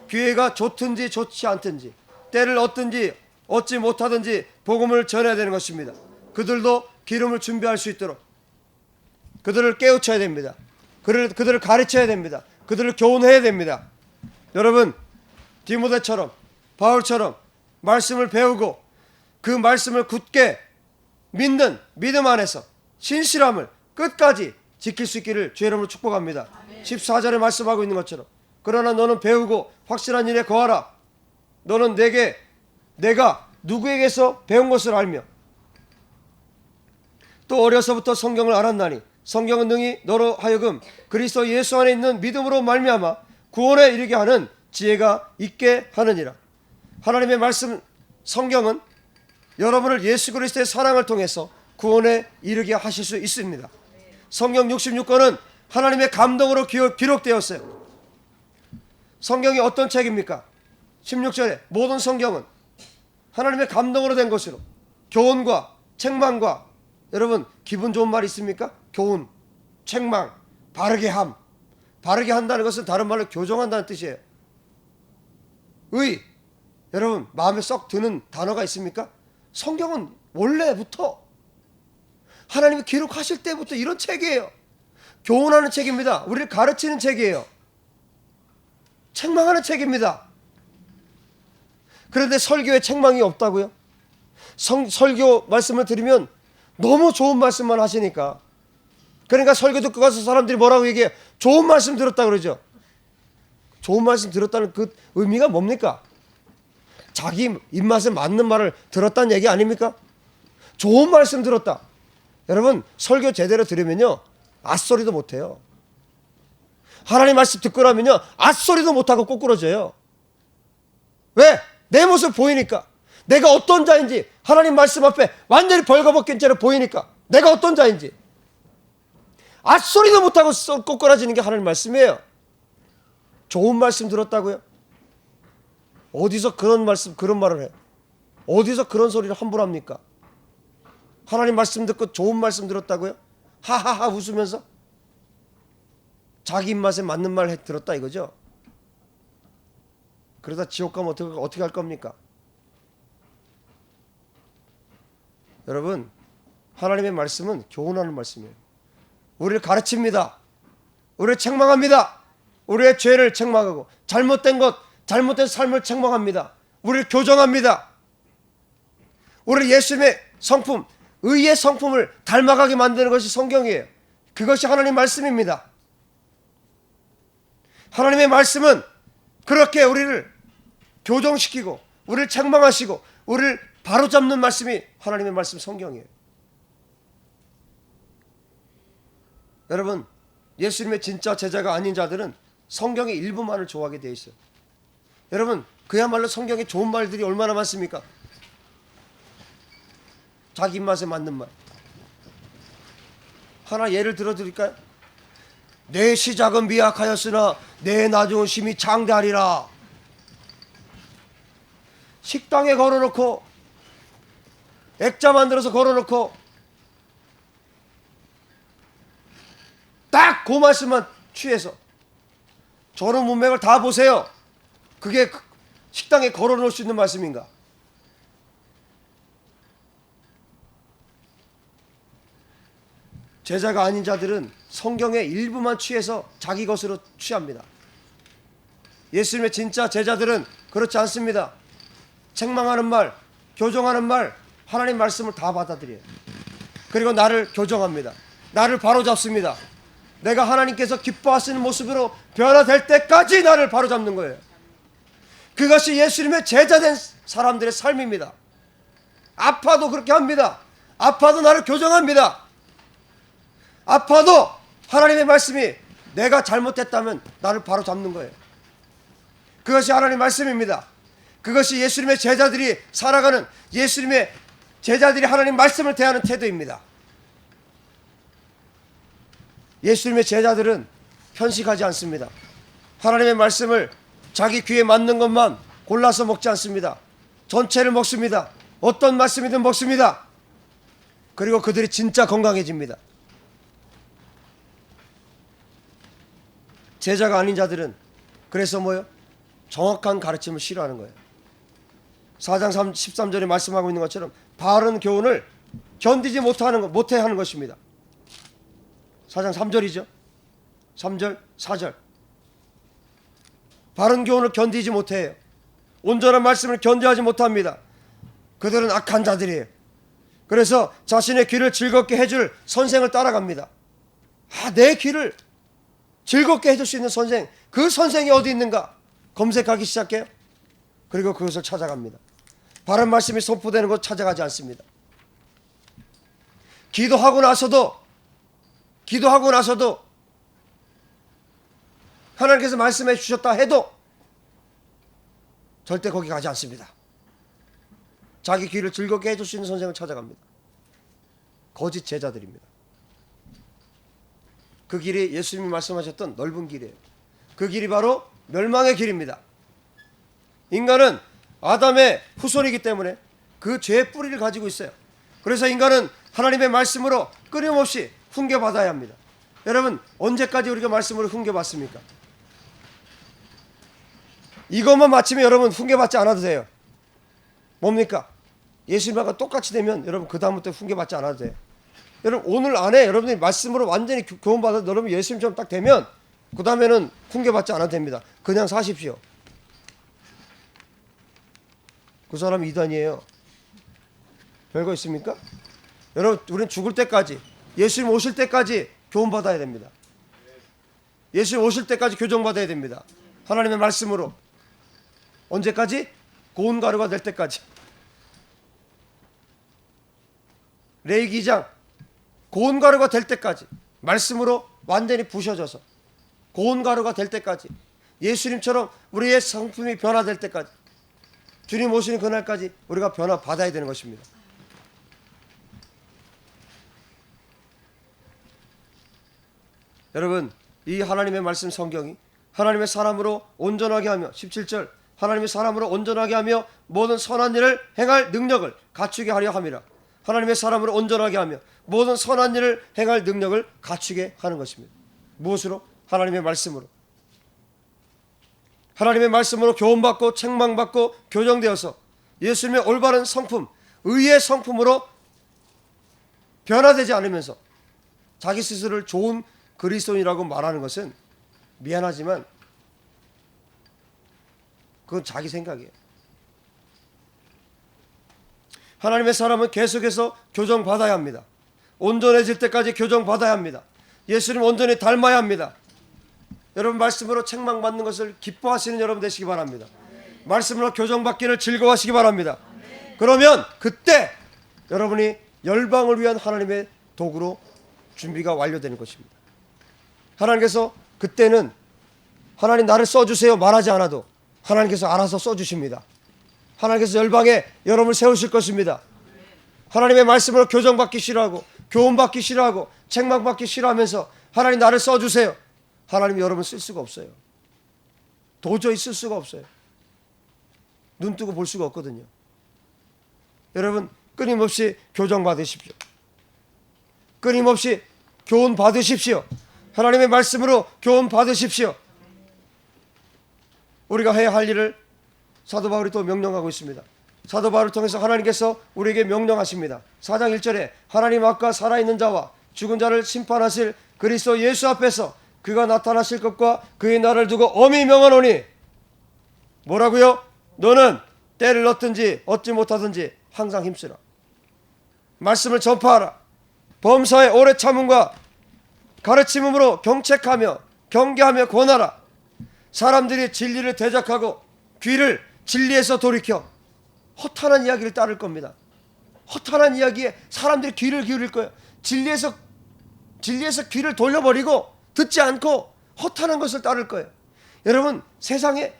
기회가 좋든지 좋지 않든지, 때를 얻든지 얻지 못하든지 복음을 전해야 되는 것입니다. 그들도 기름을 준비할 수 있도록 그들을 깨우쳐야 됩니다. 그들을 가르쳐야 됩니다. 그들을 교훈해야 됩니다. 여러분, 디모데처럼, 바울처럼 말씀을 배우고 그 말씀을 굳게 믿는 믿음 안에서 신실함을 끝까지 지킬 수 있기를 주의 이름으로 축복합니다. 14절에 말씀하고 있는 것처럼, 그러나 너는 배우고 확실한 일에 거하라. 너는 내가 누구에게서 배운 것을 알며 또 어려서부터 성경을 알았나니 성경은 능히 너로 하여금 그리스도 예수 안에 있는 믿음으로 말미암아 구원에 이르게 하는 지혜가 있게 하느니라. 하나님의 말씀 성경은 여러분을 예수 그리스도의 사랑을 통해서 구원에 이르게 하실 수 있습니다. 성경 66권은 하나님의 감동으로 기록되었어요. 성경이 어떤 책입니까? 16절에 모든 성경은 하나님의 감동으로 된 것으로 교훈과 책망과, 여러분 기분 좋은 말 있습니까? 교훈, 책망, 바르게 함. 바르게 한다는 것은 다른 말로 교정한다는 뜻이에요. 여러분 마음에 썩 드는 단어가 있습니까? 성경은 원래부터 하나님이 기록하실 때부터 이런 책이에요. 교훈하는 책입니다. 우리를 가르치는 책이에요. 책망하는 책입니다. 그런데 설교에 책망이 없다고요? 설교 말씀을 드리면 너무 좋은 말씀만 하시니까, 그러니까 설교 듣고 가서 사람들이 뭐라고 얘기해요? 좋은 말씀 들었다 그러죠. 좋은 말씀 들었다는 그 의미가 뭡니까? 자기 입맛에 맞는 말을 들었다는 얘기 아닙니까? 좋은 말씀 들었다. 여러분 설교 제대로 들으면요 앗소리도 못해요. 하나님 말씀 듣고 나면요 앗소리도 못하고 꼬꾸러져요. 왜? 내 모습 보이니까, 내가 어떤 자인지 하나님 말씀 앞에 완전히 벌거벗긴 채로 보이니까 내가 어떤 자인지 앗소리도 못하고 꼬꾸라지는 게 하나님 말씀이에요. 좋은 말씀 들었다고요? 어디서 그런 말을 해? 어디서 그런 소리를 함부로 합니까? 하나님 말씀 듣고 좋은 말씀 들었다고요? 하하하 웃으면서 자기 입맛에 맞는 말 들었다 이거죠. 그러다 지옥 가면 어떻게 할 겁니까? 여러분 하나님의 말씀은 교훈하는 말씀이에요. 우리를 가르칩니다. 우리를 책망합니다. 우리의 죄를 책망하고 잘못된 삶을 책망합니다. 우리를 교정합니다. 우리 예수님의 성품, 의의 성품을 닮아가게 만드는 것이 성경이에요. 그것이 하나님 말씀입니다. 하나님의 말씀은 그렇게 우리를 교정시키고 우리를 책망하시고 우리를 바로잡는 말씀이 하나님의 말씀 성경이에요. 여러분 예수님의 진짜 제자가 아닌 자들은 성경의 일부만을 좋아하게 되어 있어요. 여러분 그야말로 성경에 좋은 말들이 얼마나 많습니까? 자기 입맛에 맞는 말. 하나 예를 들어 드릴까요? 내 시작은 미약하였으나 내 나중은 심히 장대하리라. 식당에 걸어놓고 액자 만들어서 걸어놓고 딱 그 말씀만 취해서 저런 문맥을 다 보세요. 그게 식당에 걸어놓을 수 있는 말씀인가? 제자가 아닌 자들은 성경의 일부만 취해서 자기 것으로 취합니다. 예수님의 진짜 제자들은 그렇지 않습니다. 책망하는 말, 교정하는 말, 하나님 말씀을 다 받아들여요. 그리고 나를 교정합니다. 나를 바로잡습니다. 내가 하나님께서 기뻐하시는 모습으로 변화될 때까지 나를 바로잡는 거예요. 그것이 예수님의 제자된 사람들의 삶입니다. 아파도 그렇게 합니다. 아파도 나를 교정합니다. 아파도 하나님의 말씀이 내가 잘못했다면 나를 바로잡는 거예요. 그것이 하나님의 말씀입니다. 그것이 예수님의 제자들이 살아가는, 예수님의 제자들이 하나님 말씀을 대하는 태도입니다. 예수님의 제자들은 편식하지 않습니다. 하나님의 말씀을 자기 귀에 맞는 것만 골라서 먹지 않습니다. 전체를 먹습니다. 어떤 말씀이든 먹습니다. 그리고 그들이 진짜 건강해집니다. 제자가 아닌 자들은 그래서 뭐요? 정확한 가르침을 싫어하는 거예요. 4장 13절에 말씀하고 있는 것처럼 바른 교훈을 견디지 못해 하는 것입니다. 4장 3절이죠. 3절, 4절. 바른 교훈을 견디지 못해요. 온전한 말씀을 견디하지 못합니다. 그들은 악한 자들이에요. 그래서 자신의 귀를 즐겁게 해줄 선생을 따라갑니다. 내 귀를 즐겁게 해줄 수 있는 선생, 그 선생이 어디 있는가 검색하기 시작해요. 그리고 그것을 찾아갑니다. 바른 말씀이 선포되는 곳 찾아가지 않습니다. 기도하고 나서도 하나님께서 말씀해 주셨다 해도 절대 거기 가지 않습니다. 자기 귀를 즐겁게 해줄 수 있는 선생을 찾아갑니다. 거짓 제자들입니다. 그 길이 예수님이 말씀하셨던 넓은 길이에요. 그 길이 바로 멸망의 길입니다. 인간은 아담의 후손이기 때문에 그 죄의 뿌리를 가지고 있어요. 그래서 인간은 하나님의 말씀으로 끊임없이 훈계받아야 합니다. 여러분, 언제까지 우리가 말씀으로 훈계받습니까? 이것만 마치면 여러분 훈계받지 않아도 돼요. 뭡니까? 예수님과 똑같이 되면 여러분 그 다음부터 훈계받지 않아도 돼요. 여러분 오늘 안에 여러분들이 말씀으로 완전히 교훈받아서 여러분 예수님처럼 딱 되면 그 다음에는 훈계받지 않아도 됩니다. 그냥 사십시오. 그 사람이 이단이에요. 별거 있습니까? 여러분 우리는 죽을 때까지, 예수님 오실 때까지 교훈받아야 됩니다. 예수님 오실 때까지 교정받아야 됩니다. 하나님의 말씀으로. 언제까지? 고운 가루가 될 때까지. 레위기 2장 고운 가루가 될 때까지, 말씀으로 완전히 부셔져서 고운 가루가 될 때까지, 예수님처럼 우리의 성품이 변화될 때까지, 주님 오시는 그날까지 우리가 변화받아야 되는 것입니다. 여러분, 이 하나님의 말씀 성경이 하나님의 사람으로 온전하게 하며, 17절, 하나님의 사람으로 온전하게 하며 모든 선한 일을 행할 능력을 갖추게 하려 함이라. 하나님의 사람으로 온전하게 하며 모든 선한 일을 행할 능력을 갖추게 하는 것입니다. 무엇으로? 하나님의 말씀으로. 하나님의 말씀으로 교훈받고 책망받고 교정되어서 예수님의 올바른 성품, 의의 성품으로 변화되지 않으면서 자기 스스로를 좋은 그리스도인이라고 말하는 것은 미안하지만 그건 자기 생각이에요. 하나님의 사람은 계속해서 교정받아야 합니다. 온전해질 때까지 교정받아야 합니다. 예수님 온전히 닮아야 합니다. 여러분 말씀으로 책망받는 것을 기뻐하시는 여러분 되시기 바랍니다. 말씀으로 교정받기를 즐거워하시기 바랍니다. 그러면 그때 여러분이 열방을 위한 하나님의 도구로 준비가 완료되는 것입니다. 하나님께서 그때는 하나님 나를 써주세요 말하지 않아도 하나님께서 알아서 써주십니다. 하나님께서 열방에 여러분을 세우실 것입니다. 하나님의 말씀으로 교정받기 싫어하고 교훈받기 싫어하고 책망받기 싫어하면서 하나님 나를 써주세요. 하나님이 여러분 쓸 수가 없어요. 도저히 쓸 수가 없어요. 눈 뜨고 볼 수가 없거든요. 여러분 끊임없이 교정받으십시오. 끊임없이 교훈 받으십시오. 하나님의 말씀으로 교훈 받으십시오. 우리가 해야 할 일을 사도 바울이 또 명령하고 있습니다. 사도 바울을 통해서 하나님께서 우리에게 명령하십니다. 4장 1절에 하나님 앞과 살아있는 자와 죽은 자를 심판하실 그리스도 예수 앞에서 그가 나타나실 것과 그의 날을 두고 엄히 명하노니 뭐라고요? 너는 때를 얻든지 얻지 못하든지 항상 힘쓰라. 말씀을 전파하라. 범사에 오래 참음과 가르침으로 경책하며 경계하며 권하라. 사람들이 진리를 대적하고 귀를 진리에서 돌이켜 허탄한 이야기를 따를 겁니다. 허탄한 이야기에 사람들이 귀를 기울일 거예요. 진리에서 귀를 돌려버리고 듣지 않고 허탄한 것을 따를 거예요. 여러분 세상에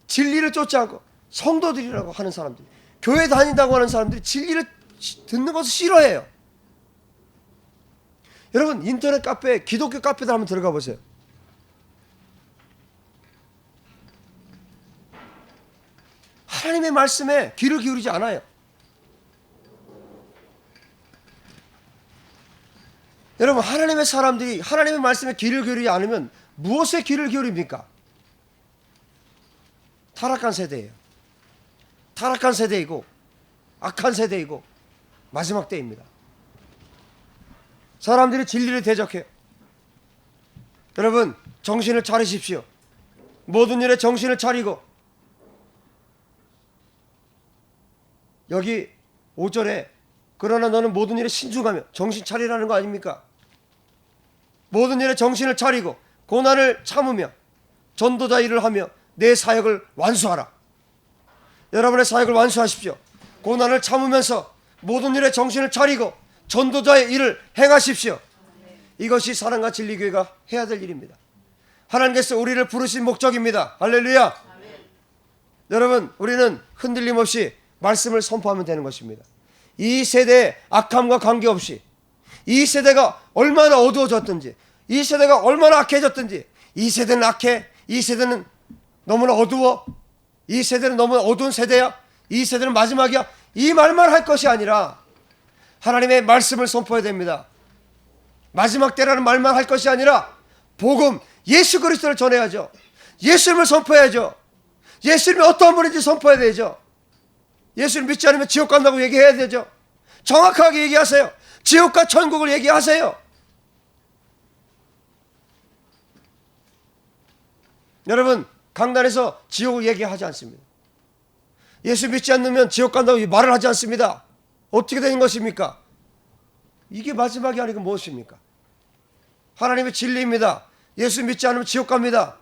진리를 쫓지 않고 성도들이라고 하는 사람들, 교회 다닌다고 하는 사람들이 진리를 듣는 것을 싫어해요. 여러분 인터넷 카페, 기독교 카페들 한번 들어가 보세요. 하나님의 말씀에 귀를 기울이지 않아요. 여러분 하나님의 사람들이 하나님의 말씀에 귀를 기울이지 않으면 무엇에 귀를 기울입니까? 타락한 세대예요. 타락한 세대이고 악한 세대이고 마지막 때입니다. 사람들이 진리를 대적해요. 여러분 정신을 차리십시오. 모든 일에 정신을 차리고 여기 5절에 그러나 너는 모든 일에 신중하며 정신 차리라는 거 아닙니까? 모든 일에 정신을 차리고 고난을 참으며 전도자 일을 하며 내 사역을 완수하라. 여러분의 사역을 완수하십시오. 고난을 참으면서 모든 일에 정신을 차리고 전도자의 일을 행하십시오. 이것이 사랑과 진리교회가 해야 될 일입니다. 하나님께서 우리를 부르신 목적입니다. 할렐루야. 여러분, 우리는 흔들림 없이 말씀을 선포하면 되는 것입니다. 이 세대의 악함과 관계없이, 이 세대가 얼마나 어두워졌든지, 이 세대가 얼마나 악해졌든지, 이 세대는 악해, 이 세대는 너무나 어두워, 이 세대는 너무나 어두운 세대야, 이 세대는 마지막이야, 이 말만 할 것이 아니라 하나님의 말씀을 선포해야 됩니다. 마지막 때라는 말만 할 것이 아니라 복음, 예수 그리스도를 전해야죠. 예수님을 선포해야죠. 예수님이 어떠한 분인지 선포해야 되죠. 예수님 믿지 않으면 지옥 간다고 얘기해야 되죠. 정확하게 얘기하세요. 지옥과 천국을 얘기하세요. 여러분, 강단에서 지옥을 얘기하지 않습니다. 예수 믿지 않으면 지옥 간다고 말을 하지 않습니다. 어떻게 되는 것입니까? 이게 마지막이 아니고 무엇입니까? 하나님의 진리입니다. 예수 믿지 않으면 지옥 갑니다.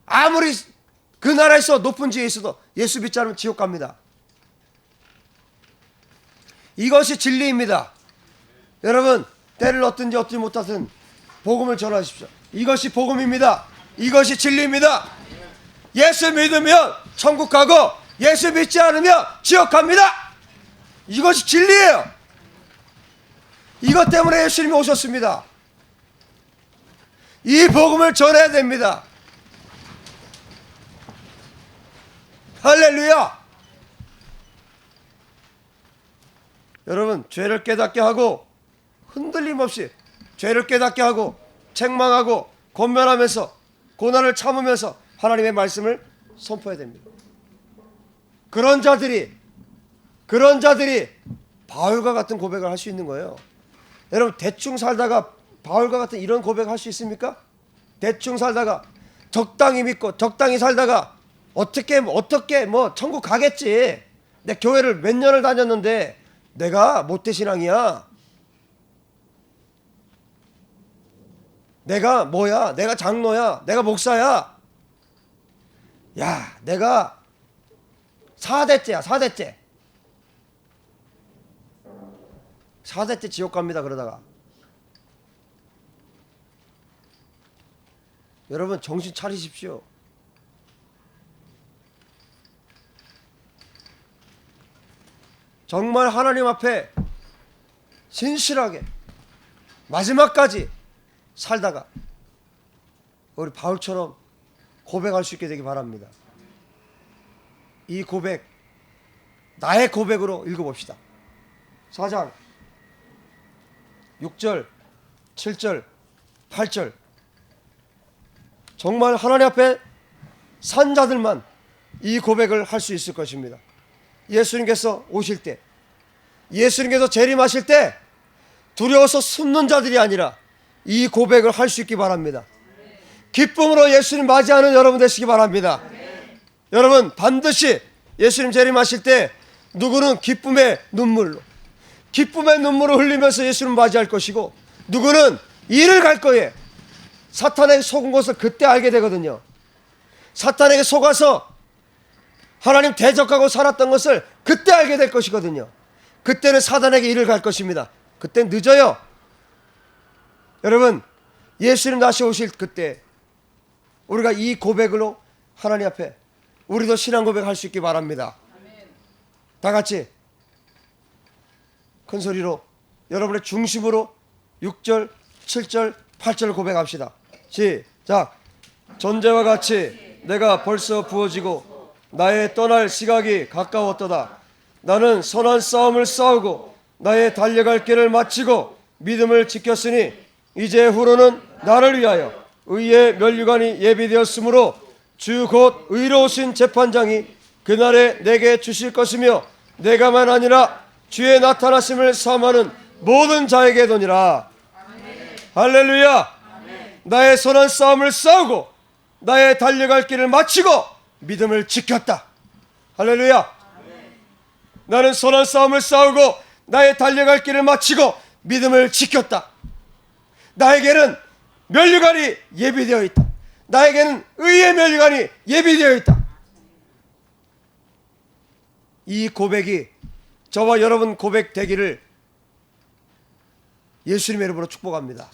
아무리 그 나라에서 높은 지에 있어도 예수 믿지 않으면 지옥 갑니다. 이것이 진리입니다. 여러분, 때를 얻든지 얻지 못하든 복음을 전하십시오. 이것이 복음입니다. 이것이 진리입니다. 예수 믿으면 천국 가고 예수 믿지 않으면 지옥 갑니다. 이것이 진리예요. 이것 때문에 예수님이 오셨습니다. 이 복음을 전해야 됩니다. 할렐루야. 여러분, 죄를 깨닫게 하고 흔들림 없이 죄를 깨닫게 하고 책망하고 권면하면서 고난을 참으면서 하나님의 말씀을 선포해야 됩니다. 그런 자들이 바울과 같은 고백을 할 수 있는 거예요. 여러분, 대충 살다가 바울과 같은 이런 고백을 할 수 있습니까? 대충 살다가 적당히 믿고 적당히 살다가 어떻게 뭐 천국 가겠지. 내 교회를 몇 년을 다녔는데 내가 모태신앙이야. 내가 뭐야? 내가 장로야. 내가 목사야. 야, 내가 4대째야. 4대째 지옥 갑니다. 그러다가 여러분, 정신 차리십시오. 정말 하나님 앞에 신실하게 마지막까지 살다가 우리 바울처럼 고백할 수 있게 되기 바랍니다. 이 고백, 나의 고백으로 읽어봅시다. 4장 6절, 7절, 8절. 정말 하나님 앞에 산 자들만 이 고백을 할 수 있을 것입니다. 예수님께서 오실 때, 예수님께서 재림하실 때 두려워서 숨는 자들이 아니라 이 고백을 할 수 있기 바랍니다. 기쁨으로 예수님 맞이하는 여러분 되시기 바랍니다. 여러분, 반드시 예수님 재림하실 때 누구는 기쁨의 눈물을 흘리면서 예수님 맞이할 것이고, 누구는 이를 갈 거예요. 사탄에게 속은 것을 그때 알게 되거든요. 사탄에게 속아서 하나님 대적하고 살았던 것을 그때 알게 될 것이거든요. 그때는 사단에게 이를 갈 것입니다. 그땐 늦어요. 여러분, 예수님 다시 오실 그때 우리가 이 고백으로 하나님 앞에 우리도 신앙 고백할 수 있기 바랍니다. 다 같이 큰 소리로 여러분의 중심으로 6절, 7절, 8절을 고백합시다. 시작. 전제와 같이 내가 벌써 부어지고 나의 떠날 시각이 가까웠도다. 나는 선한 싸움을 싸우고 나의 달려갈 길을 마치고 믿음을 지켰으니 이제 후로는 나를 위하여 의의 면류관이 예비되었으므로 주 곧 의로우신 재판장이 그날에 내게 주실 것이며 내가만 아니라 주의 나타나심을 사모하는 모든 자에게 도니라. 할렐루야. 나의 선한 싸움을 싸우고 나의 달려갈 길을 마치고 믿음을 지켰다. 할렐루야. 나는 선한 싸움을 싸우고 나의 달려갈 길을 마치고 믿음을 지켰다. 나에게는 면류관이 예비되어 있다. 나에게는 의의 면류관이 예비되어 있다. 이 고백이 저와 여러분 고백되기를 예수님의 이름으로 축복합니다.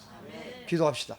기도합시다.